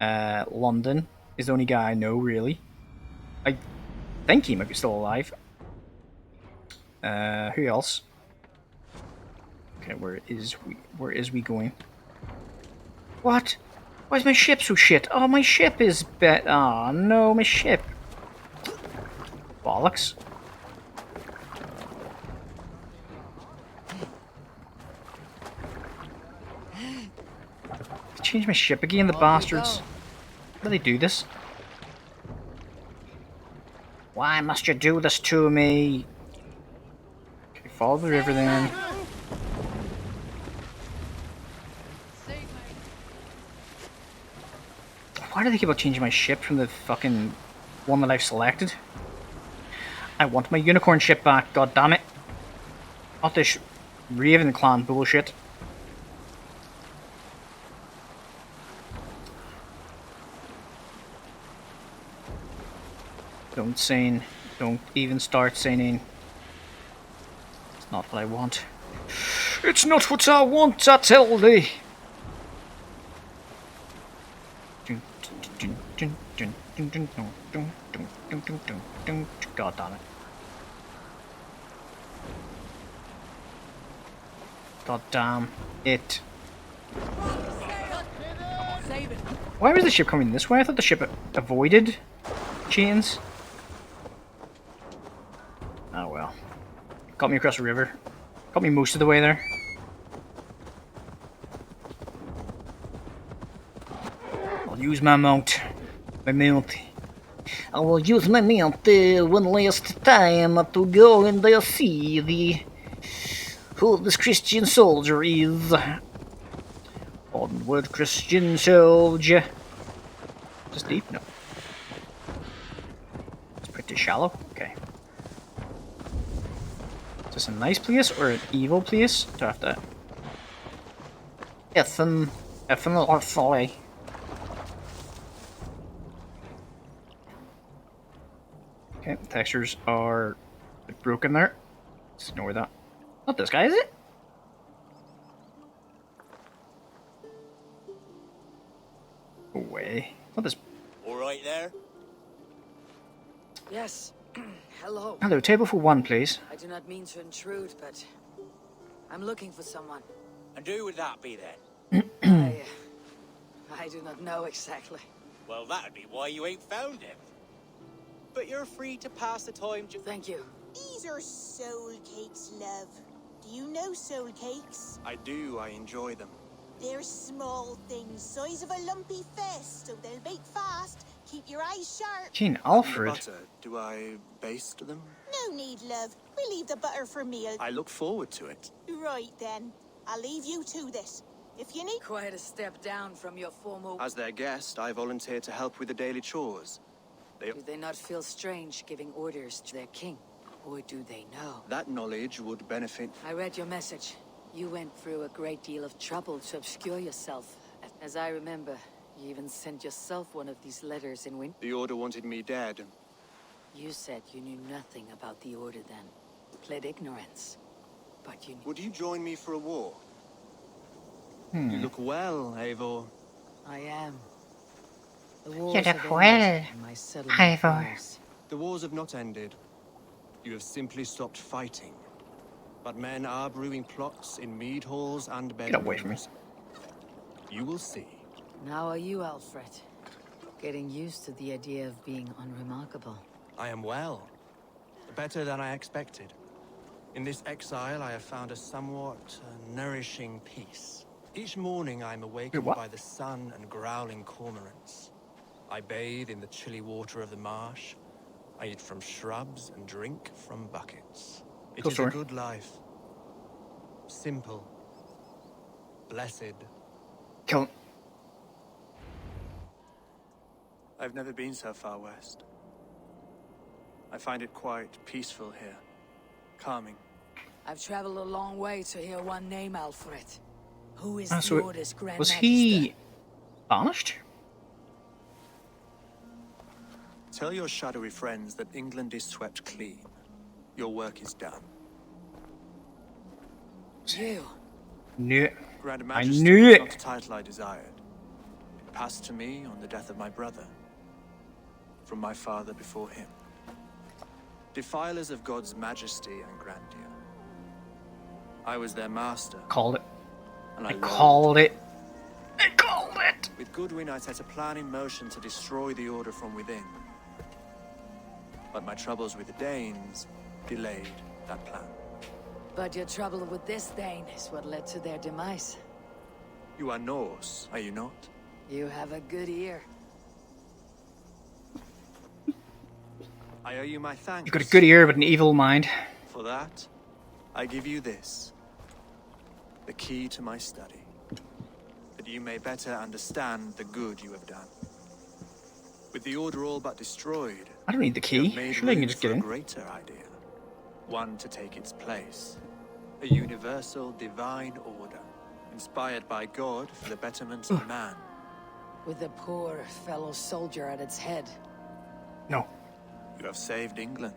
London, is the only guy I know, really. I think he might be still alive. Who else? Okay, where is we going? What? Why is my ship so shit? Oh, my ship is oh no, my ship. Bollocks. Change my ship again, the bastards. How do they do this? Why must you do this to me? Okay, follow the river then. Why do they keep on changing my ship from the fucking one that I've selected? I want my unicorn ship back, god damn it. Not this Raven clan bullshit. Don't even start saying. It's not what I want. It's not what I want, I tell thee. God damn it. God damn it. Why was the ship coming this way? I thought the ship avoided chains. Oh well. Got me across the river. Got me most of the way there. I'll use my mount. My mount. I will use my mount one last time to go and see who this Christian soldier is. Onward, Christian soldier. Is this deep? No. It's pretty shallow. Okay. Is this a nice place or an evil place? Do I have to... Effin or folly. Okay, the textures are a bit broken there. Let's ignore that. Not this guy, is it? Away. Not this. All right there? Yes. Hello. Hello, table for one, please. I do not mean to intrude, but I'm looking for someone. And who would that be then? I do not know exactly. Well, that'd be why you ain't found him. But you're free to pass the time. Thank you. These are soul cakes, love. Do you know soul cakes? I do. I enjoy them. They're small things, size of a lumpy fist, so they'll bake fast. Keep your eyes sharp. Gene Alfred. Butter, do I baste them? No need, love. We'll leave the butter for meal. I look forward to it. Right then. I'll leave you to this. If you need... Quite a step down from your former... As their guest, I volunteered to help with the daily chores. Do they not feel strange giving orders to their king? Or do they know? That knowledge would benefit... I read your message. You went through a great deal of trouble to obscure yourself. As I remember, you even sent yourself one of these letters in winter. The Order wanted me dead. You said you knew nothing about the Order then. Pled ignorance. But you... Would you join me for a war? You look well, Eivor. I am. The You wars look have well, ended, and my settlement Eivor. grows. The wars have not ended. You have simply stopped fighting. But men are brewing plots in mead halls and bedrooms. Get away from me. You will see. How are you, Alfred? Getting used to the idea of being unremarkable. I am well. Better than I expected. In this exile, I have found a somewhat nourishing peace. Each morning, I am awakened by the sun and growling cormorants. I bathe in the chilly water of the marsh. I eat from shrubs and drink from buckets. It is a good life. Simple. Blessed. Kill him. I've never been so far west. I find it quite peaceful here. Calming. I've traveled a long way to hear one name, Alfred. Who is So the Order's Grand was Magister? he banished? Tell your shadowy friends that England is swept clean. Your work is done. You? Knew it. Grand I Majesty knew was it. not a title I desired. It passed to me on the death of my brother. From my father before him. Defilers of God's majesty and grandeur. I was their master. Called it. And I learned. called it. I called it. With Goodwin, I set a plan in motion to destroy the Order from within. But my troubles with the Danes delayed that plan. But your trouble with this Dane is what led to their demise. You are Norse, are you not? You have a good ear. I owe you my thanks. You've got a good ear but an evil mind. For that, I give you this. The key to my study. That you may better understand the good you have done. With the Order all but destroyed, I don't need the you key. have made Surely I can room just for get a in. greater idea. One to take its place. A universal divine order. Inspired by God for the betterment of man. With a poor fellow soldier at its head. No. You have saved England.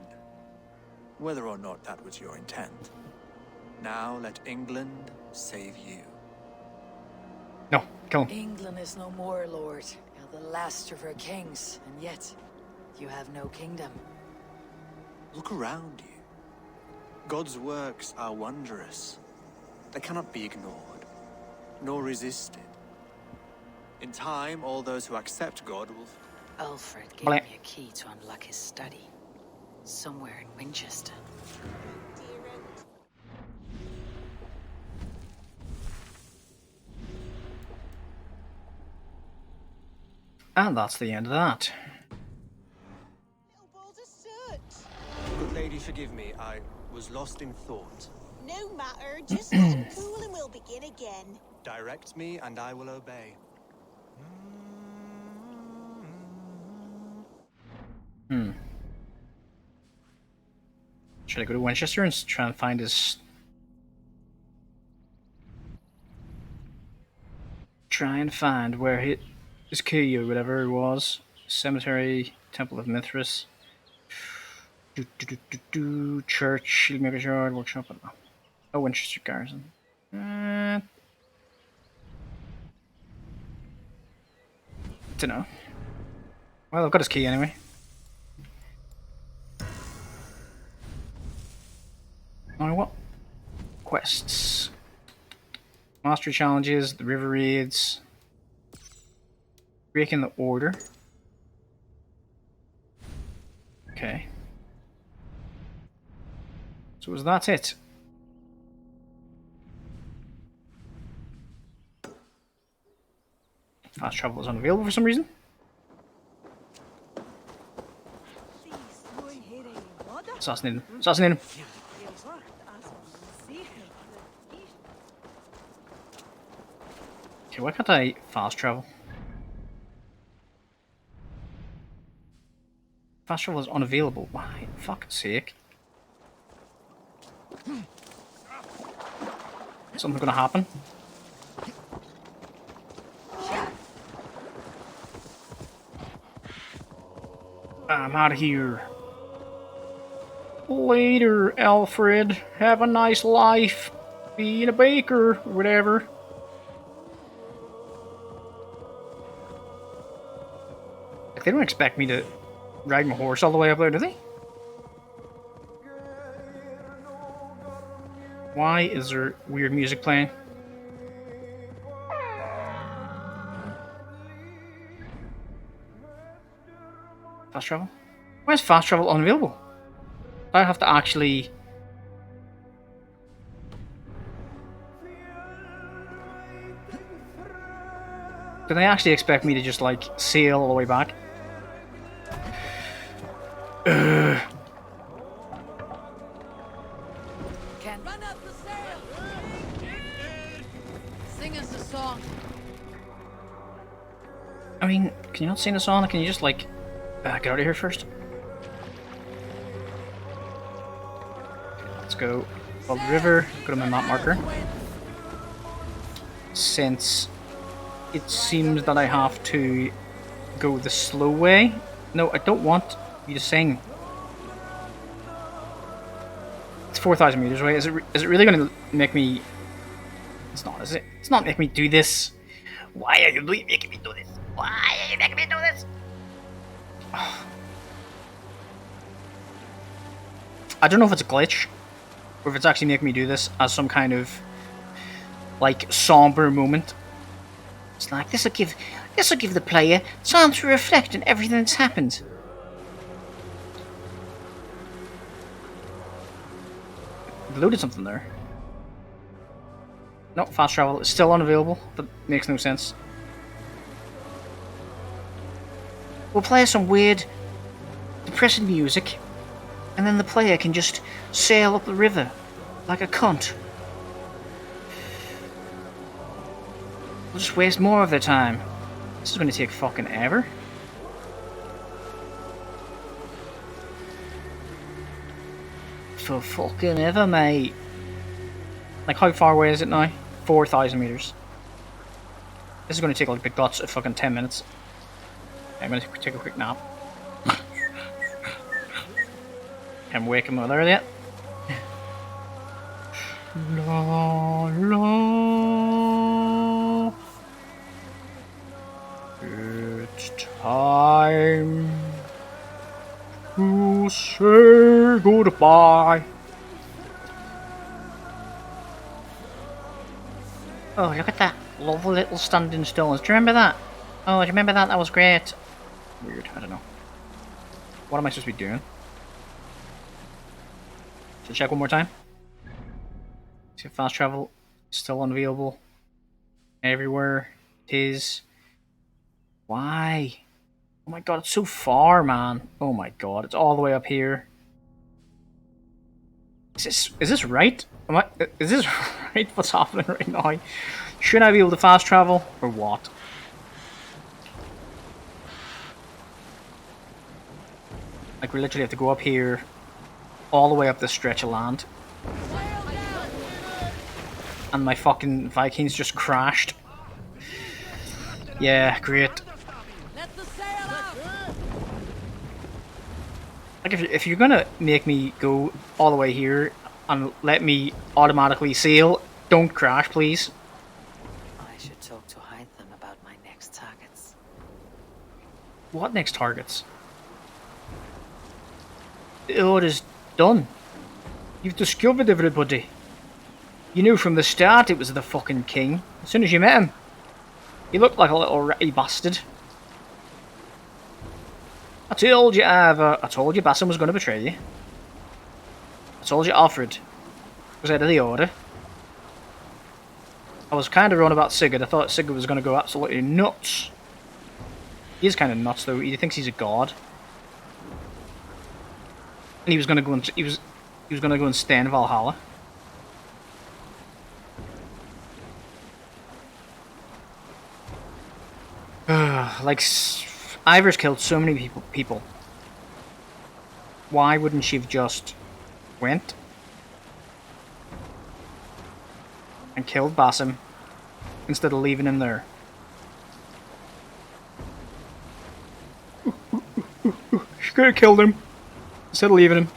Whether or not that was your intent. Now let England save you. No, kill him. England is no more, Lord. You're the last of her kings, and yet you have no kingdom. Look around you. God's works are wondrous. They cannot be ignored, nor resisted. In time, all those who accept God will... Alfred gave me a key to unlock his study. Somewhere in Winchester. And that's the end of that. forgive me, I was lost in thought. No matter, just let him cool and we'll begin again. Direct me and I will obey. Hmm. Should I go to Winchester and try and find his... Try and find where his key or whatever it was. Cemetery, Temple of Mithras. Church, Shieldmaker's Yard, Workshop. I don't know. Oh, Winchester Garrison. Don't know. Well, I've got his key anyway. Now what? Quests. Mastery challenges, the river raids. Breaking the order. Okay. So was that it? Fast travel is unavailable for some reason. Assassinate him. Assassinate him. Okay, why can't I fast travel? Fast travel is unavailable. Why? For fuck's sake. Something's gonna happen. I'm out of here. Later, Alfred. Have a nice life. Being a baker, or whatever. Like, they don't expect me to ride my horse all the way up there, do they? Why is there weird music playing? Fast travel? Why is fast travel unavailable? I have to actually... Do they actually expect me to just, like, sail all the way back? Can run up the sail. Sing us a song. I mean, can you not sing a song? Can you just, like, get out of here first? Let's go above the river, go to my map marker. Since it seems that I have to go the slow way. No, I don't want you to sing. It's 4,000 meters away. Is it really going to make me... It's not, is it? It's not making me do this. Why are you making me do this? Why are you making me do this? I don't know if it's a glitch, or if it's actually making me do this as some kind of, like, somber moment. It's like, this'll give the player time to reflect on everything that's happened. I loaded something there. No, fast travel is still unavailable. That makes no sense. We'll play some weird, depressing music, and then the player can just sail up the river like a cunt. We'll just waste more of their time. This is going to take fucking ever. For fucking ever, mate. Like, how far away is it now? 4,000 meters. This is going to take like the guts of fucking 10 minutes. Okay, I'm going to take a quick nap. I'm waking my mother yet. La la. It's time to say goodbye. Oh, look at that lovely little standing stones. Do you remember that? Oh, do you remember that? That was great. Weird, I don't know. What am I supposed to be doing? Should I check one more time? See if fast travel is still unavailable. Everywhere it is. Why? Oh my god, it's so far, man. Oh my god, it's all the way up here. Is this right? Is this right? What's happening right now? Should I be able to fast travel or what? Like we literally have to go up here, all the way up this stretch of land, and my fucking Vikings just crashed. Yeah, great. Like if you're gonna make me go all the way here and let me automatically sail, don't crash, please. I should talk to Hytham about my next targets. What next targets? The order's done. You've discovered everybody. You knew from the start it was the fucking king. As soon as you met him. He looked like a little ratty bastard. I told you, Ava. I told you Bassam was going to betray you. I told you Alfred was head of the order. I was kind of wrong about Sigurd. I thought Sigurd was going to go absolutely nuts. He is kind of nuts though. He thinks he's a god. And he was going to go and he was going to go and stay in Valhalla. Like, Ivor's killed so many people. Why wouldn't she have just went and killed Bassam instead of leaving him there? She could have killed him instead of leaving him,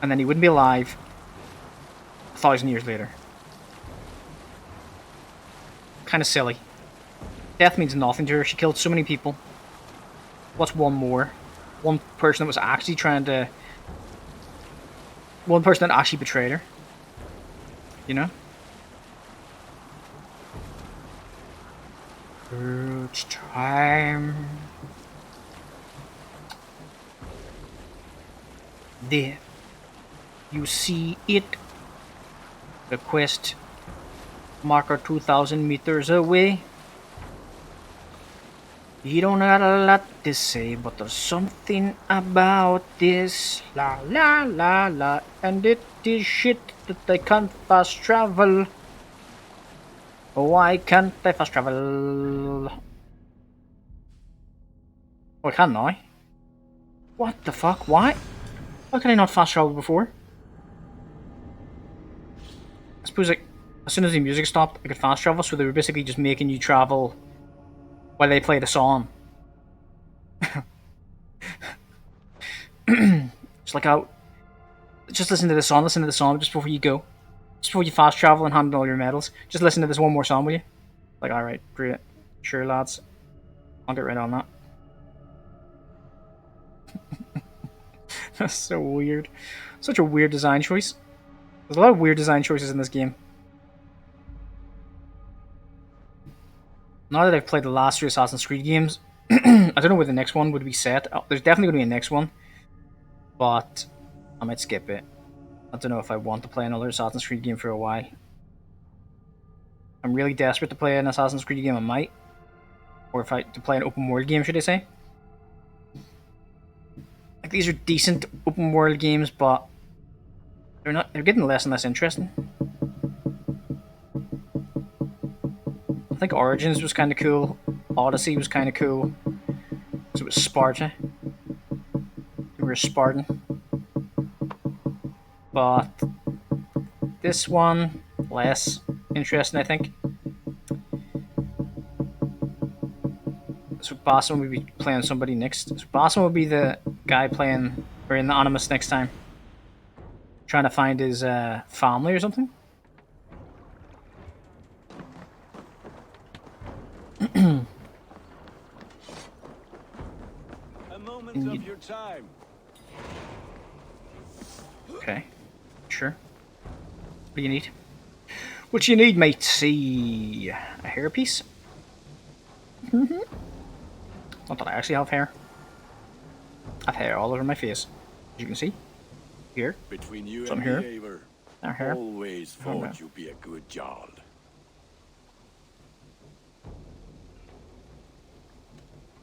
and then he wouldn't be alive 1,000 years later. Kind of silly. Death means nothing to her. She killed so many people. What's one more? One person that was actually trying to... One person that actually betrayed her. You know? It's time. There. You see it. The quest marker 2,000 meters away. You don't got a lot to say, but there's something about this. La la la la, and it is shit that I can't fast travel. Why can't I fast travel? Oh, I can now. What the fuck? Why? Why can I not fast travel before? I suppose like as soon as the music stopped, I could fast travel, so they were basically just making you travel while they play the song. Just like out. Just listen to the song just before you go. Just before you fast travel and hand in all your medals. Just listen to this one more song, will you? Like, alright, great. Sure, lads. I'll get right on that. That's so weird. Such a weird design choice. There's a lot of weird design choices in this game. Now that I've played the last 3 Assassin's Creed games, I don't know where the next one would be set. Oh, there's definitely going to be a next one. But I might skip it. I don't know if I want to play another Assassin's Creed game for a while. I'm really desperate to play an Assassin's Creed game, I might. Or if to play an open world game, should I say. Like, these are decent open world games, but they're getting less and less interesting. I think Origins was kind of cool. Odyssey was kind of cool. So it was Sparta. We were Spartan. But this one, less interesting, I think. So Bassam will be playing somebody next. So Bassam will be the guy playing, or in the Animus next time. Trying to find his family or something. A moment of your time. Okay, sure. What do you need? What you need, mate? See, a hairpiece. Not that I actually have hair. I have hair all over my face, as you can see. Here. Between you some and here. me, Eivor, Here. always thought you'd be a good Jarl.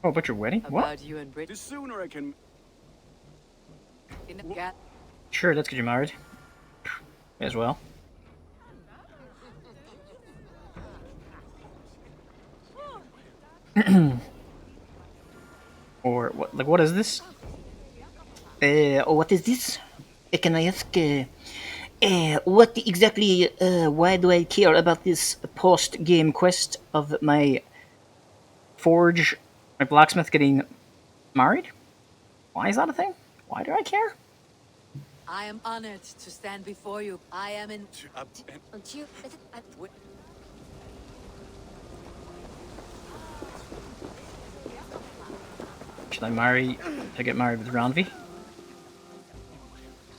Oh, but your wedding? What? About you and Brit. The sooner I can... Sure, let's get you married. as well. Or what? Like, what is this? What is this? Can I ask, what exactly, why do I care about this post-game quest of my Forge, my blacksmith getting married? Why is that a thing? Why do I care? I am honored to stand before you. I am in. Should I marry? Should I get married with Ranvi?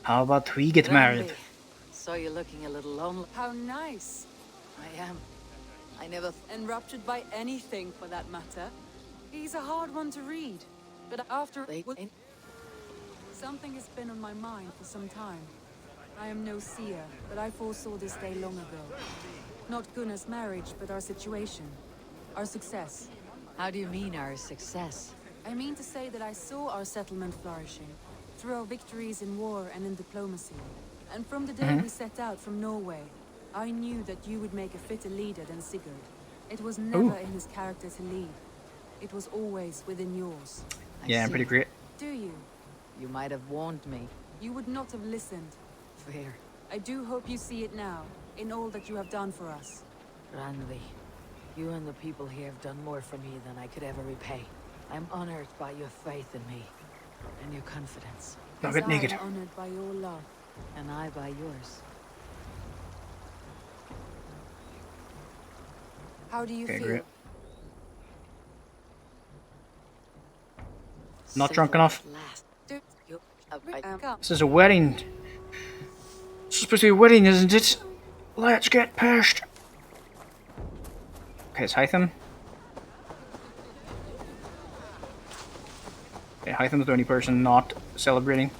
How about we get married? Saw you looking a little lonely. How nice. I am. I never. Enraptured by anything, for that matter. He's a hard one to read. But after... Something has been on my mind for some time. I am no seer, but I foresaw this day long ago. Not Gunnar's marriage, but our situation. Our success. How do you mean our success? I mean to say that I saw our settlement flourishing. Through our victories in war and in diplomacy. And from the day we set out from Norway, I knew that you would make a fitter leader than Sigurd. It was never in his character to lead. It was always within yours. Yeah, I'm pretty great. Do you? You might have warned me. You would not have listened. Fair. I do hope you see it now, in all that you have done for us. Ranvi, you and the people here have done more for me than I could ever repay. I'm honored by your faith in me, and your confidence. Don't get naked. I am honored by your love. And I by yours. How do you feel? Great. Not drunk enough. This is a wedding. This is supposed to be a wedding, isn't it? Let's get pissed. Okay, it's Hytham. Okay, Hytham's the only person not celebrating.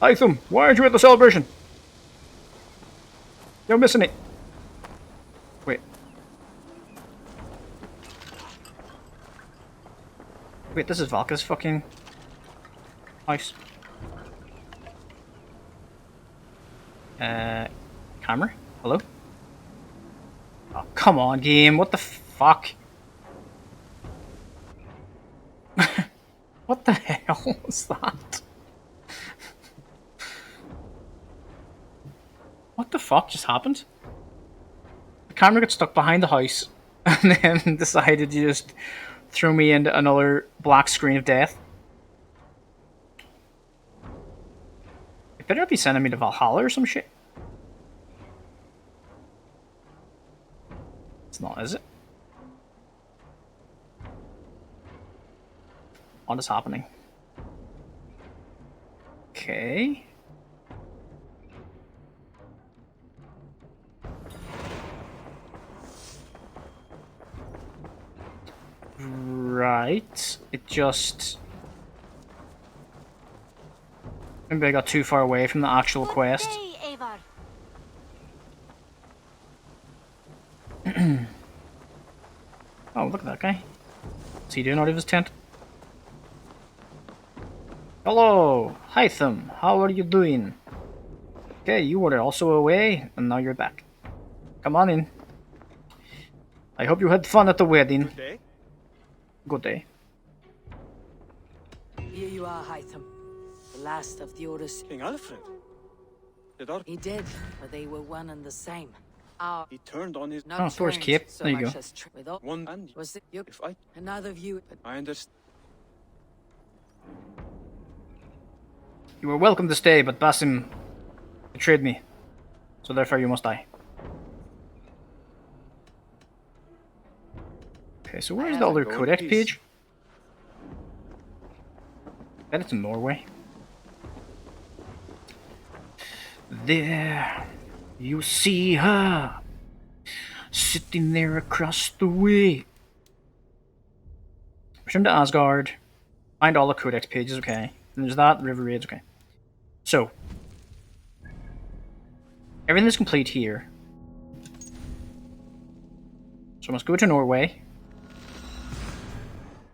Hytham, why aren't you at the celebration? You're missing it. Wait. Wait, this is Valka's fucking house. Camera? Hello? Oh, come on, game. What the fuck? What the hell was that? What the fuck just happened? The camera got stuck behind the house and then decided to just throw me into another black screen of death. It better not be sending me to Valhalla or some shit. It's not, is it? What is happening? Okay. Right. It just... Maybe I got too far away from the actual quest. Oh, look at that guy. What's he doing out of his tent? Hello, Hytham. How are you doing? Okay, you were also away, and now you're back. Come on in. I hope you had fun at the wedding. Good day. Good day. Here you are, Hytham. The last of the Otis. King Alfred. He did, but they were one and the same. He turned on his... Oh, Thor's cape. There you go. One and... Was it you? If I... Another view. I understand. You were welcome to stay, but Basim betrayed me. So therefore you must die. Okay, so where's the other codex page? I bet it's in Norway. There, you see her, sitting there across the way. Return to Asgard, find all the codex pages, okay. And there's that, river raids, okay. So, everything is complete here. So I must go to Norway.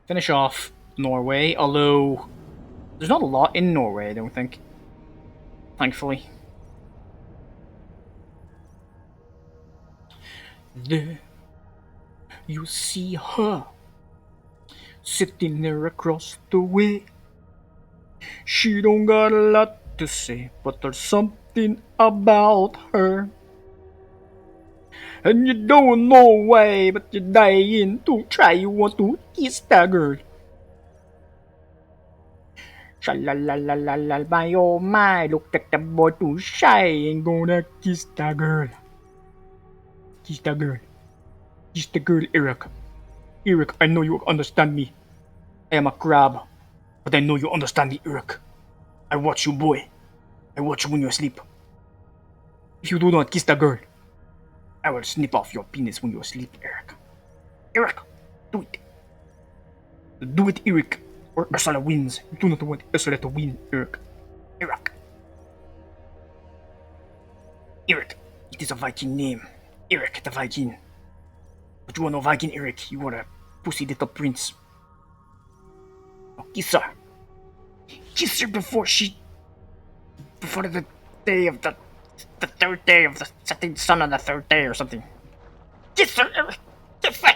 Finish off Norway, although there's not a lot in Norway, I don't think. Thankfully. There, you see her sitting there across the way. She don't got a lot to say, but there's something about her. And you don't know why, but you're dying to try. You want to kiss that girl. Sha-la-la-la-la-la, my oh my, look at the boy too shy. Ain't gonna kiss that girl. Kiss that girl. Kiss the girl, Eric. Eric, I know you understand me. I am a crab, but I know you understand me, Eric. I watch you, boy. I watch you when you sleep. If you do not kiss the girl, I will snip off your penis when you sleep, Eric. Eric, do it. Do it, Eric, or Ursula wins. You do not want Ursula to win, Eric. Eric. Eric, it is a Viking name. Eric the Viking. But you are no Viking, Eric. You are a pussy little prince. Now kiss her. Kiss her before the day of the third day of the setting sun on the third day or something. Kiss her, Eric. Kiss her.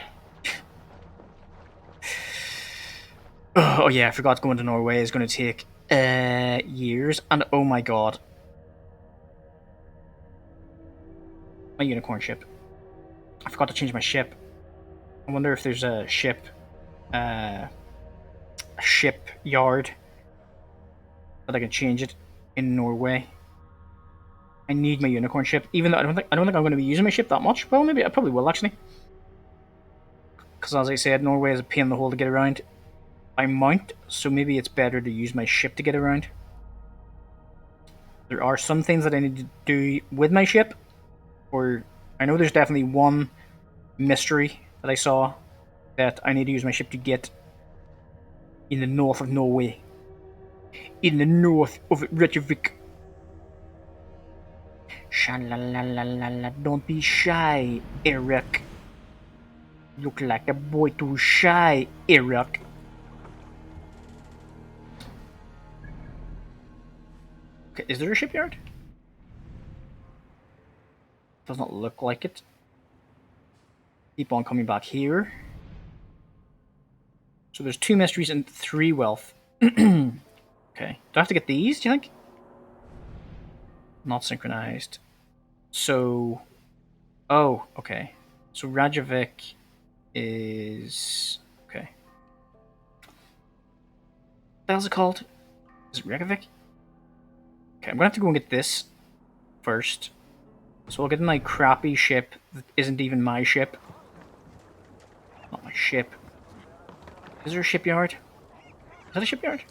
Oh yeah, I forgot going to Norway is going to take years, and oh my god, my unicorn ship. I forgot to change my ship. I wonder if there's a shipyard that I can change it in Norway. I need my unicorn ship, even though I don't think I'm going to be using my ship that much. Well, maybe I probably will actually, because as I said, Norway is a pain in the hole to get around. I mount, so maybe it's better to use my ship to get around. There are some things that I need to do with my ship, or I know there's definitely one mystery that I saw that I need to use my ship to get in the north of Norway. In the north of Reykjavik. Sha-la-la-la-la-la, don't be shy, Eric. Look like a boy too shy, Eric. Okay, is there a shipyard? Does not look like it. Keep on coming back here. So there's 2 mysteries and 3 wealth. Okay. Do I have to get these, do you think? Not synchronized. So... Oh, okay. So Reykjavik is... Okay. What the hell's it called? Is it Reykjavik? Okay, I'm gonna have to go and get this first. So I'll get my crappy ship that isn't even my ship. Not my ship. Is there a shipyard? Is that a shipyard?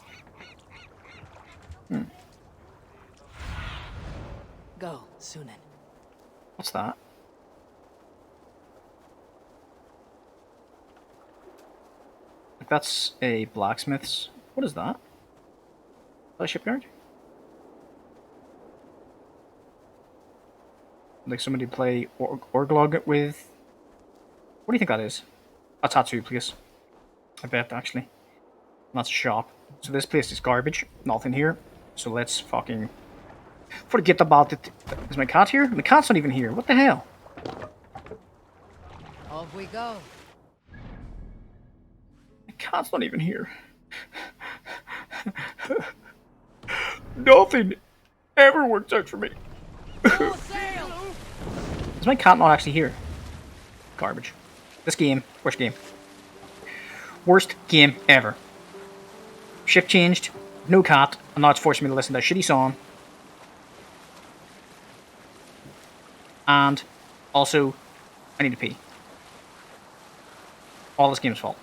Go, Sunan. What's that? Like that's a blacksmith's. What is that? Is that a shipyard? Like somebody play Orglog with... What do you think that is? A tattoo place. I bet, actually. That's a shop. So this place is garbage. Nothing here. So let's fucking... forget about it. Is my cat here? My cat's not even here. What the hell? Off we go. My cat's not even here. Nothing ever works out for me. Is my cat not actually here? Garbage. This game. Worst game. Worst game ever. Ship changed. No cat. And now it's forcing me to listen to a shitty song. And also, I need to pee. All this game's fault.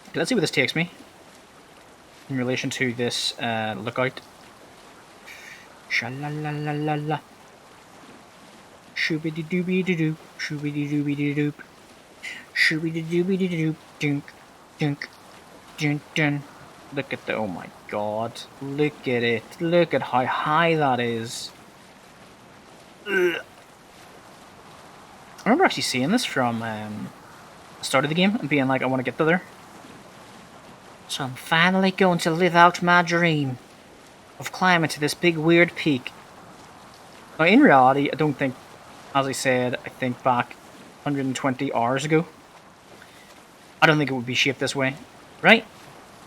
Okay, let's see where this takes me. In relation to this lookout. Sha-la-la-la-la-la. Shooby-doo-dooby-doo-doo. Shooby-doo-dooby-doo-doo. Shooby-doo-dooby-doo-doo. Dunk. Dunk. Dun dun. Look at the... Oh my god. Look at it. Look at how high that is. Ugh. I remember actually seeing this from the start of the game and being like, I want to get to there. So I'm finally going to live out my dream of climbing to this big weird peak Now, in reality, I don't think, as I said, I think back 120 hours ago, I don't think it would be shaped this way, right?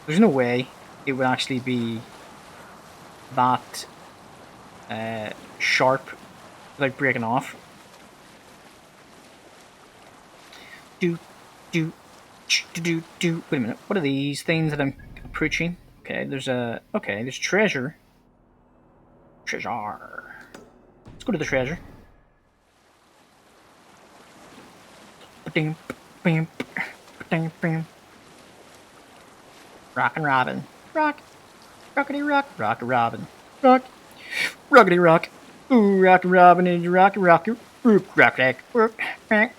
There's no way it would actually be that sharp without breaking off. Do. Wait a minute. What are these things that I'm approaching? Okay, there's treasure. Treasure. Let's go to the treasure. Rock and Robin. Rock. Rockety rock. Rock and Robin. Rock. Rockety rock. Ooh, rock and Robin and rock and rock. Rook, rock, rock. Man,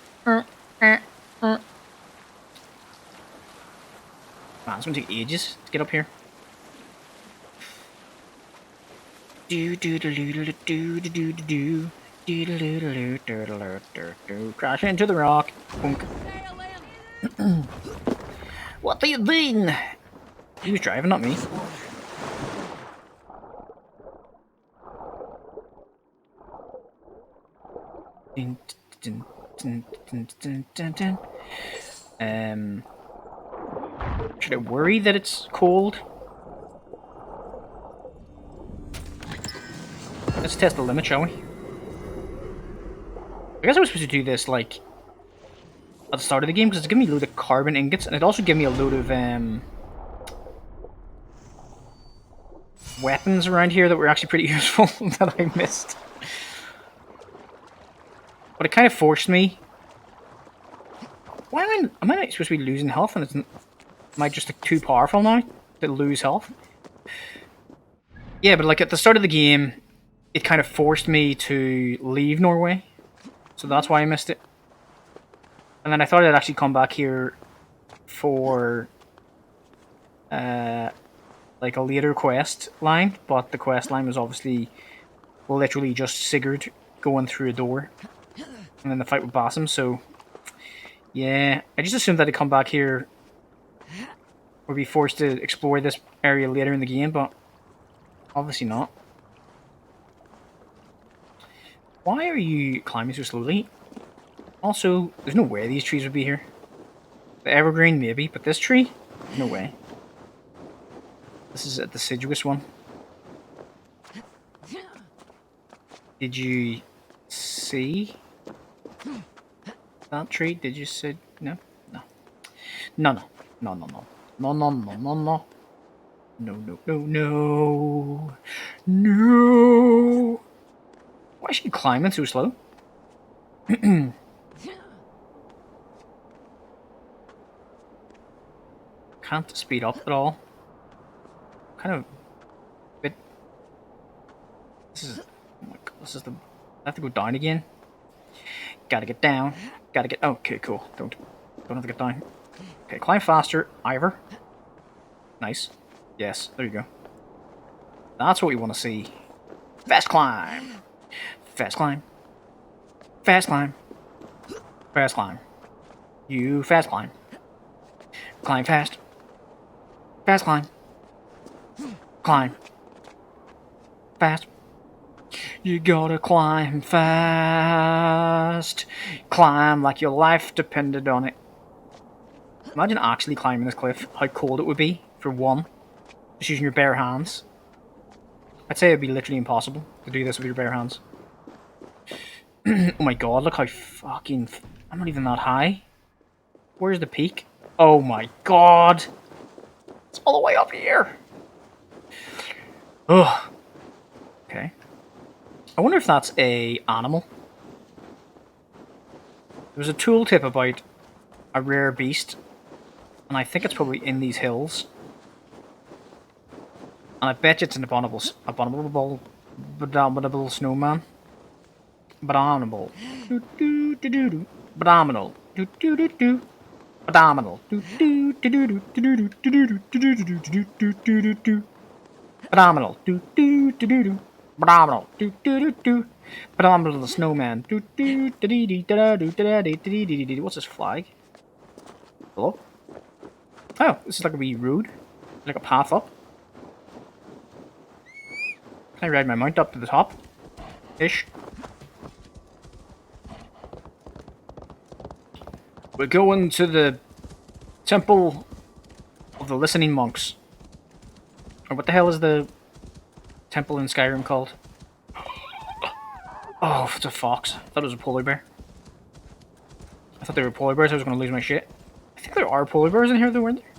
it's gonna take ages to get up here. Crash into the rock. What are you doing? He was driving, not me. Should I worry that it's cold? Let's test the limit, shall we? I guess I was supposed to do this, like, at the start of the game, because it's giving me a load of carbon ingots, and it also gave me a load of, weapons around here that were actually pretty useful that I missed. But it kind of forced me... Why am I supposed to be losing health, and am I just, like, too powerful now to lose health? Yeah, but, like, at the start of the game, it kind of forced me to leave Norway. So that's why I missed it. And then I thought I'd actually come back here for like a later quest line, but the quest line was obviously literally just Sigurd going through a door and then the fight with Basim, so yeah, I just assumed that I'd come back here or be forced to explore this area later in the game, but obviously not. Why are you climbing so slowly? Also, there's no way these trees would be here. The evergreen, maybe, but this tree? No way. This is a deciduous one. Did you see that tree? Did you see? No? No. No, no. No, no, no. No, no, no, no, no. No, no, no, no. No. Why is she climbing so slow? Can't speed up at all. Kind of bit. This is. Oh my god, this is the. I have to go down again. Gotta get down. Gotta get. Okay, cool. Don't have to get down. Okay, climb faster, Ivor. Nice. Yes, there you go. That's what we want to see. Fast climb. Fast climb. Fast climb. Fast climb. You fast climb. Climb fast. Fast climb. Climb. Fast. You gotta climb fast. Climb like your life depended on it. Imagine actually climbing this cliff, how cold it would be, for one. Just using your bare hands. I'd say it'd be literally impossible to do this with your bare hands. Oh my god, look how fucking... I'm not even that high. Where's the peak? Oh my god! It's all the way up here! Ugh. Okay. I wonder if that's a animal. There was a tooltip about a rare beast, and I think it's probably in these hills. And I bet you it's an abominable snowman. Abominable. Abominable. Abominable. Phenomenal. Phenomenal. Phenomenal the snowman. What's this flag? Hello? Oh, this is like a wee road. Like a path up. Can I ride my mount up to the top? Ish. We're going to the Temple of the Listening Monks. Or what the hell is the temple in Skyrim called? Oh, it's a fox. I thought it was a polar bear. I thought they were polar bears. I was going to lose my shit. I think there are polar bears in here, though, weren't there?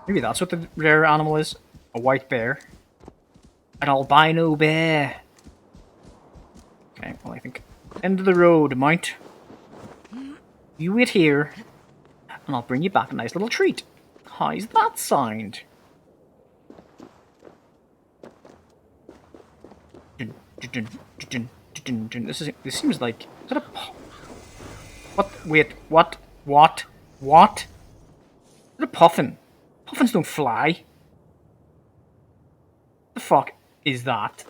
Maybe that's what the rare animal is. A white bear. An albino bear. Okay, well, I think... End of the road, mount. You wait here, and I'll bring you back a nice little treat. How's that sound? This seems like... Is that a... What? Wait, what? What? What? Is that a puffin? Puffins don't fly. The fuck is that?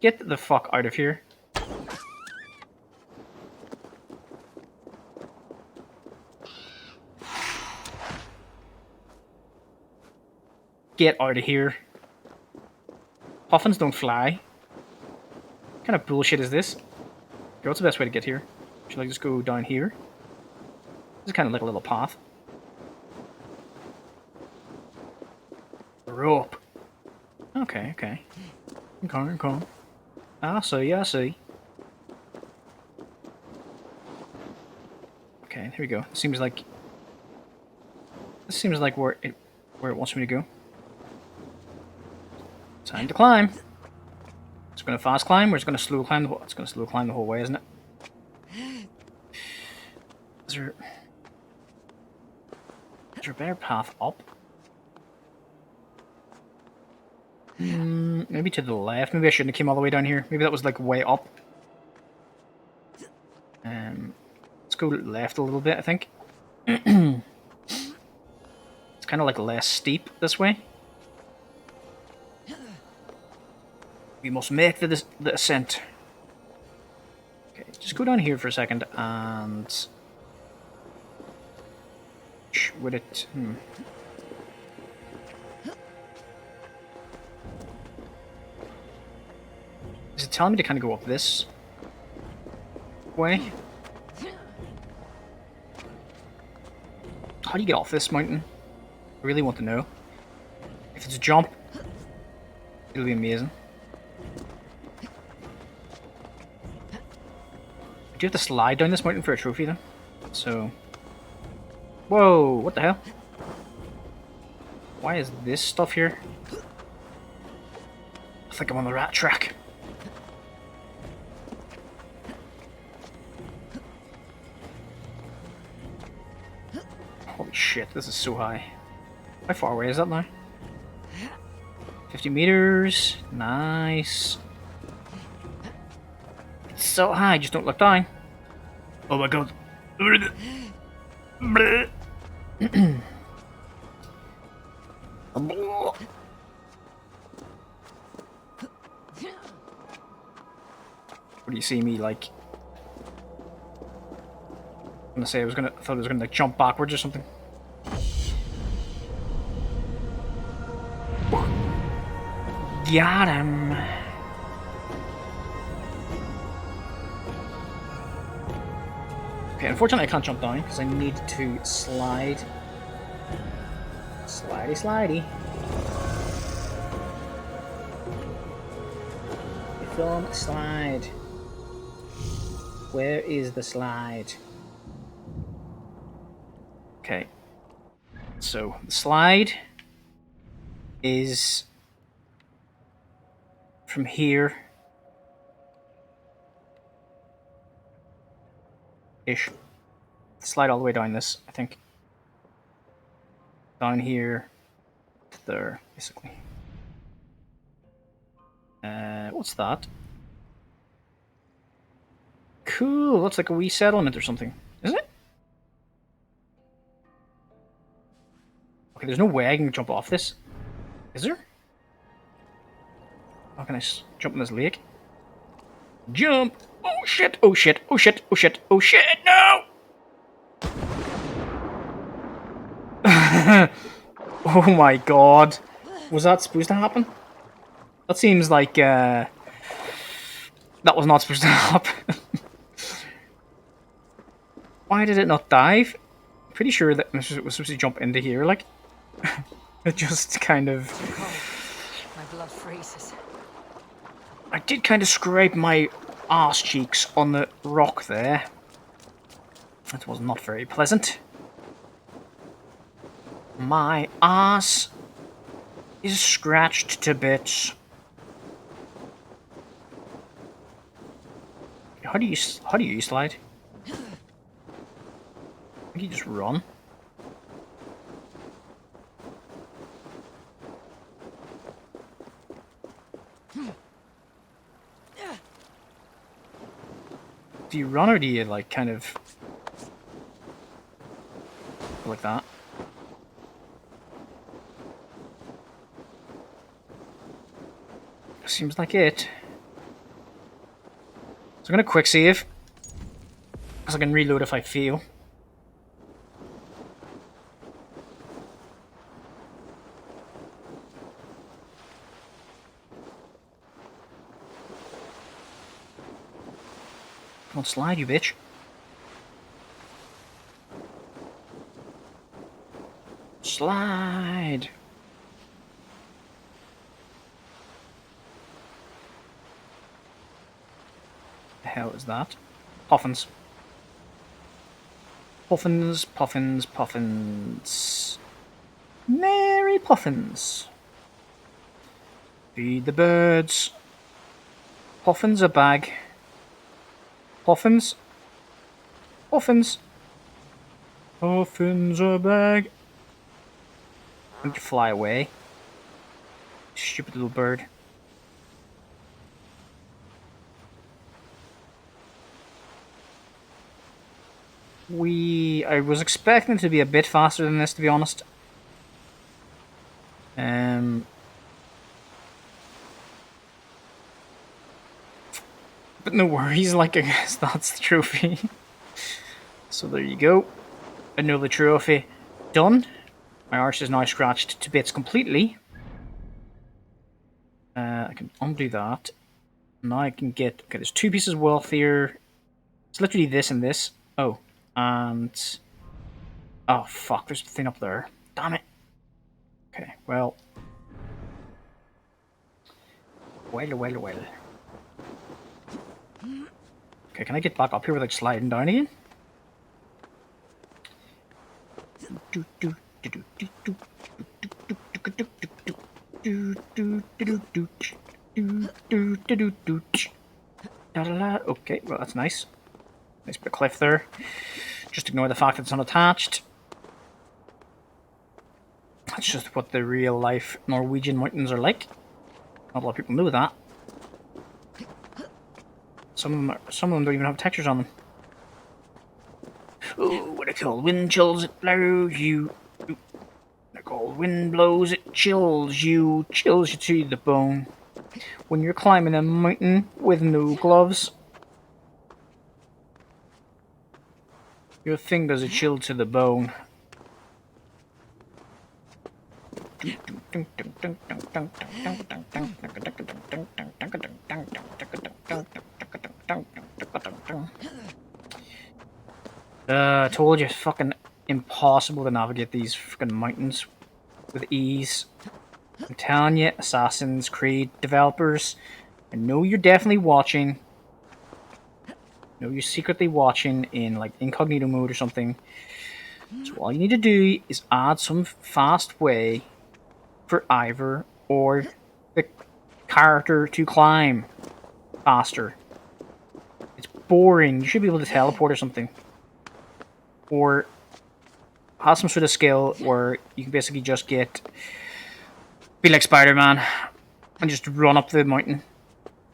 Get the fuck out of here. Get out of here. Puffins don't fly. What kind of bullshit is this? Okay, what's the best way to get here? Should I just go down here? This is kind of like a little path. Rope. Okay, okay. Okay. I see, I see. Okay, here we go. Seems like... This seems like where it wants me to go. Time to climb. It's gonna fast climb, or it's gonna slow climb the whole... It's gonna slow climb the whole way, isn't it? Is there a better path up? Maybe to the left. Maybe I shouldn't have came all the way down here. Maybe that was like way up. Let's go left a little bit, I think. It's kind of like less steep this way. We must make the ascent. Okay, just go down here for a second and... Would it... Is it telling me to kind of go up this way? How do you get off this mountain? I really want to know. If it's a jump, it'll be amazing. I do have to slide down this mountain for a trophy though. So... Whoa, what the hell? Why is this stuff here? I think I'm on the rat track. Holy shit, this is so high. How far away is that now? 50 meters. Nice. It's so high, just don't look down. Oh my god. What do you see me like? I'm gonna say I thought it was gonna like jump backwards or something. Got him. Okay, unfortunately I can't jump down because I need to slide. Slidey, slidey. Film slide. Where is the slide? Okay. So, the slide is from here. Ish. Slide all the way down this, I think. Down here. There, basically. What's that? Cool, looks like a wee settlement or something. Is it? Okay, there's no way I can jump off this. Is there? How can I jump in this lake? Jump! Oh shit! Oh shit! Oh shit! Oh shit! Oh shit! No! Oh my god. Was that supposed to happen? That seems like, that was not supposed to happen. Why did it not dive? Pretty sure that it was supposed to jump into here, like. It just kind of... My blood freezes. I did kind of scrape my arse cheeks on the rock there. That was not very pleasant. My arse is scratched to bits. How do you slide? I think you just run. Do you run or do you like kind of like that? Seems like it. So I'm gonna quick save, because I can reload if I fail. Come on, slide, you bitch. Slide. The hell is that? Puffins. Puffins, puffins, puffins. Merry puffins. Feed the birds. Puffins a bag. Puffins. Puffins. Puffins a bag. Don't you fly away. Stupid little bird. I was expecting it to be a bit faster than this, to be honest. But no worries, like, I guess that's the trophy. So there you go. Another trophy done. My arse is now scratched to bits completely. I can undo that. Now I can get... Okay, there's two pieces of wealth here. It's literally this and this. Oh, and... Oh, fuck, there's a thing up there. Damn it. Okay, well... Well. Okay, can I get back up here without sliding down again? Okay, well that's nice. Nice bit of cliff there. Just ignore the fact that it's unattached. That's just what the real life Norwegian mountains are like. Not a lot of people know that. Some of them don't even have textures on them. Oh, what a cold wind chills, it blows you. The cold wind blows, it chills you to the bone. When you're climbing a mountain with no gloves, your fingers are chilled to the bone. I told you, it's fucking impossible to navigate these fucking mountains with ease. I'm telling you, Assassin's Creed developers, I know you're definitely watching. I know you're secretly watching in like incognito mode or something. So all you need to do is add some fast way for Ivor or the character to climb faster. It's boring. You should be able to teleport or something. Or have some sort of skill where you can basically just be like Spider-Man and just run up the mountain.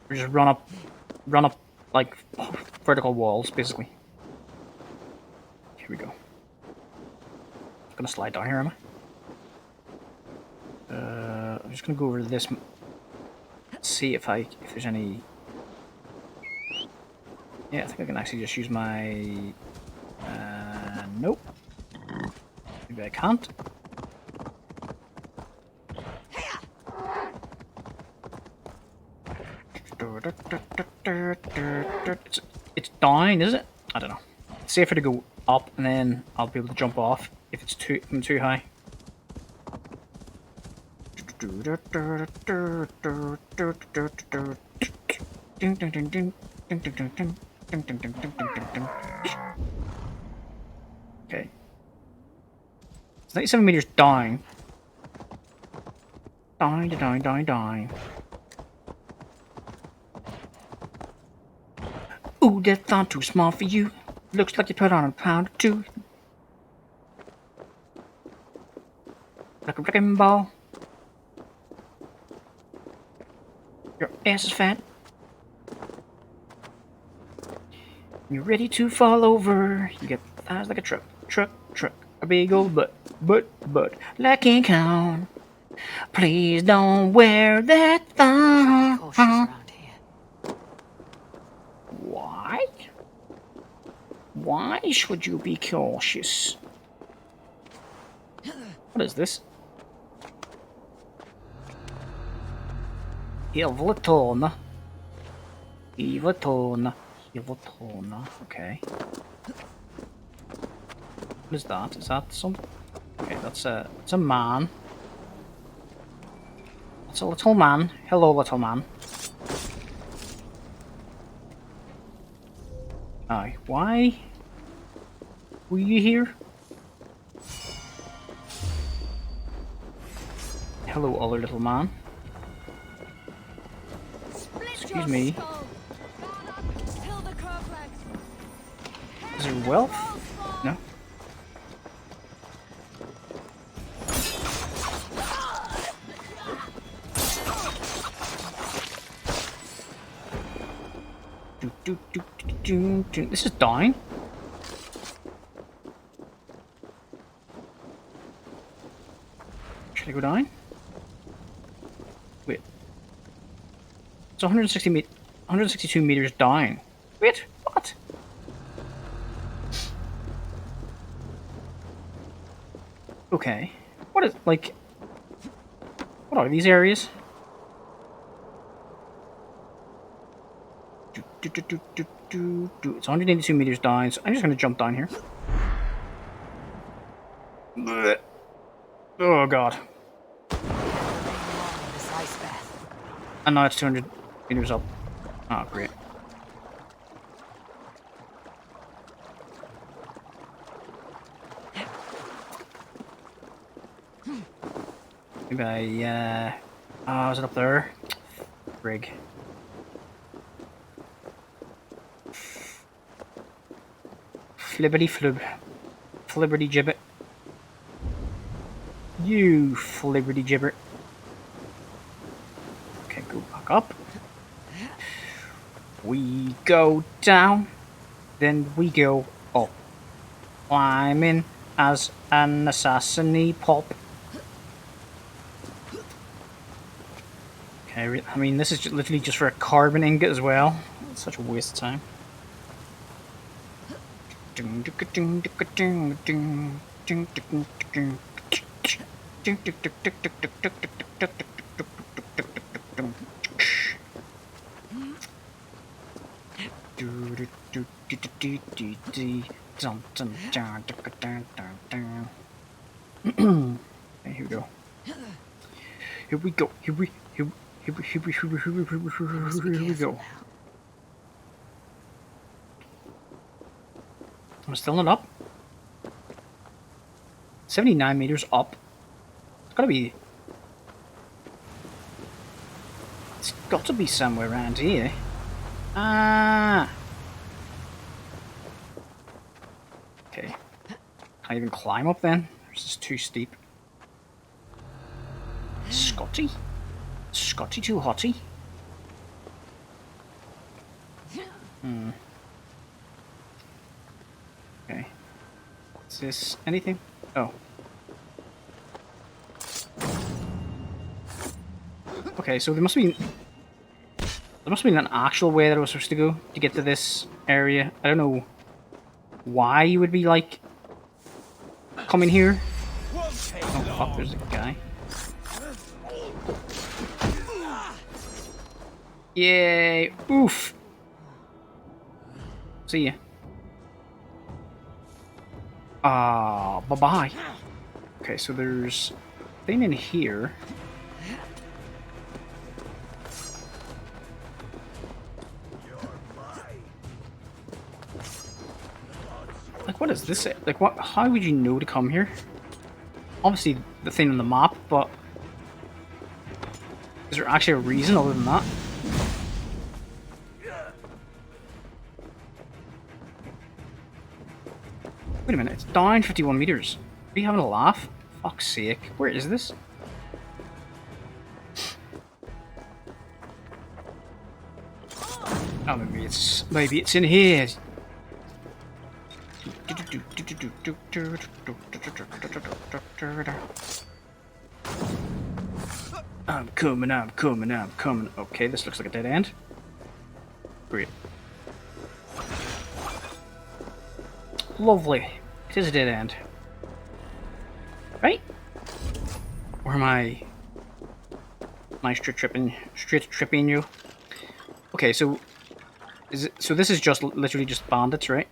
Or just run up like vertical walls, basically. Here we go. I'm gonna slide down here, am I? I'm just gonna go over to this. See if there's any. Yeah, I think I can actually just use my. Nope. Maybe I can't. It's down, is it? I don't know. It's safer to go up, and then I'll be able to jump off if it's too high. Okay. It's 97 meters down. Down. Ooh, that thought too small for you. Looks like you put on a pound or two. Like a wrecking ball. Your ass is fat. You're ready to fall over. You get thighs like a truck. A big old butt. Like King Kong. Please don't wear that thong. Cautious around here. Why? Why should you be cautious? What is this? Hilvatona. Okay. What is that? Is that some? Okay, that's a man. That's a little man. Hello, little man. Aye. Why were you here? Hello, other little man. Excuse me. Is there wealth? No. This is dying. Should I go down? Wait. It's 162 meters down. Wait, what? Okay. What is, like... What are these areas? It's 182 meters down, so I'm just gonna jump down here. Blech. Oh god. And now it's 200 meters up. Oh, great. Maybe oh, is it up there? Rig. Flibbity flib. Flibberty gibbet. You flibberty gibbet. Okay, go back up. We go down. Then we go up. Climbing as an assassin-y pop. Okay, I mean, this is literally just for a carbon ingot as well. It's such a waste of time. Okay, here we go. Here we go. Here we go. I'm still not up. 79 meters up. It's gotta be. It's got to be somewhere around here. Ah. Okay. Can't even climb up then. This is too steep. Scotty? Scotty too hotty? Hmm. Okay. Is this anything? Oh. Okay, so there must be an actual way that I was supposed to go to get to this area. I don't know why you would be like coming here. Oh fuck, there's a guy. Yay! Oof! See ya. Bye-bye. Okay, so there's a thing in here. Like, what is this? Like, what? How would you know to come here? Obviously, the thing on the map, but is there actually a reason other than that? Wait a minute, it's down 51 meters. Are you having a laugh? Fuck's sake. Where is this? Oh, maybe it's in here. I'm coming. Okay, this looks like a dead end. Great. Lovely. It is a dead end. Right? Or am I straight tripping you? Okay, so this is just literally just bandits, right?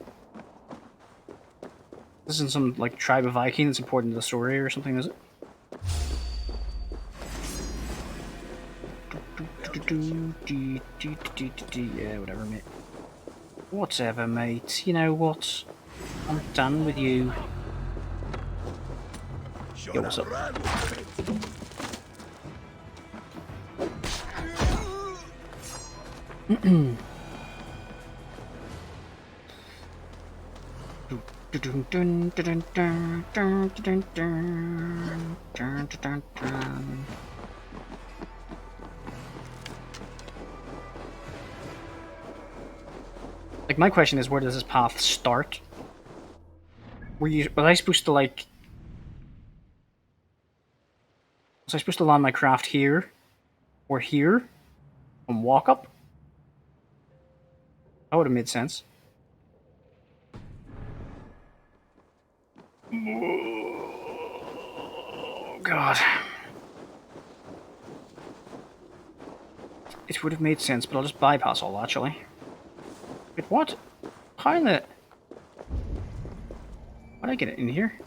This isn't some like tribe of Viking that's important to the story or something, is it? Yeah, whatever, mate. Whatever, mate. You know what? I'm done with you. Yo, what's up? Like, my question is, where does this path start? Was I supposed to, like... Was I supposed to land my craft here? Or here? And walk up? That would have made sense. Oh, God. It would have made sense, but I'll just bypass all that, shall I? Wait, what? How in the... How'd I get it in here?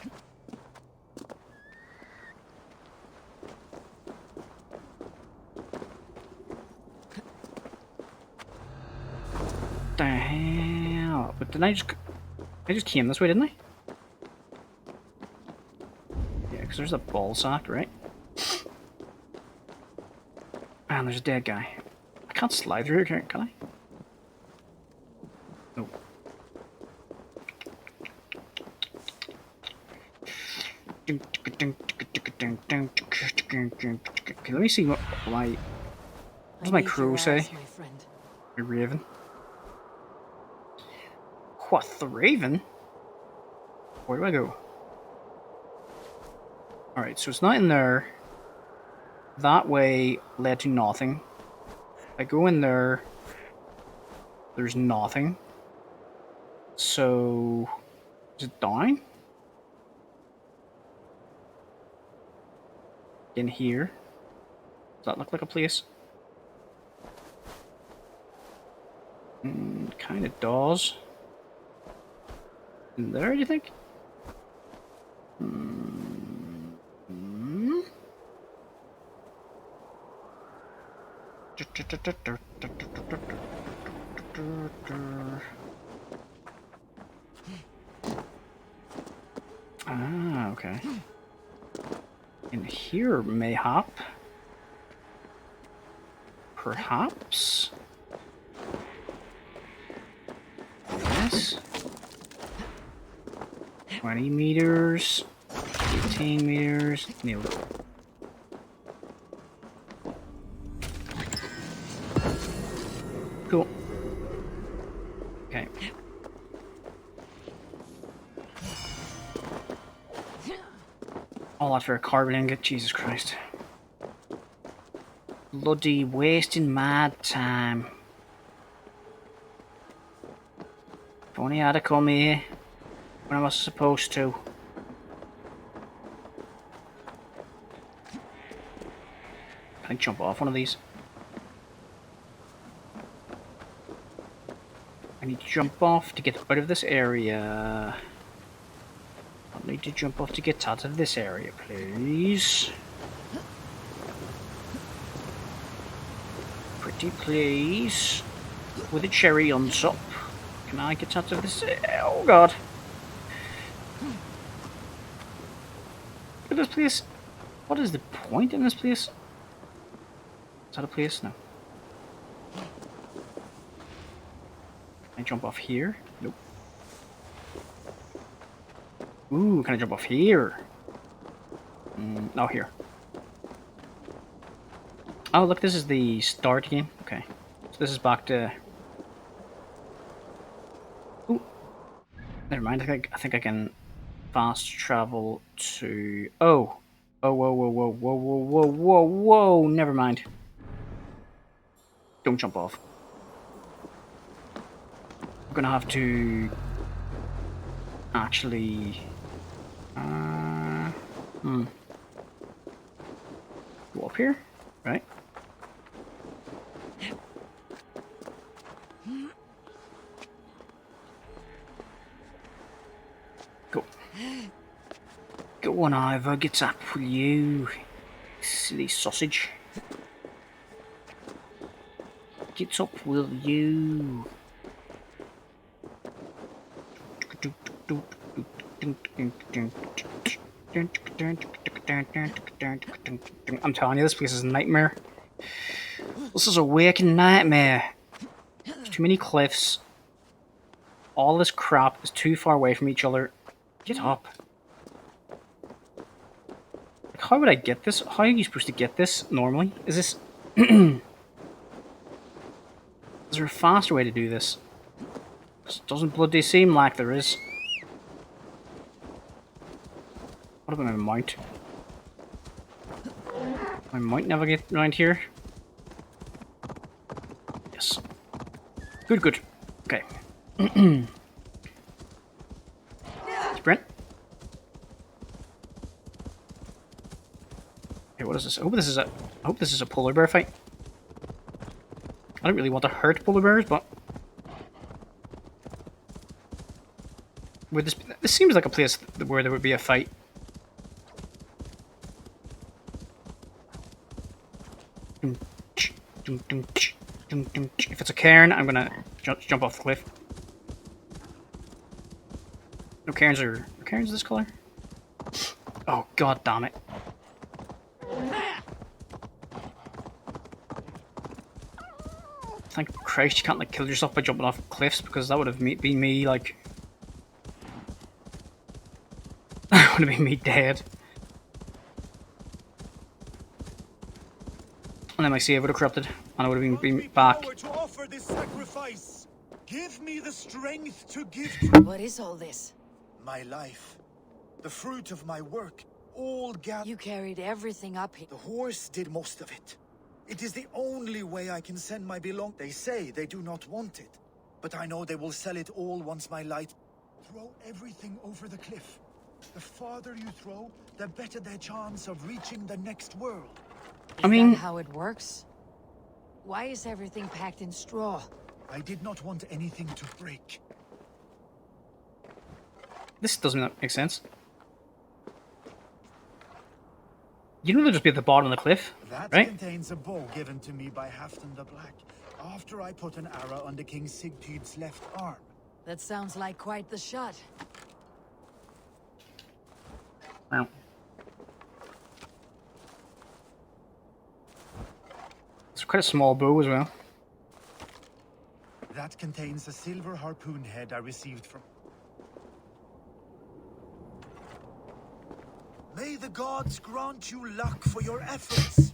The hell? But didn't I just came this way, didn't I? Yeah, because there's a ball sack, right? And there's a dead guy. I can't slide through here, can I? Nope. Okay, let me see what does my crew say? My raven. What, the raven? Where do I go? Alright, so it's not in there. That way led to nothing. I go in there. There's nothing. So... Is it down? In here? Does that look like a place? Kind of does. In there, do you think? Ah, okay. In here, mayhap. Perhaps. Yes. 20 meters. 18 meters. Nailed it. Cool. Okay. All that for a carbon ingot, Jesus Christ. Bloody wasting mad time. If only I'd have come here when I was supposed to. Can I jump off one of these? I need to jump off to get out of this area. Need to jump off to get out of this area, please. Pretty please. With a cherry on top. Can I get out of this? Oh god. Look at this place. What is the point in this place? Is that a place? No. Can I jump off here? Nope. Ooh, can I jump off here? No, here. Oh, look, this is the start game. Okay. So this is back to... Ooh. Never mind, I think I can fast travel to... Oh! Oh, whoa, whoa, whoa, whoa, whoa, whoa, whoa, whoa! Never mind. Don't jump off. I'm gonna have to... actually... Go up here, right? Go. Go on, Ivor, get up, will you? Silly sausage. Get up, will you? I'm telling you, this place is a nightmare. This is a waking nightmare. There's too many cliffs. All this crap is too far away from each other. Get up. Like, how would I get this? How are you supposed to get this normally? Is this... Is there a faster way to do this? It doesn't bloody seem like there is. What about my mount? I might navigate around here. Yes. Good, good. Okay. Sprint. Okay, what is this? I hope this is a polar bear fight. I don't really want to hurt polar bears, but this seems like a place where there would be a fight. If it's a cairn, I'm gonna jump off the cliff. No cairns are cairns this color? Oh god damn it. Thank Christ you can't like kill yourself by jumping off cliffs, because that would have been me like... That would have been me dead. And then my save would have corrupted, and I would have been back. To offer this sacrifice. Give me the strength to give. What is all this? My life, the fruit of my work, all gathered. You carried everything up here. The horse did most of it. It is the only way I can send my belongings. They say they do not want it, but I know they will sell it all once my light. Throw everything over the cliff. The farther you throw, the better their chance of reaching the next world. Is that how it works? Why is everything packed in straw? I did not want anything to break. This doesn't make sense. You know they'll just be at the bottom of the cliff, that right? Contains a bow given to me by Halfdan the Black, after I put an arrow under King Sigtyd's left arm. That sounds like quite the shot. Wow. It's quite a small bow as well. That contains a silver harpoon head I received from... May the gods grant you luck for your efforts.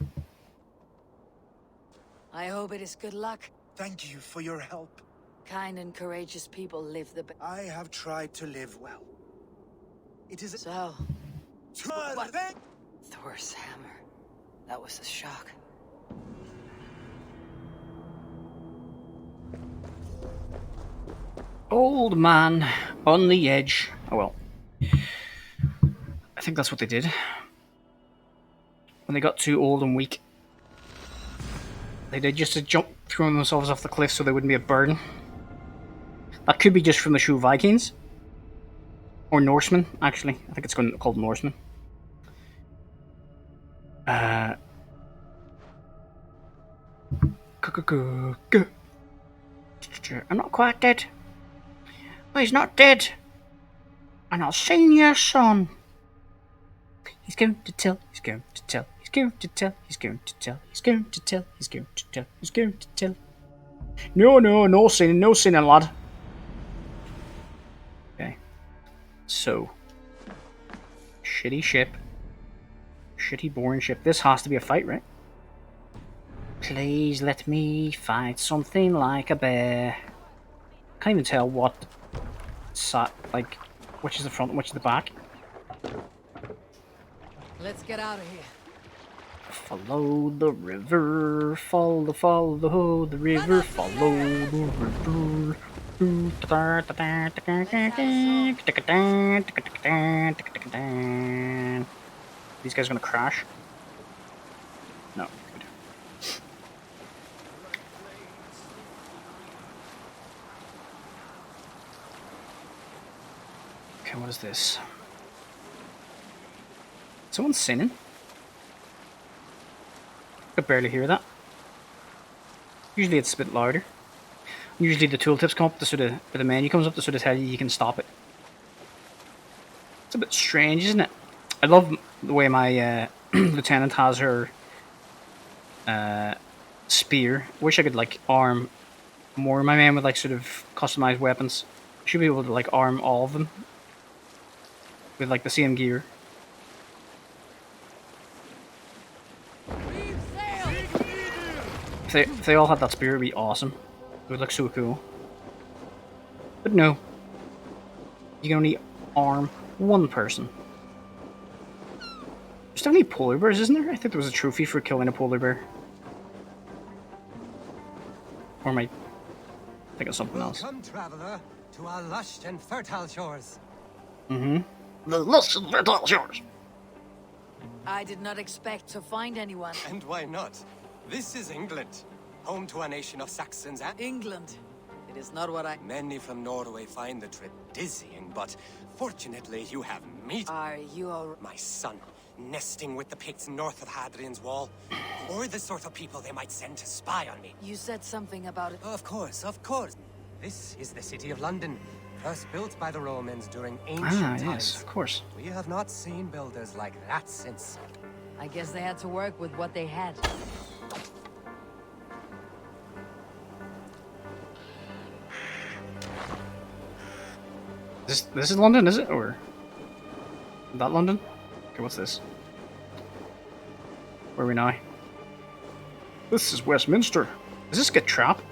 I hope it is good luck. Thank you for your help. Kind and courageous people live the best. I have tried to live well. It is... So... What? Thor's hammer. That was a shock. Old man on the edge. Oh well. I think that's what they did. When they got too old and weak, they did just to jump, throwing themselves off the cliff so they wouldn't be a burden. That could be just from the show Vikings. Or Norseman, actually. I think it's called Norseman. I'm not quite dead. Oh, he's not dead. And I'll sing your son. He's going to tell, he's going to tell, he's going to tell, he's going to tell, he's going to tell, he's going to tell, he's going to tell. No sinning, lad. Okay. So. Shitty ship. Shitty boring ship. This has to be a fight, right? Please let me fight something like a bear. Can't even tell what like which is the front and which is the back. Let's get out of here. Follow the river, follow the river, follow the river. These guys are gonna crash. No, good. Okay, what is this? Someone's singing. I could barely hear that. Usually it's a bit louder. Usually the tooltips come up to sort of, or the menu comes up to sort of tell you can stop it. It's a bit strange, isn't it? I love the way my lieutenant has her spear. Wish I could like arm more of my men with like sort of customized weapons. Should be able to like arm all of them with like the same gear. If they all had that spear, it would be awesome. It would look so cool. But no. You can only arm one person. There's definitely polar bears, isn't there? I think there was a trophy for killing a polar bear. Or am I thinking of something else? Welcome, traveler, to our lush and fertile shores. Mm-hmm. The lush and fertile shores. I did not expect to find anyone. And why not? This is England, home to a nation of Saxons and... England. It is not what I... Many from Norway find the trip dizzying, but fortunately you have me. Are you all... My son, nesting with the Picts north of Hadrian's Wall, or the sort of people they might send to spy on me. You said something about it. Of course, of course. This is the city of London, first built by the Romans during ancient times. Yes, of course. We have not seen builders like that since. I guess they had to work with what they had. This is London, is it? Or that London? Okay, what's this? Where are we now? This is Westminster. Does this get trapped?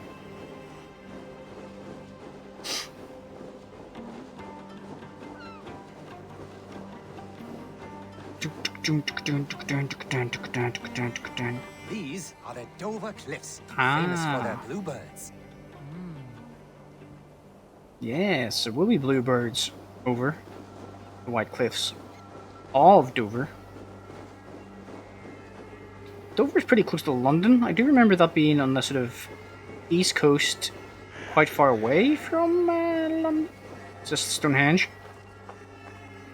These are the Dover Cliffs, Ah. famous for their bluebirds. Yes, so will be bluebirds over the White Cliffs of Dover. Dover's pretty close to London. I do remember that being on the sort of east coast, quite far away from London. It's just Stonehenge.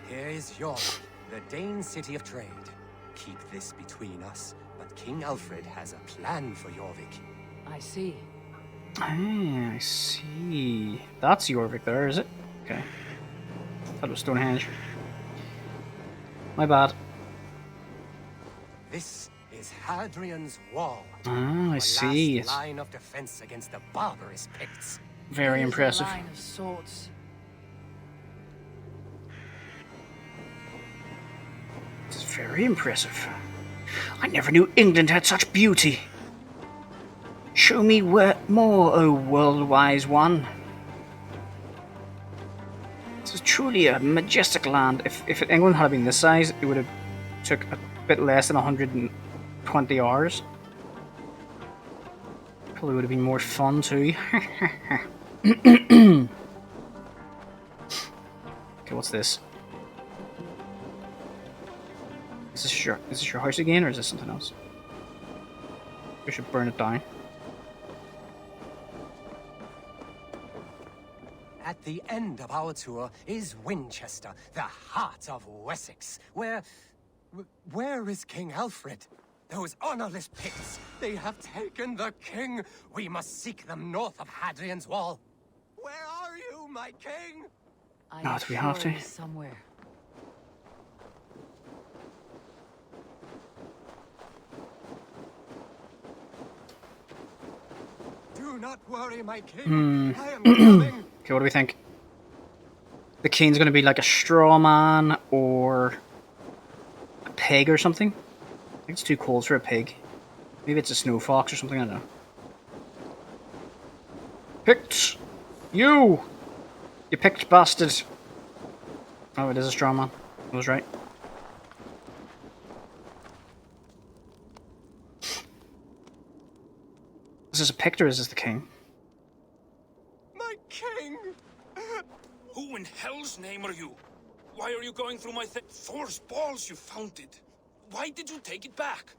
Here is York, the Dane city of trade. Keep this between us, but King Alfred has a plan for Jorvik. I see. Ah, I see. That's Jorvik there, is it? Okay. Thought it was Stonehenge. My bad. This is Hadrian's Wall. Ah, I see. Last line of defense against the barbarous Picts. Very impressive. Line of swords. It's very impressive. I never knew England had such beauty. Show me more, O world-wise one. This is truly a majestic land. If England had been this size, it would have took a bit less than 120 hours. Probably would have been more fun too. Okay, what's this? Is this your house again, or is this something else? We should burn it down. At the end of our tour is Winchester, the heart of Wessex, where is King Alfred? Those honorless Picts, they have taken the king. We must seek them north of Hadrian's Wall. Where are you, my king? Oh, do we have to? Somewhere. Do not worry, my king. I am Okay, coming. what do we think? The king's gonna be like a straw man or a pig or something? I think it's too cold for a pig. Maybe it's a snow fox or something, I don't know. Picked! You picked bastard! Oh, it is a straw man. I was right. Is this a pict or is this the king? My king! Who in hell's name are you? Why are you going through my Thor's balls, you found it. Why did you take it back?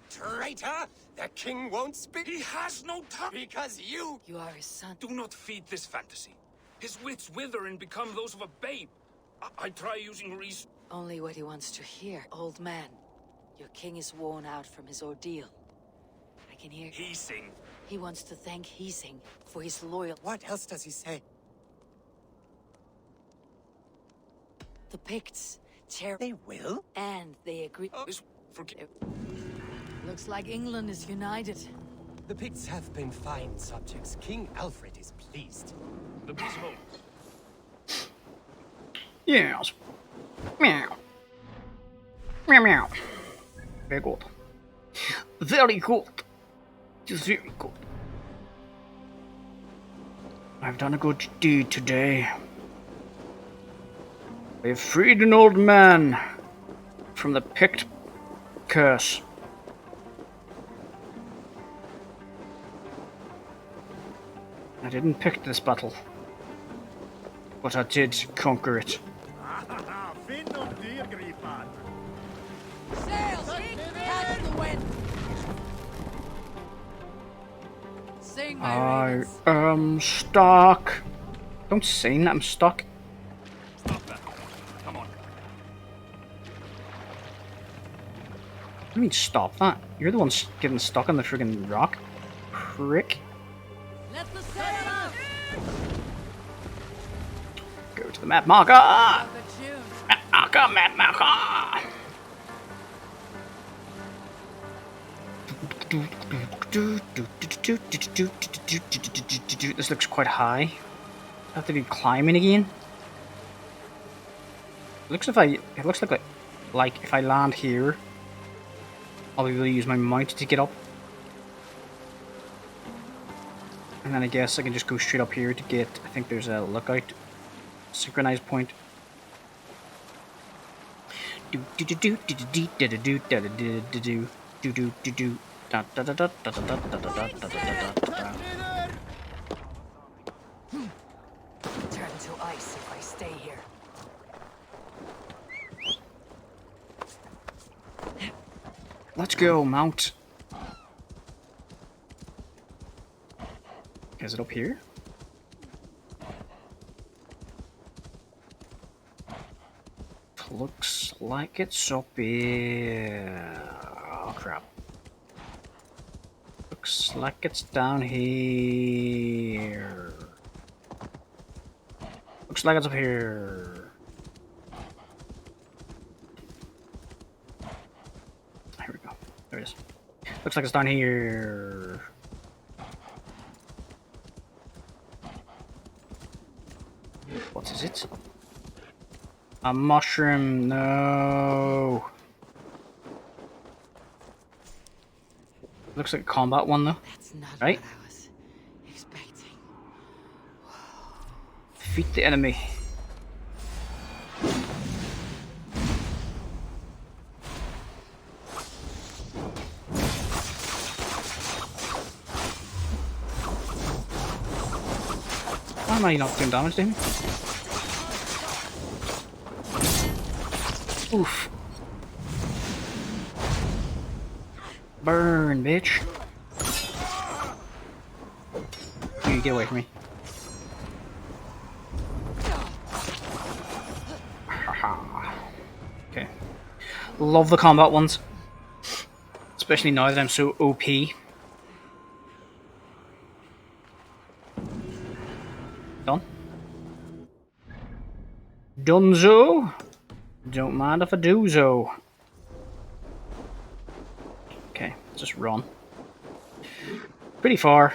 Traitor! The king won't speak. He has no tongue. Because you... You are his son. Do not feed this fantasy. His wits wither and become those of a babe. I try using reason. Only what he wants to hear. Old man, your king is worn out from his ordeal. I can hear... Heesing. He wants to thank Heesing for his loyalty. What else does he say? The Picts. They will? And they agree... Forget... Looks like England is united. The Picts have been fine subjects. King Alfred is pleased. The peace holds. Yes. Meow. Meow meow. Very good. Very good. Just very good. I've done a good deed today. I have freed an old man from the Pict curse. I didn't pick this battle, but I did conquer it. Sails! Catch the wind! Sing, my I ravens. am stuck. Don't sing that, I'm stuck. Stop that. Come on. What do you mean stop that? You're the one getting stuck on the friggin' rock. Prick. Let the sail up! Go to the map marker! Have a tune. Map marker, map marker! This looks quite high. I have to be climbing again. It looks like if I land here, I'll be able to use my mount to get up. And then I guess I can just go straight up here to get, I think there's a lookout synchronized point. Turn to ice if I stay here. Let's go, mount. Is it up here? Looks like it's up here. Oh crap. Looks like it's down here. Looks like it's up here. Here we go. There it is. Looks like it's down here. What is it? A mushroom, no. Looks like a combat one though. That's not right? what I was expecting. Defeat the enemy. Why am I not doing damage to him? Oof. Burn, bitch. You get away from me. Love the combat ones. Especially now that I'm so OP. Done. Dunzo. Don't mind if I do so. Okay, let's just run. Pretty far.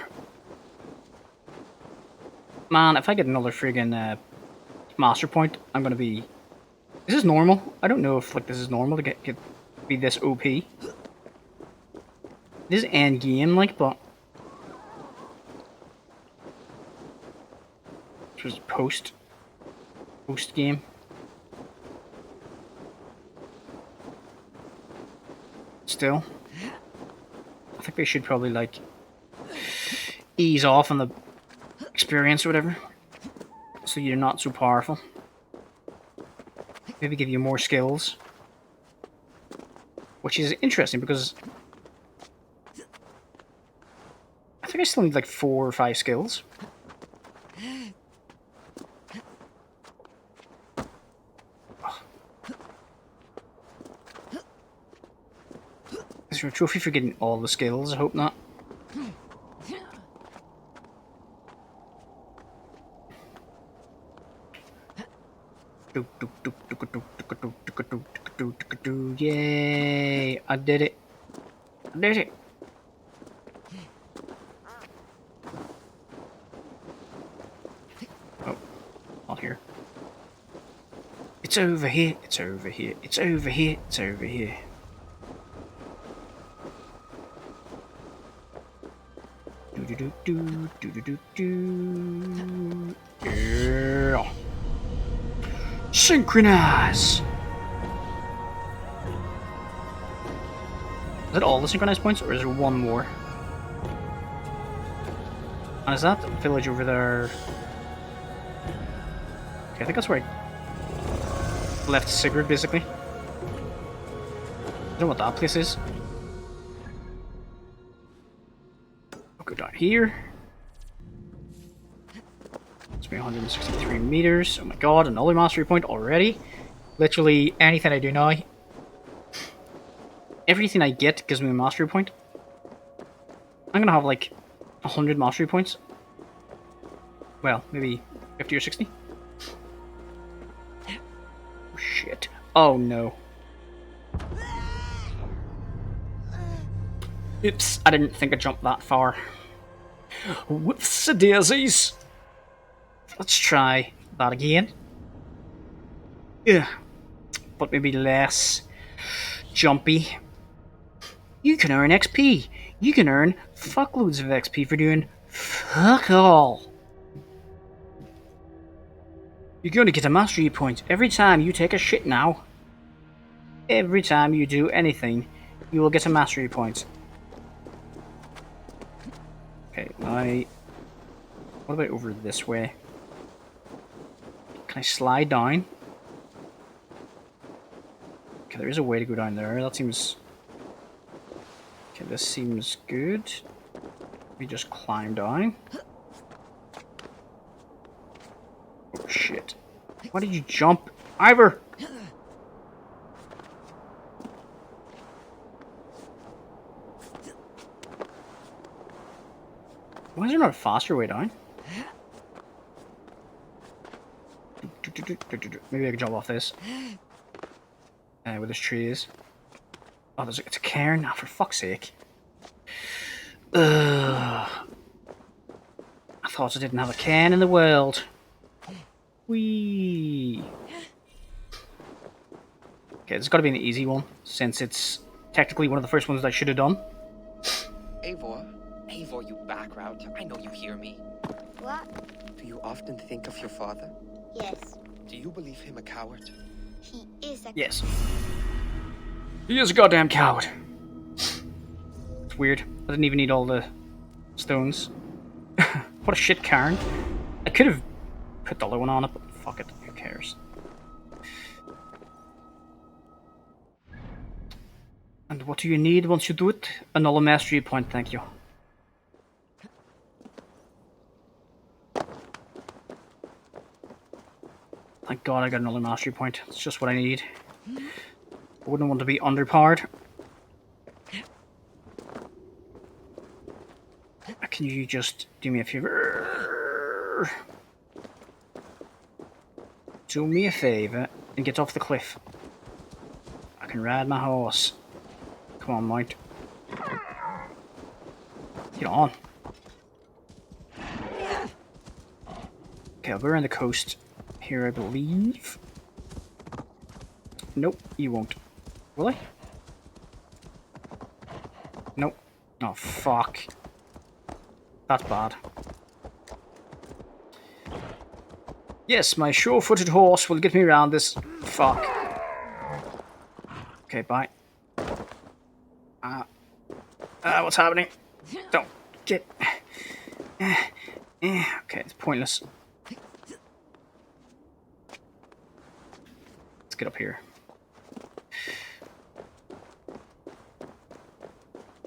Man, if I get another friggin' master point, I'm gonna be... Is this normal? I don't know if like this is normal to get be this OP. This is end game, like, but... This was post game. Still, I think they should probably like ease off on the experience or whatever, so you're not so powerful. Maybe give you more skills, which is interesting because I think I still need like 4 or 5 skills. Is there a trophy for getting all the skills? I hope not. Yay! I did it! I did it! Oh, not here. It's over here, it's over here, it's over here, it's over here. Yeah. Synchronize! Is that all the synchronized points, or is there one more? And is that the village over there? Okay, I think that's where I left Sigurd, basically. I don't know what that place is. I'll go down here. It's been 163 meters. Oh my god, another mastery point already. Literally anything I do now. Everything I get gives me a mastery point. I'm gonna have like 100 mastery points. Well, maybe 50 or 60. Oh shit. Oh no. Oops, I didn't think I jumped that far. Whoops, daisies. Let's try that again. Yeah, but maybe less jumpy. You can earn XP. You can earn fuckloads of XP for doing fuck all. You're going to get a mastery point every time you take a shit now. Every time you do anything, you will get a mastery point. Okay, what about over this way? Can I slide down? Okay, there is a way to go down there. That seems... Okay, this seems good. We just climb down. Oh shit. Why did you jump? Ivor! Why is there not a faster way down? Maybe I can jump off this. Where this tree is. Oh, it's a cairn? Oh, for fuck's sake. I thought I didn't have a cairn in the world. Whee! Okay, it's gotta be an easy one, since it's technically one of the first ones that I should have done. Eivor, Eivor, you background. I know you hear me. What? Do you often think of your father? Yes. Do you believe him a coward? He is a... Yes. He is a goddamn coward. It's weird. I didn't even need all the stones. What a shit cairn. I could have put the other one on it, but fuck it. Who cares? And what do you need once you do it? Another mastery point, thank you. Thank God I got another mastery point. It's just what I need. I wouldn't want to be underpowered. Can you just do me a favor? Do me a favor and get off the cliff. I can ride my horse. Come on, mate. Get on. Okay, I'll go around the coast here, I believe. Nope, you won't. Will I? Nope. Oh, fuck. That's bad. Yes, my sure-footed horse will get me around this. Fuck. Okay, bye. What's happening? Don't get... Okay, it's pointless. Let's get up here.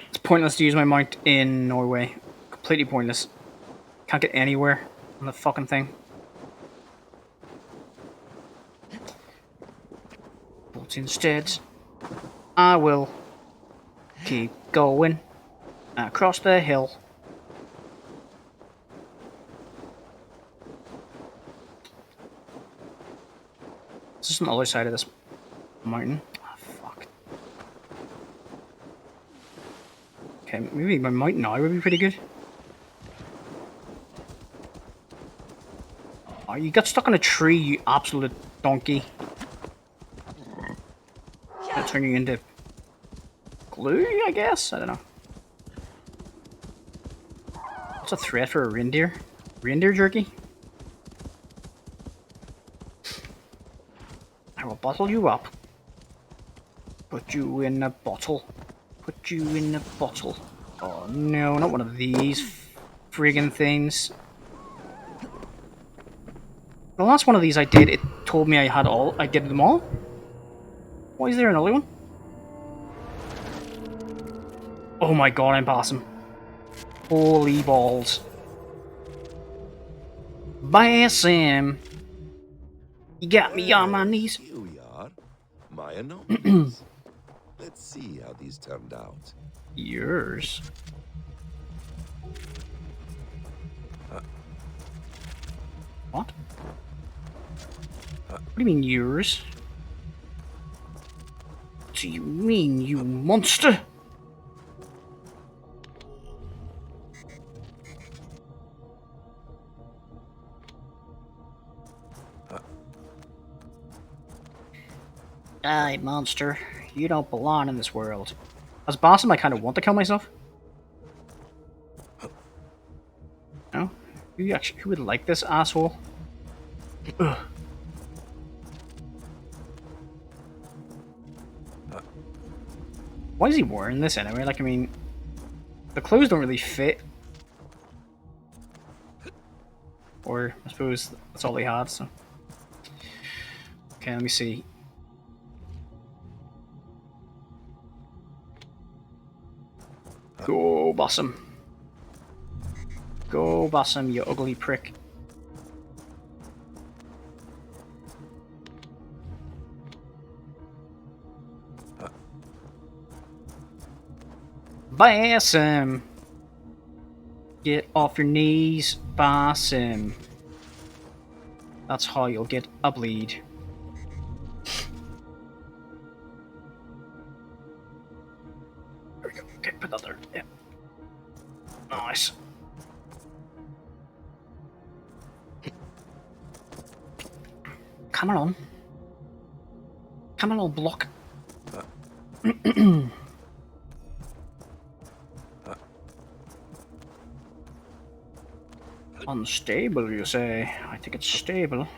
It's pointless to use my mount in Norway. Completely pointless. Can't get anywhere on the fucking thing. But instead, I will keep going across the hill. This is on the other side of this mountain. Oh, fuck. Okay, maybe my mount now would be pretty good. Oh, you got stuck on a tree, you absolute donkey. That'll turn you into glue, I guess? I don't know. What's a threat for a reindeer? Reindeer jerky? I will bottle you up. Put you in a bottle. Put you in a bottle. Oh no, not one of these friggin' things. The last one of these I did, it told me I did them all. Why is there another one? Oh my god, I'm awesome. Holy balls. Bassam. You got me on my knees. Here we are. My anomalies. Let's see how these turned out. Yours. What? What do you mean yours? What do you mean, you monster? Aye, monster. You don't belong in this world. As Bossum, I kind of want to kill myself. No? Who would like this asshole? Ugh. Why is he wearing this anyway? Like, I mean, the clothes don't really fit. Or, I suppose that's all he had, so. Okay, let me see. Go, Bossum. Go, Bossum, you ugly prick. Bossum! Get off your knees, Bossum. That's how you'll get a bleed. There we go. Okay, put that there. Yeah. Nice. Come on. Come on, old block. Unstable, you say? I think it's stable.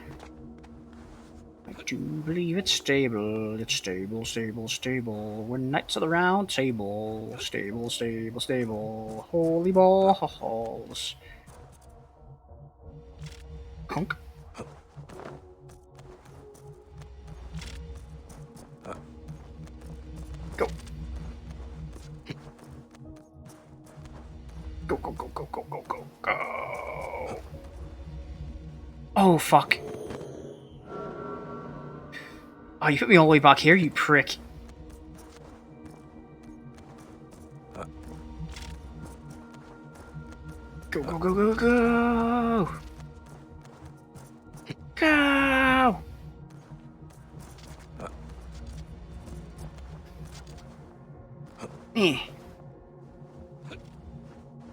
I do believe it's stable. It's stable, stable, stable. We're knights of the round table. Stable, stable, stable. Holy balls. Conk. Go. Go, go, go, go, go, go, go, go. Oh, fuck. Oh, you put me all the way back here, you prick. Go, go, go, go, go! Go!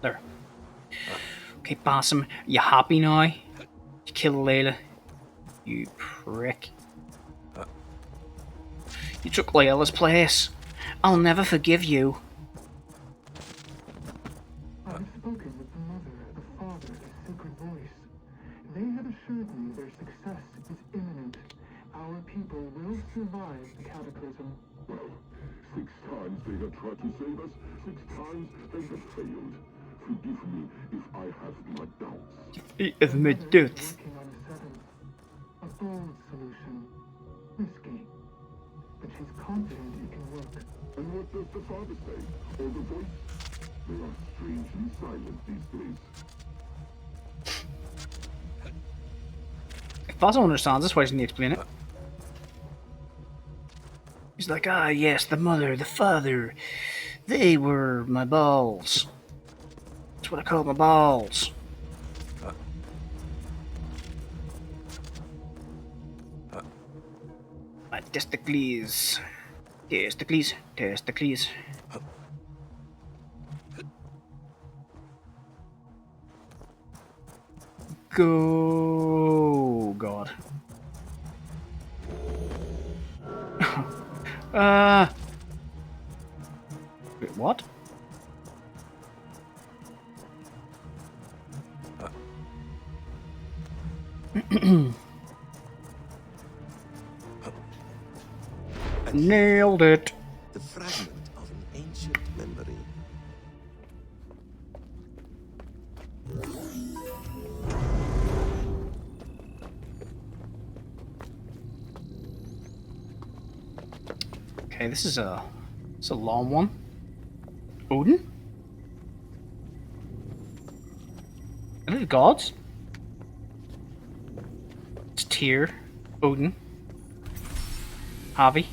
There. Okay, Basim, you happy now? You killed Layla. You prick. You took Layla's place. I'll never forgive you. I've spoken with the mother, the father, the sacred voice. They have assured me their success is imminent. Our people will survive the cataclysm. Well, 6 times they have tried to save us, 6 times they have failed. Forgive me if I have my doubts. If my doubts. Working on a 7th. A bold solution. Risky. But she's confident it can work. And what does the father say? Or the voice? They are strangely silent these days. If Basim understands this, why doesn't he explain it? He's like, ah, yes, the mother, the father. They were my balls. That's what I call my balls. My testicles. Testicles. Testicles. Go, God. Wait, what? Nailed it. The fragment of an ancient memory. Okay, this is a long one. Odin? Are they the gods? It's Tyr, Odin, Havi.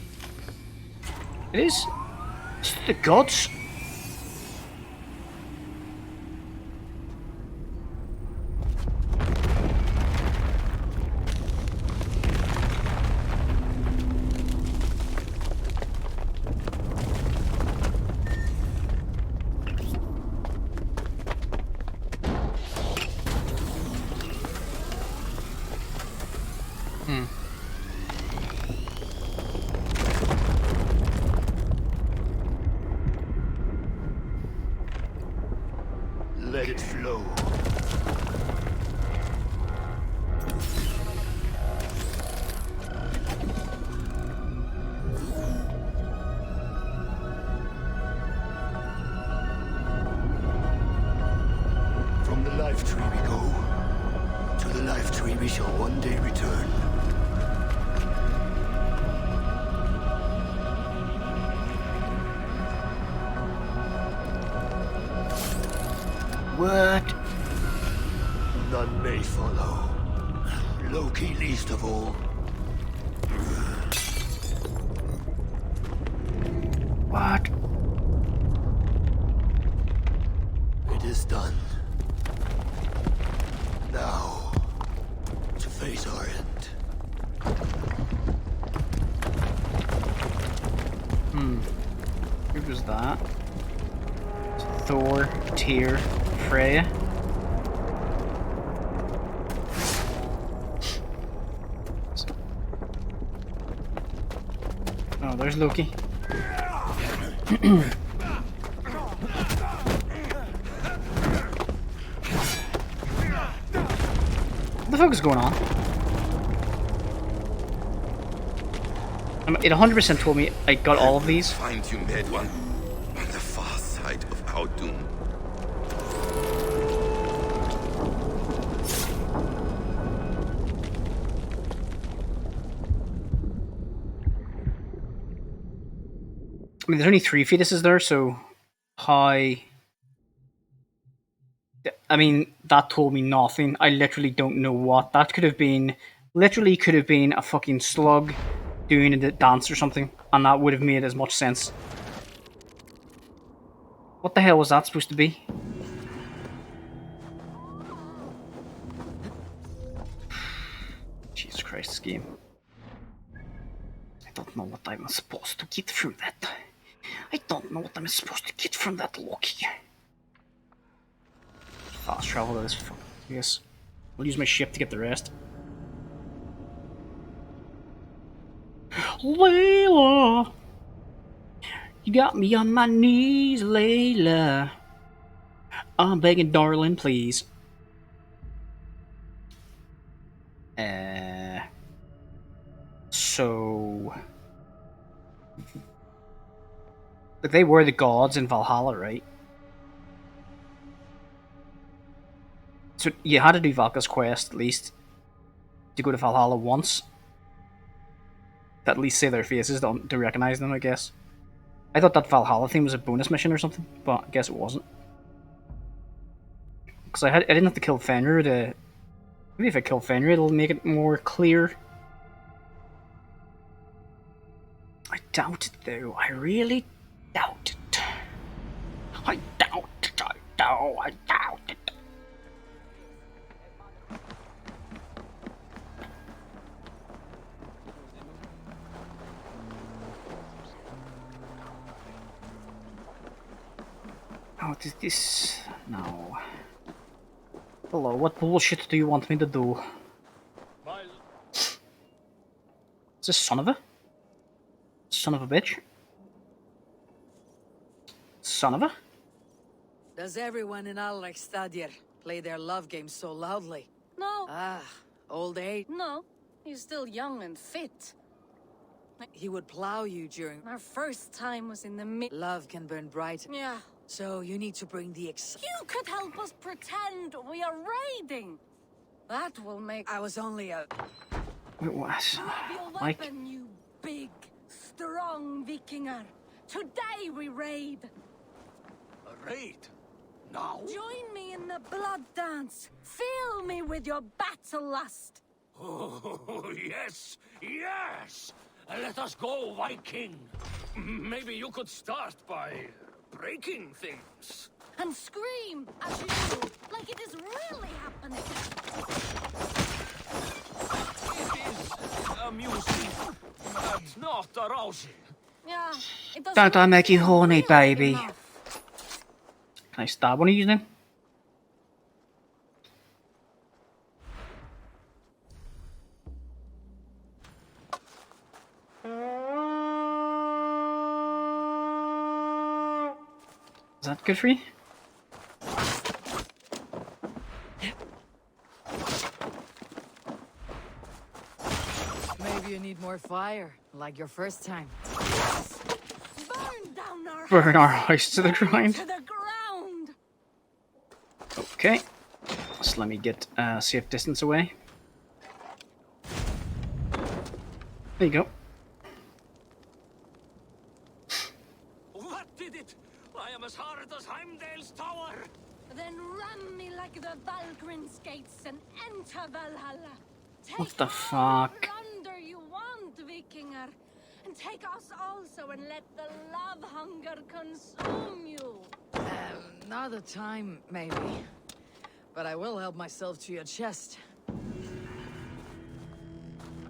It is. It's the gods. Let it flow. From the life tree we go. To the life tree we shall one day return. What? None may follow. Loki least of all. What? It is done. Now, to face our end. Who was that? Thor, Tyr, Freya. Oh, there's Loki. What the fuck is going on? It 100% told me I got all of these. Find you, mad one, on the far side of our doom. I mean, there's only 3 fetuses there, so how... I mean, that told me nothing. I literally don't know what. That could have been... Literally could have been a fucking slug doing a dance or something, and that would have made as much sense. What the hell was that supposed to be? this game. I don't know what I'm supposed to get from that. I don't know what I'm supposed to get from that Loki. Fast travel to this fuck. Yes. I'll use my ship to get the rest. Layla! You got me on my knees, Layla. I'm begging, darling, please. So... Like, they were the gods in Valhalla, right? So you had to do Valka's quest, at least, to go to Valhalla once. To at least say their faces to recognize them, I guess. I thought that Valhalla thing was a bonus mission or something, but I guess it wasn't. Because I didn't have to kill Fenrir to... Maybe if I kill Fenrir, it'll make it more clear. I doubt it, though. I really doubt it. I doubt it. I doubt it. What is this? No. Hello, what bullshit do you want me to do? Is this son of a? Son of a bitch? Son of a? Does everyone in Alrekstadir play their love game so loudly? No. Ah, old age? No. He's still young and fit. He would plow you during... Our first time was in the Love can burn bright. Yeah. So you need to bring the You could help us pretend we are raiding. That will make... I was only a... It was... Drop your weapon, you big, strong Vikinger. Today we raid. A raid? Now? Join me in the blood dance. Fill me with your battle lust. Oh, yes, yes! Let us go, Viking. Maybe you could start by breaking things. And scream as you do, like it is really happening. It is amusing, but not arousing. Yeah, it doesn't... Don't I make you horny, baby? Can I stab one of you then? Is that good for you? Maybe you need more fire, like your first time. Burn down our Burn our house to the ground. to the ground. Okay. So let me get safe distance away. There you go. What did it? I am as hard as Heimdall's tower. Then ram me like the Valgrin's gates and enter Valhalla. What Take the all fuck? plunder you want, Vikinger. And take us also and let the love hunger consume you. Another time, maybe. But I will help myself to your chest.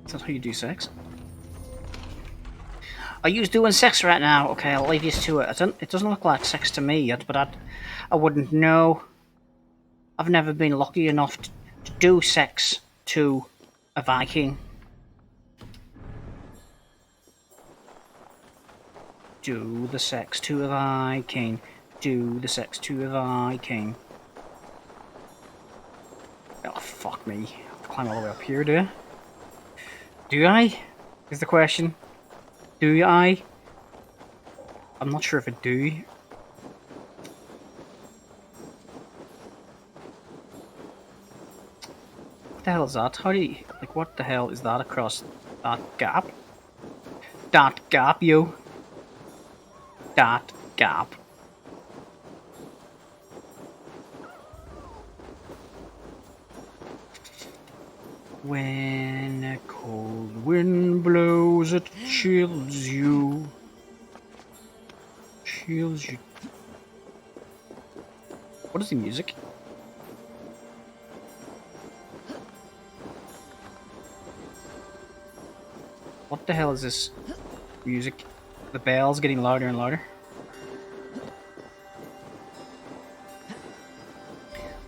Is that how you do sex? Are you doing sex right now? Okay, I'll leave you to it. It doesn't look like sex to me yet, but I wouldn't know. I've never been lucky enough to do sex to a Viking. Do the sex to a Viking. Do the sex to a Viking. Oh, fuck me. I have to climb all the way up here, do I? Do I? Is the question. Do I? I'm not sure if I do. What the hell is that? How do you... Like, what the hell is that across that gap? That gap, yo. That gap. When a cold wind blows, it chills you. Chills you. What is the music? What the hell is this music? The bells getting louder and louder.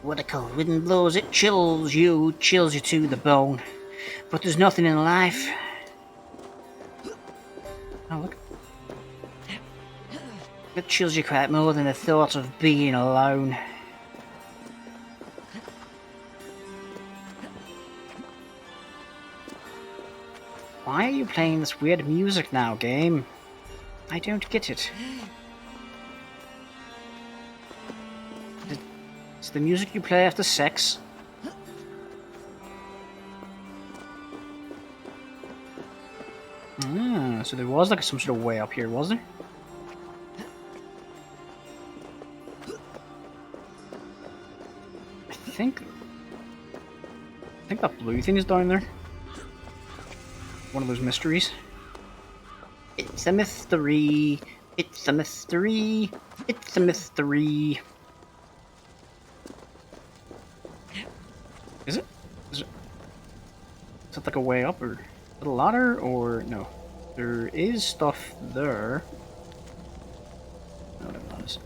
What a cold wind blows, it chills you to the bone. But there's nothing in life. Oh, look. It chills you quite more than the thought of being alone. Why are you playing this weird music now, game? I don't get it. It's the music you play after sex. Ah, so there was like some sort of way up here, was there? I think that blue thing is down there. One of those mysteries. It's a mystery. It's a mystery. It's a mystery. Is it? Is it like a way up or a ladder or no? There is stuff there. No, that is.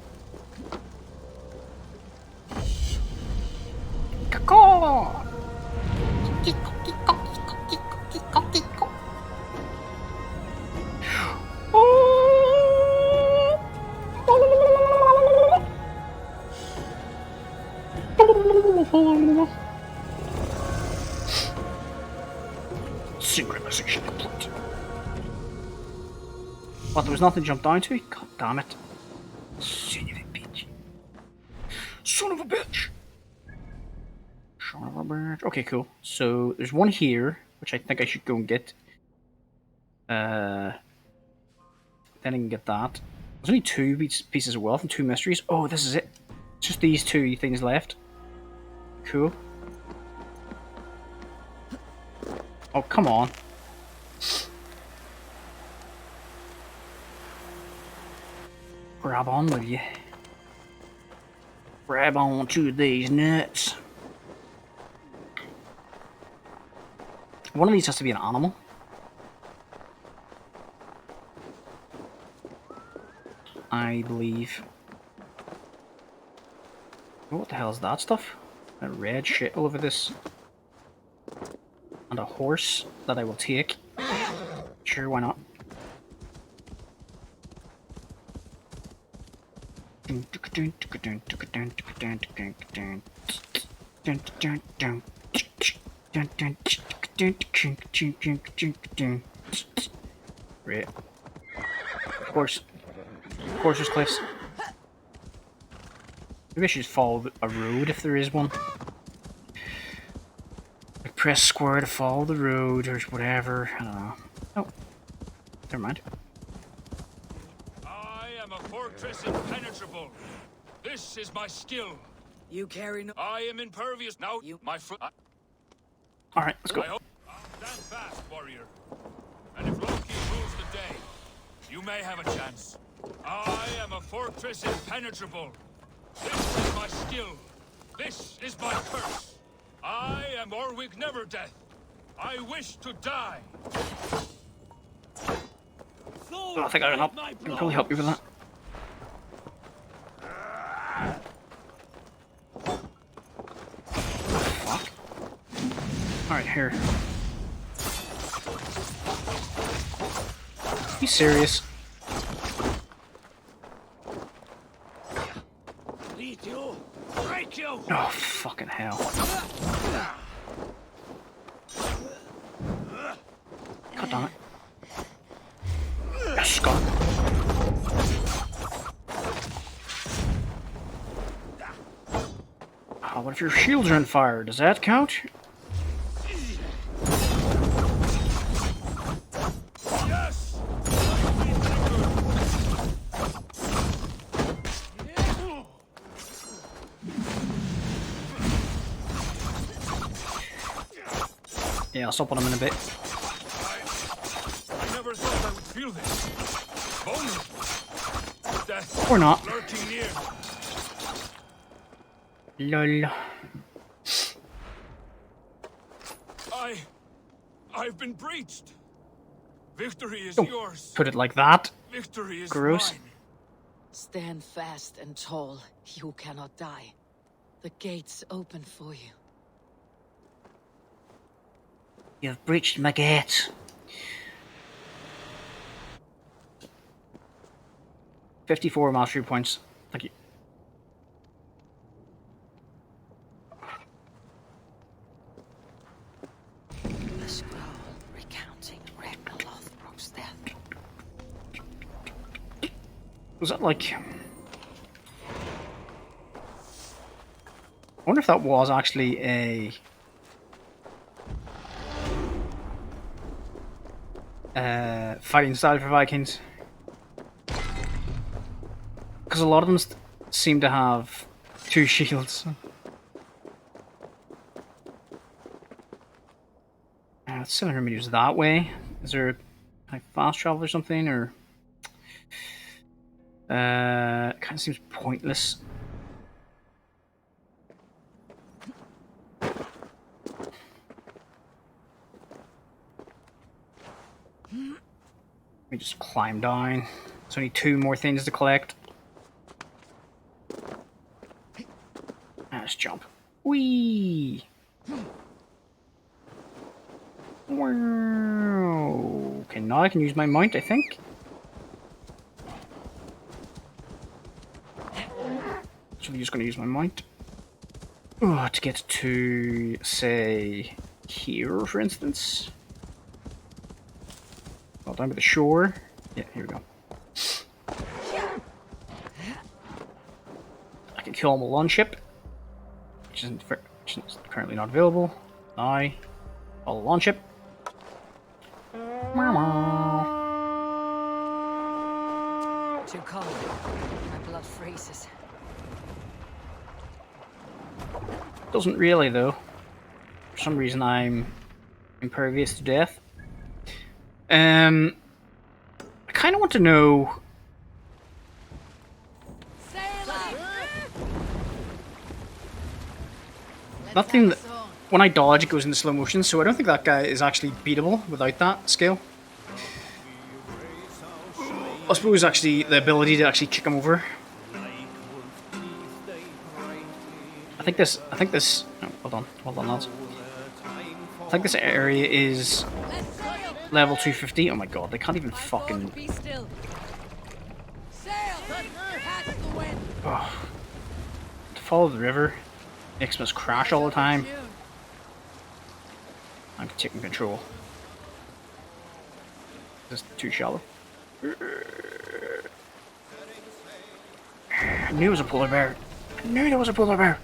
Caw! Synchronization complete. What, there was nothing to jump down to? God damn it. Son of a bitch. Son of a bitch! Son of a bitch. Okay, cool. So, there's one here, which I think I should go and get. Then I can get that. There's only two pieces of wealth and two mysteries. Oh, this is it. It's just these two things left. Cool. Oh, come on. Grab on with you. Grab on to these nuts. One of these has to be an animal. I believe. Oh, what the hell is that stuff? That red shit all over this. And a horse that I will take. Sure, why not? Right. Of course. Of course there's cliffs. Maybe I should just follow a road if there is one. Like press square to follow the road or whatever. I don't know. Oh. Never mind. I am a fortress impenetrable. This is my skill. You carry no— I am impervious. Now, my foot. Alright, let's go. Stand fast, warrior. And if Loki rules the day, you may have a chance. I am a fortress impenetrable. This is my skill. This is my curse. I am Orwig Neverdeath. I wish to die. Oh, I think I can help. I can probably help you with that. Oh, fuck. Alright, here. You serious? Lead you! Break you! Oh, fucking hell. God damn it. Yes, God. Oh, what if your shields are on fire? Does that count? Yes! Yeah, I'll stop on him in a bit. I never thought I would feel this. Vulnerable. Death Or not. lurking near. Lol. I've been breached. Victory is Don't yours. put it like that. Victory is Gross. mine. Stand fast and tall. You cannot die. The gates open for you. You've breached my gate. 54 mastery points. Thank you. The scroll recounting Lothbrok's death. Was that like... I wonder if that was actually a... fighting style for Vikings. Because a lot of them seem to have 2 shields. 700 meters that way. Is there like fast travel or something, or it kind of seems pointless. Let me just climb down. There's only 2 more things to collect. Let's jump. Whee! Wow. Okay, now I can use my mount, I think. So I'm just going to use my mount. To get to, say, here, for instance. Well, down by the shore. Yeah, here we go. I can kill him with one ship, which is currently not available. Now, I'll launch it. Too cold. My blood freezes. Doesn't really, though. For some reason, I'm impervious to death. I kind of want to know. Nothing. When I dodge, it goes into slow motion, so I don't think that guy is actually beatable without that skill. I suppose actually the ability to actually kick him over. I think this. Oh, hold on, lads. I think this area is level 250. Oh my god, they can't even fucking. Oh. To follow the river makes us crash all the time. I'm taking control. This is too shallow. I knew it was a polar bear. I knew there was a polar bear.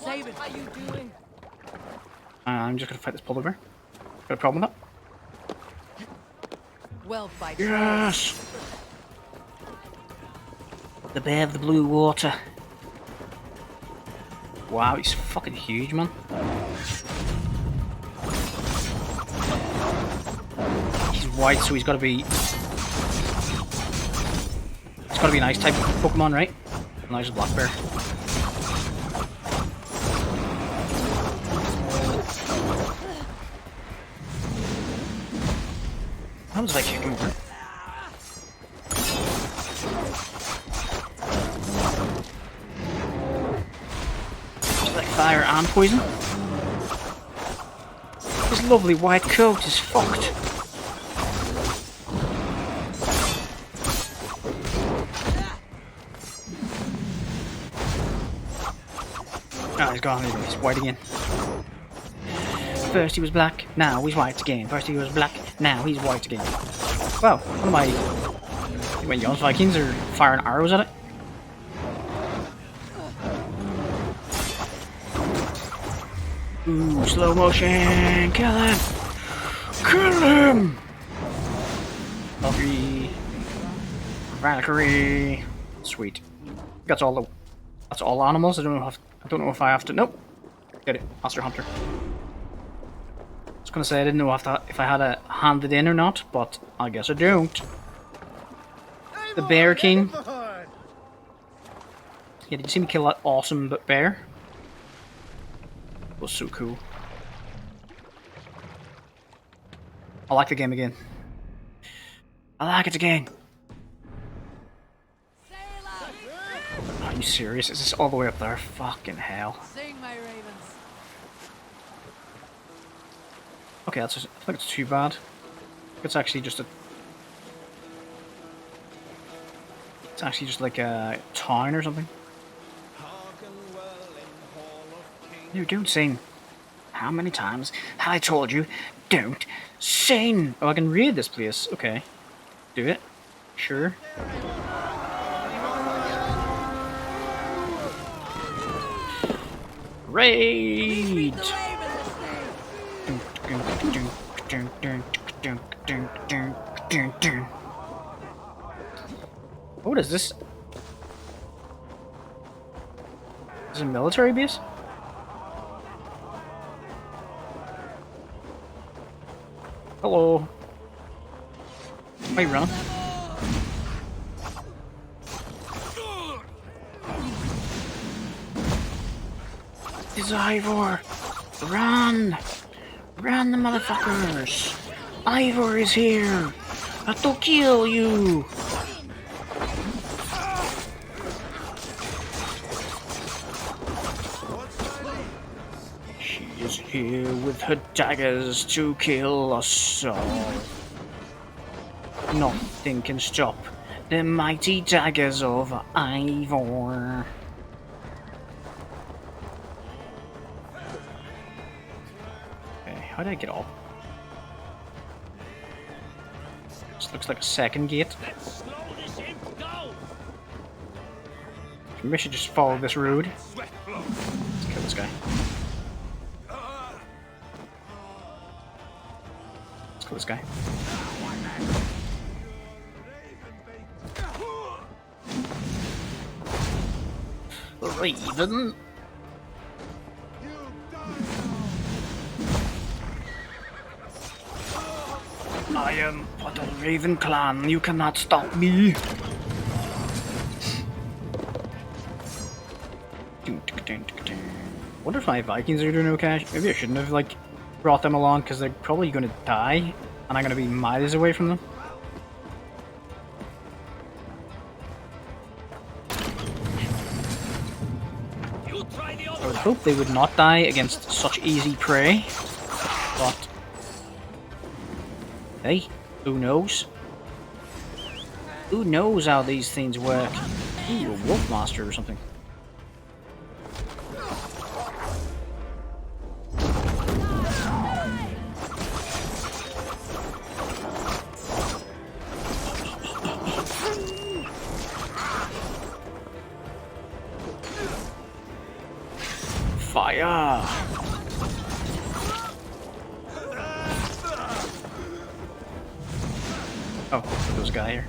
Save it. How you doing? I'm just gonna fight this polar bear. Got a problem with that? Well, fight. Yes! The bear of the blue water. Wow, he's fucking huge, man. He's white, so he's gotta be... It's gotta be a nice type of Pokemon, right? Nice black bear. How was I kicking over? It's like fire and poison. This lovely white coat is fucked. Oh, he's gone. He's white again. First he was black, now he's white again. First he was black, now he's white again. Wow, what am I... When young Vikings are firing arrows at it? Ooh, slow motion! Kill him! Kill him! Valkyrie. Valkyrie. Sweet. That's all the... That's all animals. I don't know if I have to... Nope. Get it. Monster Hunter. I was gonna say I didn't know if I had to hand it in or not, but I guess I don't. The Bear King. Yeah, did you see me kill that awesome bear? It was so cool. I like the game again. I like it again. Are you serious? Is this all the way up there? Fucking hell. Sing, my ravens. Okay, I think it's too bad. It's actually just a... It's actually just like a town or something. You don't sing. How many times have I told you, don't sing? Oh, I can raid this place. Okay. Do it. Sure. Raid! What is this? Is it a military base? Hello. Wait, run. It's Ivor! Run! Run, the motherfuckers! Ivor is here! I have to kill you! She is here with her daggers to kill us all. Nothing can stop the mighty daggers of Ivor. Okay, how did I get up? This looks like a second gate. Maybe I should just follow this road. Let's kill this guy. Let's kill this guy. Raven. I am part of the Raven clan. You cannot stop me. Wonder if my Vikings are doing okay. Maybe I shouldn't have like brought them along because they're probably going to die, and I'm going to be miles away from them. I would hope they would not die against such easy prey, but hey, who knows? Who knows how these things work? Ooh, a wolf master or something. Fire! Oh, there's a guy here.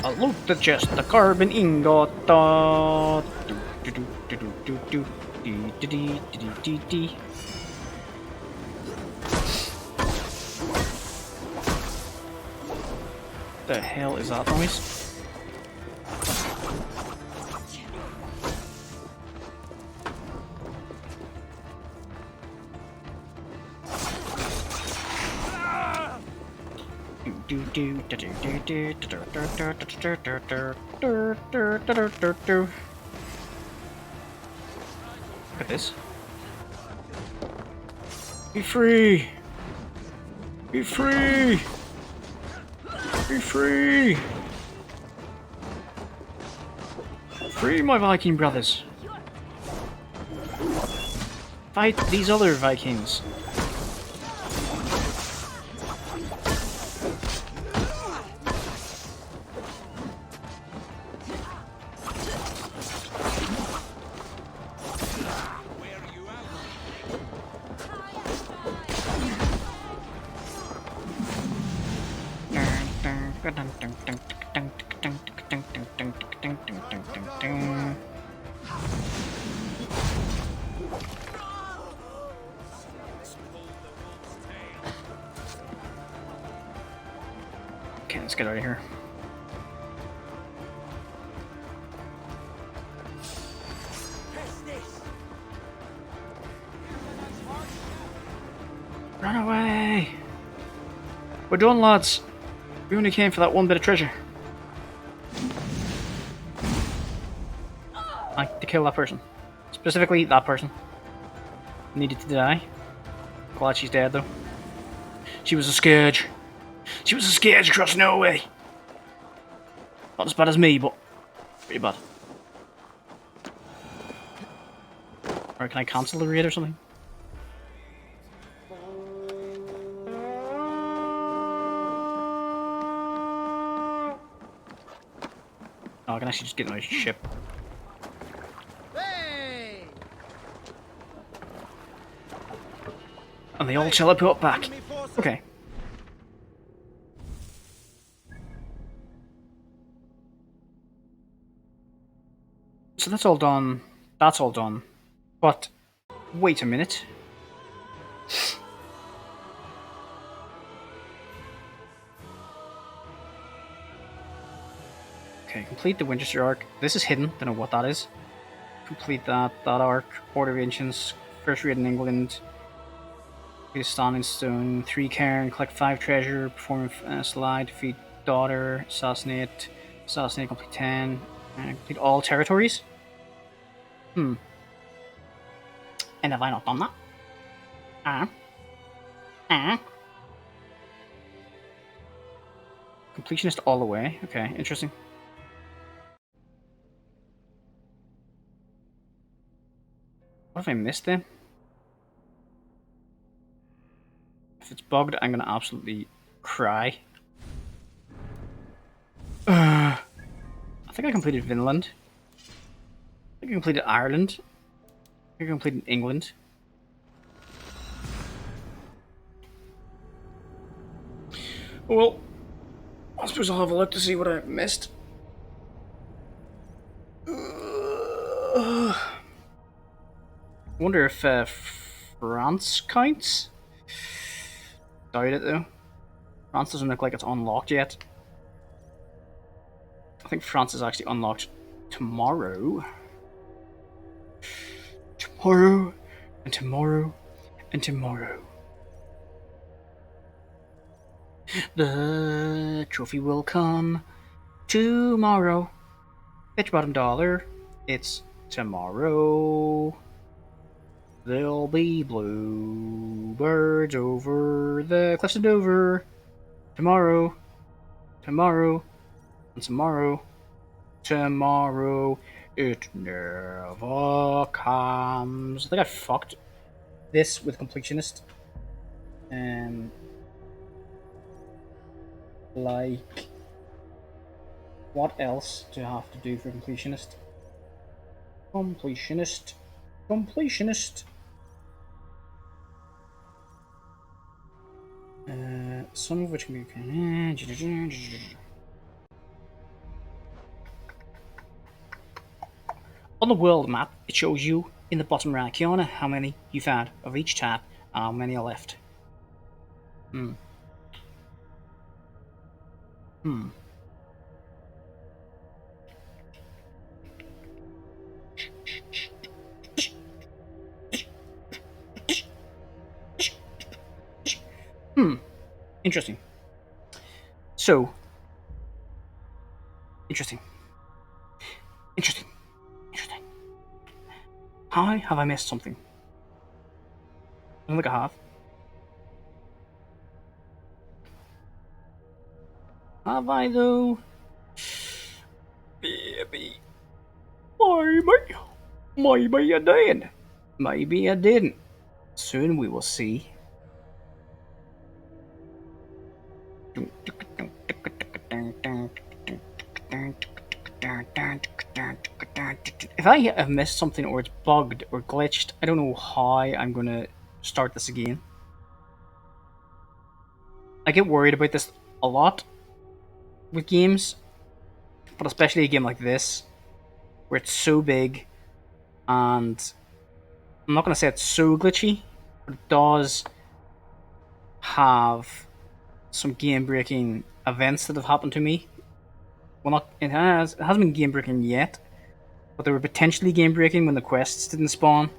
Alot the chest, the carbon ingot. The hell is that noise? Look at this. Be free! Be free! Be free! Free my Viking brothers! Fight these other Vikings! Okay, let's get out of here. Run away! We're done, lads. We only came for that one bit of treasure. To kill that person. Specifically, that person. Needed to die. Glad she's dead, though. She was a scourge. She was a scourge across Norway. Not as bad as me, but pretty bad. Or can I cancel the raid or something? Oh, I can actually just get in my ship. Hey! And they all teleport back. Okay. So that's all done. That's all done. But wait a minute. Okay, complete the Winchester arc. This is hidden. Don't know what that is. Complete that arc. Order of Ancients. First raid in England. Be a standing stone. 3 cairn. Collect 5 treasure. Perform a slide. Defeat daughter. Assassinate. Assassinate. Complete 10. And complete all territories. And have I not done that? Completionist all the way. Okay, interesting. What have I missed then? If it's bugged, I'm gonna absolutely cry. I think I completed Finland. I think I completed Ireland. I think I completed England. Well, I suppose I'll have a look to see what I've missed. I wonder if France counts? Doubt it though. France doesn't look like it's unlocked yet. I think France is actually unlocked tomorrow. Tomorrow, and tomorrow, and tomorrow. The trophy will come tomorrow. Pitch bottom dollar. It's tomorrow. There'll be blue birds over the cliffs of Dover. Tomorrow. Tomorrow. And tomorrow. Tomorrow. It never comes. I think I fucked this with Completionist. Like, what else do I have to do for Completionist? Completionist. Completionist. Some of which can be... On the world map, it shows you in the bottom right corner how many you've had of each tab and how many are left. Interesting. So, interesting. How have I missed something? I don't think I have. Have I though? Maybe. Maybe I did. Maybe I didn't. Soon we will see. If I have missed something or it's bugged or glitched, I don't know how I'm gonna start this again. I get worried about this a lot with games, but especially a game like this, where it's so big and I'm not gonna say it's so glitchy, but it does have some game-breaking events that have happened to me. Well, it hasn't been game-breaking yet, but they were potentially game-breaking when the quests didn't spawn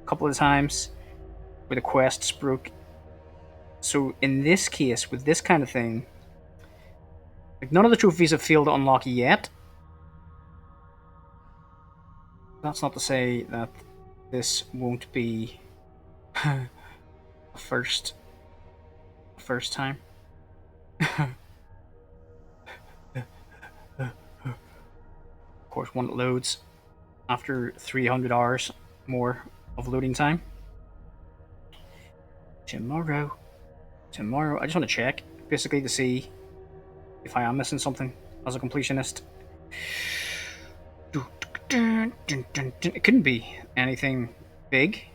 a couple of times, where the quests broke So in this case, with this kind of thing, like none of the trophies have failed to unlock yet. That's not to say that this won't be a first time. Of course, one that loads after 300 hours more of loading time. Tomorrow. I just want to check, basically, to see if I am missing something as a completionist. It couldn't be anything big,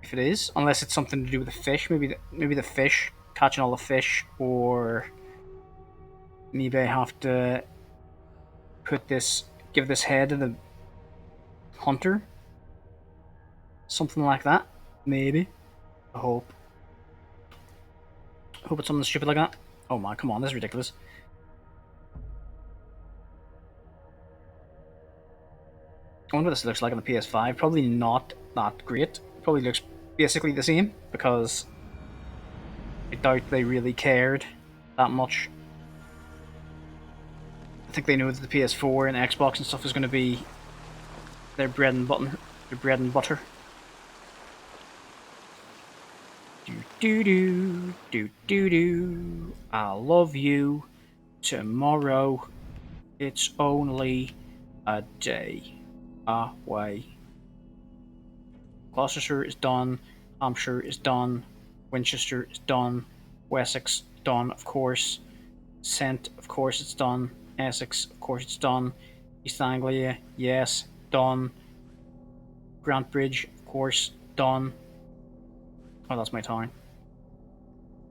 if it is, unless it's something to do with the fish. Maybe the fish, catching all the fish, or maybe I have to give this head to the hunter. Something like that. Maybe. I hope. Hope it's something stupid like that. Oh my, come on, this is ridiculous. I wonder what this looks like on the PS5. Probably not that great. Probably looks basically the same, because I doubt they really cared that much. I think they know that the PS4 and Xbox and stuff is going to be their bread and butter. Do. I love you. Tomorrow, it's only a day away. Gloucestershire is done. Hampshire is done. Winchester is done. Wessex done, of course. Kent, of course it's done. Essex, of course it's done. East Anglia, yes, done. Grantbridge, of course, done. Oh, that's my town.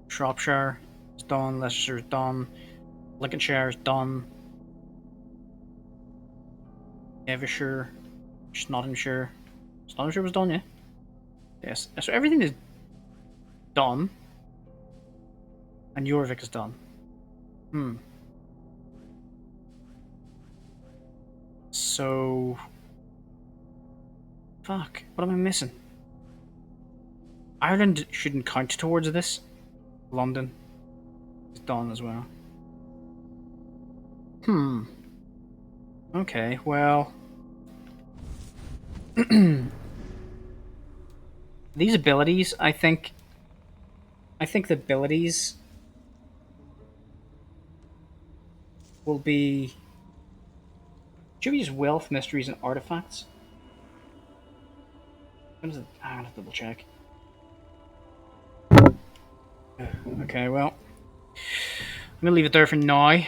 Shropshire is done. Leicestershire is done. Lincolnshire is done. Evershire, Nottinghamshire. Nottinghamshire was done, yeah? Yes. So everything is done. And Jorvik is done. So... Fuck, what am I missing? Ireland shouldn't count towards this. London is done as well. Okay, well... These abilities, I think the abilities will be... Should we use wealth, mysteries, and artifacts? What is it? I'm gonna double check. Okay, well, I'm gonna leave it there for now.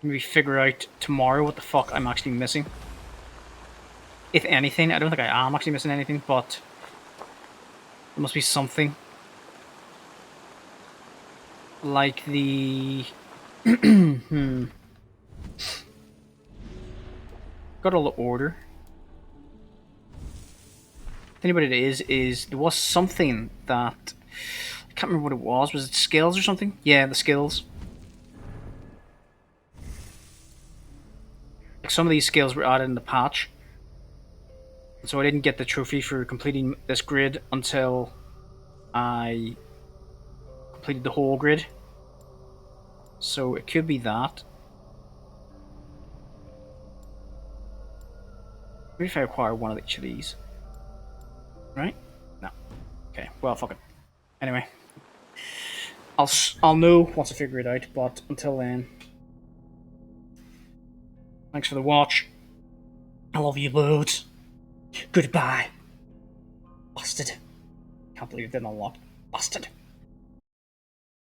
Maybe figure out tomorrow what the fuck I'm actually missing. If anything, I don't think I am actually missing anything, but there must be something. Like the... Got all the order. I think what it is there was something that... I can't remember what it was. Was it skills or something? Yeah, the skills. Like some of these skills were added in the patch. So I didn't get the trophy for completing this grid until I completed the whole grid. So it could be that. Maybe if I acquire one of each of these. Right? No. Okay, well, fuck it. Anyway. I'll know once I figure it out, but until then. Thanks for the watch. I love you loads. Goodbye. Bastard. Can't believe it didn't unlock. Bastard.